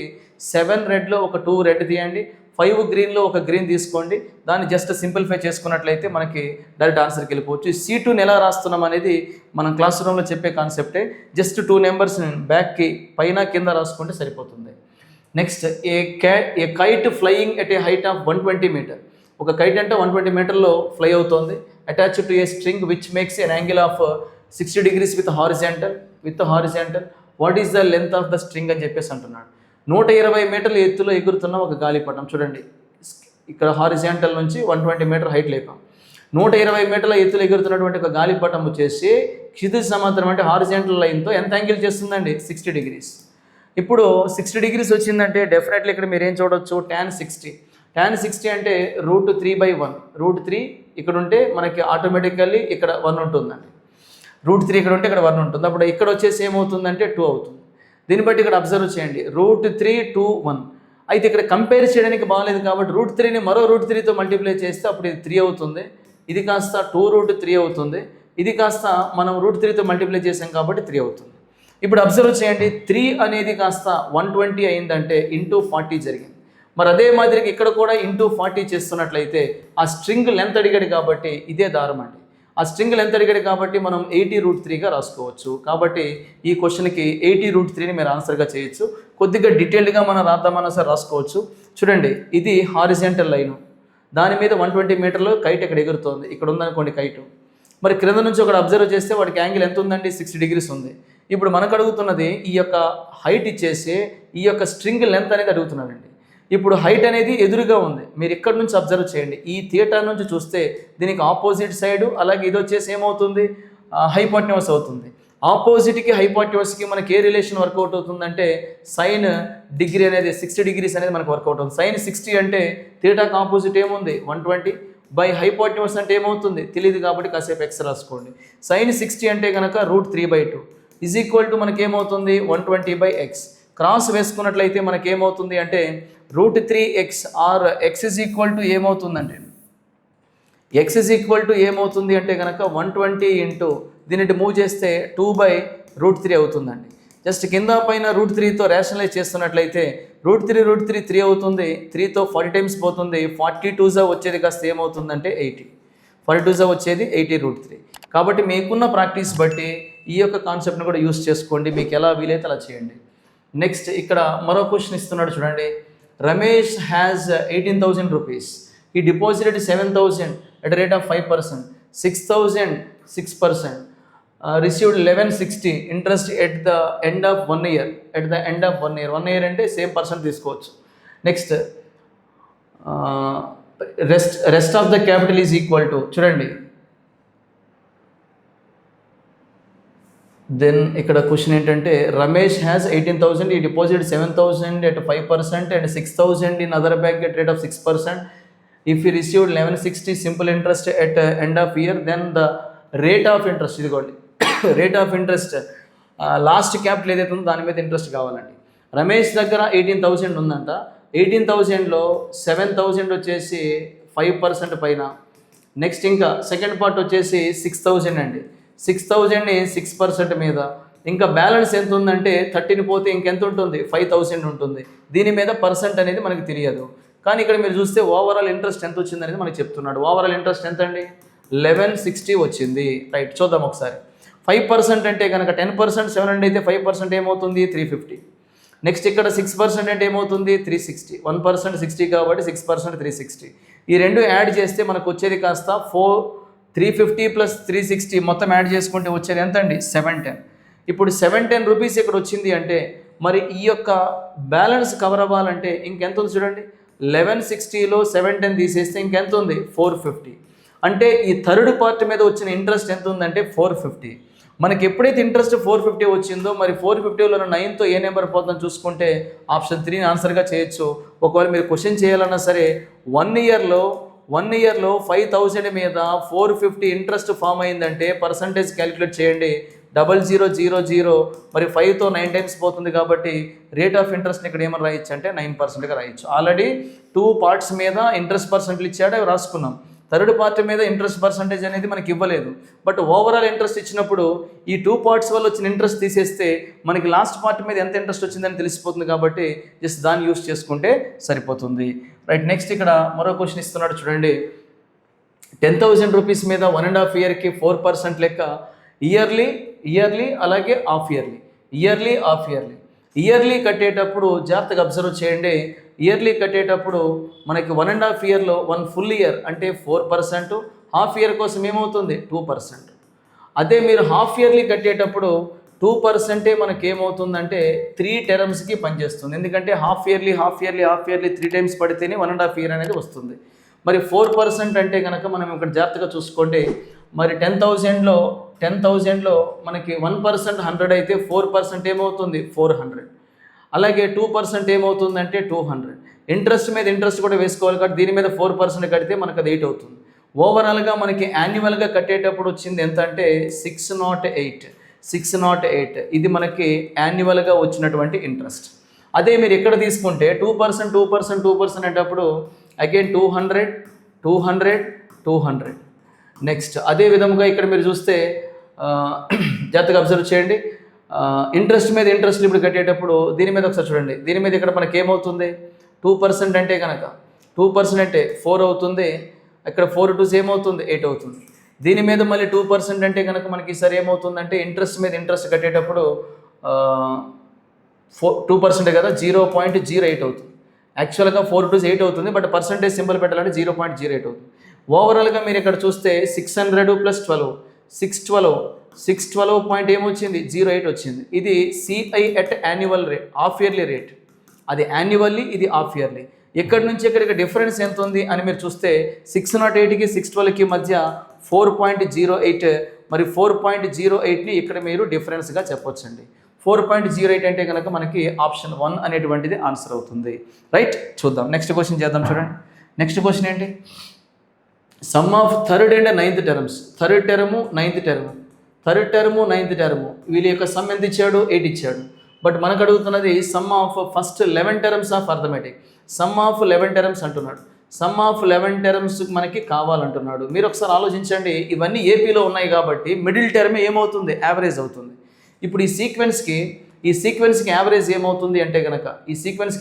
7 రెడ్లో ఒక 2 రెడ్ తీయండి, 5 గ్రీన్లో ఒక గ్రీన్ తీసుకోండి. దాన్ని జస్ట్ సింప్లిఫై చేసుకున్నట్లయితే మనకి డైరెక్ట్ ఆన్సర్కి వెళ్ళిపోవచ్చు. C2ని ఎలా రాస్తున్నాం అనేది మనం క్లాస్ రూమ్లో చెప్పే కాన్సెప్టే. జస్ట్ 2 నెంబర్స్ బ్యాక్కి పైన కింద రాసుకుంటే సరిపోతుంది. Next A kite flying at a height of 120 meter. ఒక కైట్ అంటే 120 meterలో ఫ్లై అవుతుంది. Attach to a string which makes N angle of 60 degrees with horizontal. What is the length of the string అని చెప్పేసి అంటున్నాడు. 120 మీటర్ల ఎత్తులో ఎగురుతున్న ఒక గాలిపటం చూడండి. ఇక్కడ హారిజాంటల్ నుంచి 120 meter హైట్ లేపాం. 120 మీటర్ల ఎత్తులో ఎగురుతున్నటువంటి ఒక గాలిపటం వచ్చేసి క్షితిజ సమాంతరం అంటే హారిజాంటల్ లైన్తో ఎంత యాంగిల్ చేస్తుందండి 60 degrees. ఇప్పుడు 60 డిగ్రీస్ వచ్చిందంటే డెఫినెట్లీ ఇక్కడ మీరు ఏం చూడవచ్చు, tan 60. tan 60 అంటే √3/1. √3 ఇక్కడ ఉంటే మనకి ఆటోమేటికల్లీ ఇక్కడ 1 ఉంటుందండి. √3 ఇక్కడ ఉంటే ఇక్కడ 1 ఉంటుంది. అప్పుడు ఇక్కడ వచ్చేసి ఏమవుతుందంటే 2 అవుతుంది. దీన్ని బట్టి ఇక్కడ అబ్జర్వ్ చేయండి, √3 2 1. అయితే ఇక్కడ కంపేర్ చేయడానికి బాగాలేదు కాబట్టి √3ని మరో √3తో మల్టిప్లై చేస్తే అప్పుడు ఇది 3 అవుతుంది. ఇది కాస్త 2√3 అవుతుంది. ఇది కాస్త మనం √3తో మల్టిప్లై చేసాం కాబట్టి 3 అవుతుంది. ఇప్పుడు అబ్జర్వ్ చేయండి, 3 అనేది కాస్త 120 అయిందంటే ఇంటూ 40 జరిగింది. మరి అదే మాదిరిగా ఇక్కడ కూడా ఇంటూ 40 చేస్తున్నట్లయితే ఆ స్ట్రింగ్ లెంత్ అడిగాడు కాబట్టి ఇదే దారం అండి. ఆ స్ట్రింగ్ లెంత్ అడిగాడు కాబట్టి మనం 80√3గా రాసుకోవచ్చు. కాబట్టి ఈ క్వశ్చన్కి 80√3ని మీరు ఆన్సర్గా చేయొచ్చు. కొద్దిగా డీటెయిల్డ్గా మనం రాద్దామన్నా సరే రాసుకోవచ్చు. చూడండి, ఇది హారిజెంటల్ లైను, దాని మీద 120 మీటర్లు కైట్ ఇక్కడ ఎగురుతోంది. ఇక్కడ ఉందనుకోండి కైటు. మరి క్రింద నుంచి ఒకటి అబ్జర్వ్ చేస్తే వాడికి యాంగిల్ ఎంత ఉందండి, 60 డిగ్రీస్ ఉంది. ఇప్పుడు మనకు అడుగుతున్నది ఈ యొక్క హైట్ ఇచ్చేసి ఈ యొక్క స్ట్రింగ్ లెంత్ అనేది అడుగుతున్నాడండి. ఇప్పుడు హైట్ అనేది ఎదురుగా ఉంది, మీరు ఇక్కడ నుంచి అబ్జర్వ్ చేయండి. ఈ థియేటర్ నుంచి చూస్తే దీనికి ఆపోజిట్ సైడు, అలాగే ఇది వచ్చేసి ఏమవుతుంది, హైపోటెన్యూస్ అవుతుంది. ఆపోజిట్కి హైపోటెన్యూస్కి మనకి ఏ రిలేషన్ వర్కౌట్ అవుతుందంటే సైన్ డిగ్రీ అనేది 60 డిగ్రీస్ అనేది మనకు వర్కౌట్ అవుతుంది. సైన్ 60 అంటే థియేటాకి ఆపోజిట్ ఏముంది 120 బై హైపోటెన్యూస్ అంటే ఏమవుతుంది తెలియదు కాబట్టి కాసేపు ఎక్స్ రాసుకోండి. సైన్ 60 అంటే కనుక √3/2 ఈజ్ ఈక్వల్ టు మనకి ఏమవుతుంది 120/x. క్రాస్ వేసుకున్నట్లయితే మనకి ఏమవుతుంది అంటే √3x or x is equal to ఏమవుతుందంటే x ఈజ్ ఈక్వల్ టు ఏమవుతుంది అంటే కనుక 120 ఇంటూ దీనిని మూవ్ చేస్తే 2/√3 అవుతుందండి. జస్ట్ కింద పైన √3తో రేషనలైజ్ చేస్తున్నట్లయితే √3 3 అవుతుంది. 3తో 40 టైమ్స్ పోతుంది. 42 వచ్చేది కాస్త ఏమవుతుందంటే 80. 42 వచ్చేది 80√3. కాబట్టి మీకున్న ప్రాక్టీస్ బట్టి ఈ యొక్క కాన్సెప్ట్ని కూడా యూస్ చేసుకోండి, మీకు ఎలా వీలైతే అలా చేయండి. నెక్స్ట్ ఇక్కడ మరో క్వశ్చన్ ఇస్తున్నాడు చూడండి. Ramesh has 18,000 rupees. ఈ deposited 7,000 at a rate of 5%, 6,000 6%, received 1160 interest at the end of 1 year. At the end of 1 year, 1 year అంటే సేమ్ పర్సెంట్ తీసుకోవచ్చు. Next rest of the capital is equal to, చూడండి దెన్ ఇక్కడ క్వశ్చన్ ఏంటంటే రమేష్ హ్యాస్ 18,000, ఈ deposit 7,000 at 5% and 6,000 in other bank at rate of 6%. If he received 1160 simple interest at end of year, then the rate of interest, ఇదిగోండి rate of interest last capital ఏదైతే ఉందో దాని మీద ఇంట్రెస్ట్ కావాలండి. రమేష్ దగ్గర 18,000 ఉందంట. 18,000లో 7,000 వచ్చేసి 5% పైన. నెక్స్ట్ ఇంకా సెకండ్ పార్ట్ వచ్చేసి 6,000 అండి. 6,000ని 6% మీద. ఇంకా బ్యాలెన్స్ ఎంత ఉందంటే 13 పోతే ఇంకెంత ఉంటుంది 5,000 ఉంటుంది. దీని మీద పర్సెంట్ అనేది మనకి తెలియదు. కానీ ఇక్కడ మీరు చూస్తే ఓవరాల్ ఇంట్రెస్ట్ ఎంత వచ్చింది అనేది మనకి చెప్తున్నాడు. ఓవరాల్ ఇంట్రెస్ట్ ఎంత అండి 1160 వచ్చింది. రైట్, చూద్దాం ఒకసారి. 5% అంటే కనుక 10% 700 అయితే 5% ఏమవుతుంది 350. నెక్స్ట్ ఇక్కడ 6% అంటే ఏమవుతుంది 360. 1% 60 కాబట్టి 6% 360. ఈ రెండు యాడ్ చేస్తే మనకు వచ్చేది కాస్త 350 ప్లస్ 360 మొత్తం యాడ్ చేసుకుంటే వచ్చేది ఎంత అండి 710. ఇప్పుడు 710 రూపీస్ ఇక్కడ వచ్చింది అంటే మరి ఈ యొక్క బ్యాలెన్స్ కవర్ అవ్వాలంటే ఇంకెంత ఉంది చూడండి. 1160లో 710 తీసేస్తే ఇంకెంత ఉంది 450. అంటే ఈ థర్డ్ పార్ట్ మీద వచ్చిన ఇంట్రెస్ట్ ఎంత ఉందంటే 450. మనకి ఎప్పుడైతే ఇంట్రెస్ట్ 450 వచ్చిందో మరి 450లో 9తో ఏ నెంబర్ పోతుందని చూసుకుంటే ఆప్షన్ 3ని ఆన్సర్గా చేయొచ్చు. ఒకవేళ మీరు క్వశ్చన్ చేయాలన్నా సరే 1 ఇయర్లో 5,000 మీద 450 ఇంట్రెస్ట్ ఫామ్ అయిందంటే పర్సంటేజ్ క్యాలిక్యులేట్ చేయండి. 0000 మరి 5తో 9 టైమ్స్ పోతుంది కాబట్టి రేట్ ఆఫ్ ఇంట్రెస్ట్ని ఇక్కడ ఏమని రాయొచ్చు అంటే 9%గా రాయొచ్చు. ఆల్రెడీ 2 పార్ట్స్ మీద ఇంట్రెస్ట్ పర్సెంట్లు ఇచ్చాడు, అవి రాసుకున్నాం. థర్డ్ పార్ట్ మీద ఇంట్రెస్ట్ పర్సంటేజ్ అనేది మనకి ఇవ్వలేదు. బట్ ఓవరాల్ ఇంట్రెస్ట్ ఇచ్చినప్పుడు ఈ 2 పార్ట్స్ వల్ల వచ్చిన ఇంట్రెస్ట్ తీసేస్తే మనకి లాస్ట్ పార్ట్ మీద ఎంత ఇంట్రెస్ట్ వచ్చిందని తెలిసిపోతుంది. కాబట్టి జస్ట్ దాన్ని యూస్ చేసుకుంటే సరిపోతుంది. రైట్, నెక్స్ట్ ఇక్కడ మరో క్వశ్చన్ ఇస్తున్నాడు చూడండి. 10,000 రూపీస్ మీద 1.5 ఇయర్కి 4% లెక్క ఇయర్లీ అలాగే హాఫ్ ఇయర్లీ ఇయర్లీ కట్టేటప్పుడు జాగ్రత్తగా అబ్జర్వ్ చేయండి. ఇయర్లీ కట్టేటప్పుడు మనకి 1.5 ఇయర్లో 1 ఫుల్ ఇయర్ అంటే 4%, హాఫ్ ఇయర్ కోసం ఏమవుతుంది 2%. అదే మీరు హాఫ్ ఇయర్లీ కట్టేటప్పుడు 2% మనకి ఏమవుతుందంటే 3 టర్మ్స్కి పనిచేస్తుంది. ఎందుకంటే హాఫ్ ఇయర్లీ 3 టైమ్స్ పడితేనే 1.5 ఇయర్ అనేది వస్తుంది. మరి 4% అంటే కనుక మనం ఇక్కడ జాగ్రత్తగా చూసుకోండి. మరి 10,000లో మనకి 1% 100 అయితే 4% ఏమవుతుంది 400. అలాగే 2% ఏమవుతుందంటే 200. ఇంట్రెస్ట్ మీద ఇంట్రెస్ట్ కూడా వేసుకోవాలి కాబట్టి దీని మీద 4% కడితే మనకు అది 8 అవుతుంది. ఓవరాల్గా మనకి యాన్యువల్గా కట్టేటప్పుడు వచ్చింది ఎంత అంటే 608. ఇది మనకి యాన్యువల్గా వచ్చినటువంటి ఇంట్రెస్ట్. అదే మీరు ఇక్కడ తీసుకుంటే 2% అనేటప్పుడు అగైన్ 200. నెక్స్ట్ అదే విధముగా ఇక్కడ మీరు చూస్తే జాగ్రత్తగా అబ్జర్వ్ చేయండి. ఇంట్రెస్ట్ మీద ఇంట్రెస్ట్ ఇప్పుడు కట్టేటప్పుడు దీని మీద ఒకసారి చూడండి. దీని మీద ఇక్కడ మనకి ఏమవుతుంది 2% అంటే కనుక 2% అంటే 4 అవుతుంది. ఇక్కడ 4 2 ఏమవుతుంది 8 అవుతుంది. దీని మీద మళ్ళీ 2% అంటే కనుక మనకి ఈసారి ఏమవుతుందంటే ఇంట్రెస్ట్ మీద ఇంట్రెస్ట్ కట్టేటప్పుడు 2% కదా 0.08 అవుతుంది. యాక్చువల్గా 4 2 8 అవుతుంది, బట్ పర్సంటేజ్ సింబల్ పెట్టాలంటే 0.08 అవుతుంది. ఓవరాల్గా మీరు ఇక్కడ చూస్తే 600 + 12 612 పాయింట్ ఏమొచ్చింది 08 వచ్చింది. ఇది CI at annual rate, half yearly rate. అది యాన్యువల్లీ, ఇది హాఫ్ ఇయర్లీ. ఎక్కడి నుంచి ఎక్కడికి డిఫరెన్స్ ఎంత ఉంది అని మీరు చూస్తే 608కి 612కి మధ్య 4.08. మరి 4.08ని ఇక్కడ మీరు డిఫరెన్స్గా చెప్పొచ్చండి. 4.08 అంటే కనుక మనకి ఆప్షన్ 1 అనేటువంటిది ఆన్సర్ అవుతుంది. రైట్, చూద్దాం నెక్స్ట్ క్వశ్చన్ చేద్దాం. చూడండి నెక్స్ట్ క్వశ్చన్ ఏంటి, some of third and ninth terms. Third term ninth term వీళ్ళ యొక్క సమ్ ఎంత ఇచ్చాడు 8 ఇచ్చాడు. బట్ మనకు అడుగుతున్నది some of first 11 terms of arithmetic. Some of 11 terms అంటున్నాడు. సమ్ ఆఫ్ 11 టర్మ్స్ మనకి కావాలంటున్నాడు. మీరు ఒకసారి ఆలోచించండి, ఇవన్నీ ఏపీలో ఉన్నాయి కాబట్టి మిడిల్ టర్మ్ ఏమవుతుంది యావరేజ్ అవుతుంది. ఇప్పుడు ఈ సీక్వెన్స్కి యావరేజ్ ఏమవుతుంది అంటే కనుక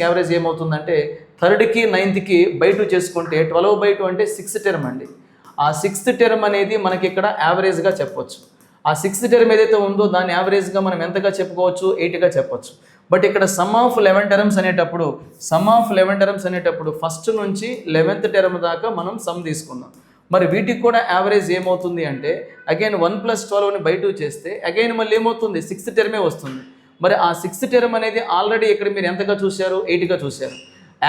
యావరేజ్ ఏమవుతుందంటే 3కి 9కి బై 2 చేసుకుంటే 12/2 అంటే 6th టర్మ్ అండి. ఆ 6th టర్మ్ అనేది మనకి ఇక్కడ యావరేజ్గా చెప్పొచ్చు. ఆ 6th టర్మ్ ఏదైతే ఉందో దాన్ని యావరేజ్గా మనం ఎంతగా చెప్పుకోవచ్చు 8గా చెప్పొచ్చు. బట్ ఇక్కడ సమ్ ఆఫ్ 11 టర్మ్స్ అనేటప్పుడు ఫస్ట్ నుంచి 11th టర్మ్ దాకా మనం సమ్ తీసుకుందాం. మరి వీటికి కూడా యావరేజ్ ఏమవుతుంది అంటే అగైన్ 1 + 12ని బై 2 చేస్తే అగైన్ మళ్ళీ ఏమవుతుంది 6th టర్మే వస్తుంది. మరి ఆ 6th టర్మ్ అనేది ఆల్రెడీ ఇక్కడ మీరు ఎంతగా చూశారు 8గా చూశారు.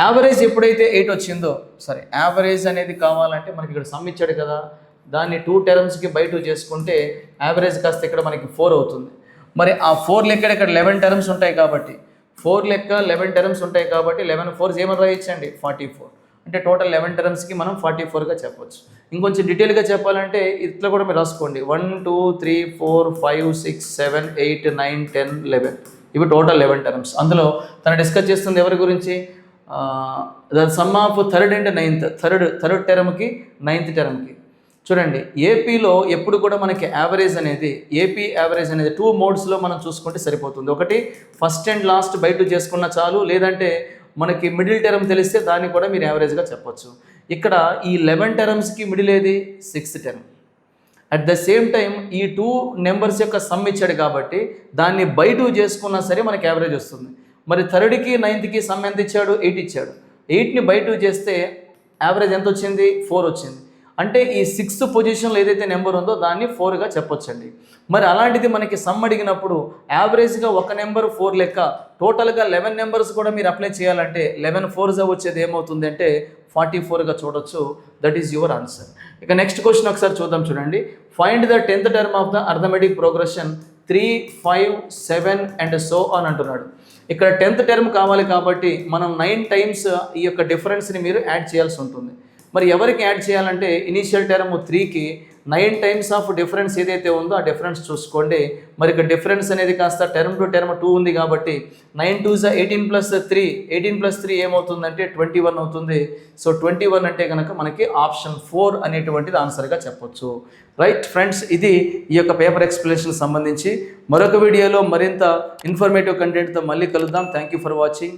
యావరేజ్ ఎప్పుడైతే 8 వచ్చిందో, సరే యావరేజ్ అనేది కావాలంటే మనకి ఇక్కడ సమ్ ఇచ్చాడు కదా, దాన్ని 2 టర్మ్స్కి బై 2 చేసుకుంటే యావరేజ్ కాస్త ఇక్కడ మనకి 4 అవుతుంది. మరి ఆ 4 లెక్క ఇక్కడ 11 టర్మ్స్ ఉంటాయి కాబట్టి 11 4 ఏమని రాయించండి 44. అంటే టోటల్ 11 టర్మ్స్కి మనం 44గా చెప్పొచ్చు. ఇంకొంచెం డీటెయిల్గా చెప్పాలంటే ఇట్లా కూడా మీరు రాసుకోండి. 1 2 3 4 5 6 7 8 9 10 11 ఇవి టోటల్ 11 టర్మ్స్. అందులో తను డిస్కస్ చేస్తుంది ఎవరి గురించి, the sum of third and ninth, third టర్మ్కి 9th టర్మ్కి. చూడండి ఏపీలో ఎప్పుడు కూడా మనకి ఏపీ యావరేజ్ అనేది 2 మోడ్స్లో మనం చూసుకుంటే సరిపోతుంది. ఒకటి ఫస్ట్ అండ్ లాస్ట్ బై 2 చేసుకున్న చాలు, లేదంటే మనకి మిడిల్ టర్మ్ తెలిస్తే దాన్ని కూడా మీరు యావరేజ్గా చెప్పొచ్చు. ఇక్కడ ఈ 11 టర్మ్స్కి మిడిల్ ఏది 6th term. At the same time ఈ 2 నెంబర్స్ యొక్క సమ్ ఇచ్చాడు కాబట్టి దాన్ని బై 2 చేసుకున్నా సరే మనకి యావరేజ్ వస్తుంది. మరి 3కి 9థ్కి సమ్ ఎంత ఇచ్చాడు 8 ఇచ్చాడు. 8ని బై 2 చేస్తే యావరేజ్ ఎంత వచ్చింది 4 వచ్చింది. అంటే ఈ 6th పొజిషన్లో ఏదైతే నెంబర్ ఉందో దాన్ని 4గా చెప్పొచ్చండి. మరి అలాంటిది మనకి సమ్ అడిగినప్పుడు యావరేజ్గా ఒక నెంబర్ 4 లెక్క టోటల్గా 11 నెంబర్స్ కూడా మీరు అప్లై చేయాలంటే 11 4 వచ్చేది ఏమవుతుంది అంటే 44గా చూడొచ్చు. That is your answer. ఇక నెక్స్ట్ క్వశ్చన్ ఒకసారి చూద్దాం. చూడండి, find the 10th term of the arithmetic progression 3 5 7 and so on అంటున్నాడు. ఇక్కడ 10th టర్మ్ కావాలి కాబట్టి మనం 9 టైమ్స్ ఈ యొక్క డిఫరెన్స్ని మీరు యాడ్ చేయాల్సి ఉంటుంది. మరి ఎవరికి యాడ్ చేయాలంటే ఇనీషియల్ టర్మ్ 3కి 9 టైమ్స్ ఆఫ్ డిఫరెన్స్ ఏదైతే ఉందో ఆ డిఫరెన్స్ చూసుకోండి. మరి ఇక్కడ డిఫరెన్స్ అనేది కాస్త టర్మ్ టు టర్మ్ 2 ఉంది కాబట్టి 9 2 18 + 3 ఏమవుతుందంటే 21 అవుతుంది. సో 21 అంటే కనుక మనకి ఆప్షన్ 4 అనేటువంటిది ఆన్సర్గా చెప్పొచ్చు. రైట్ ఫ్రెండ్స్, ఇది ఈ యొక్క పేపర్ ఎక్స్ప్లెనేషన్ సంబంధించి. మరొక వీడియోలో మరింత ఇన్ఫర్మేటివ్ కంటెంట్తో మళ్ళీ కలుద్దాం. Thank you for watching.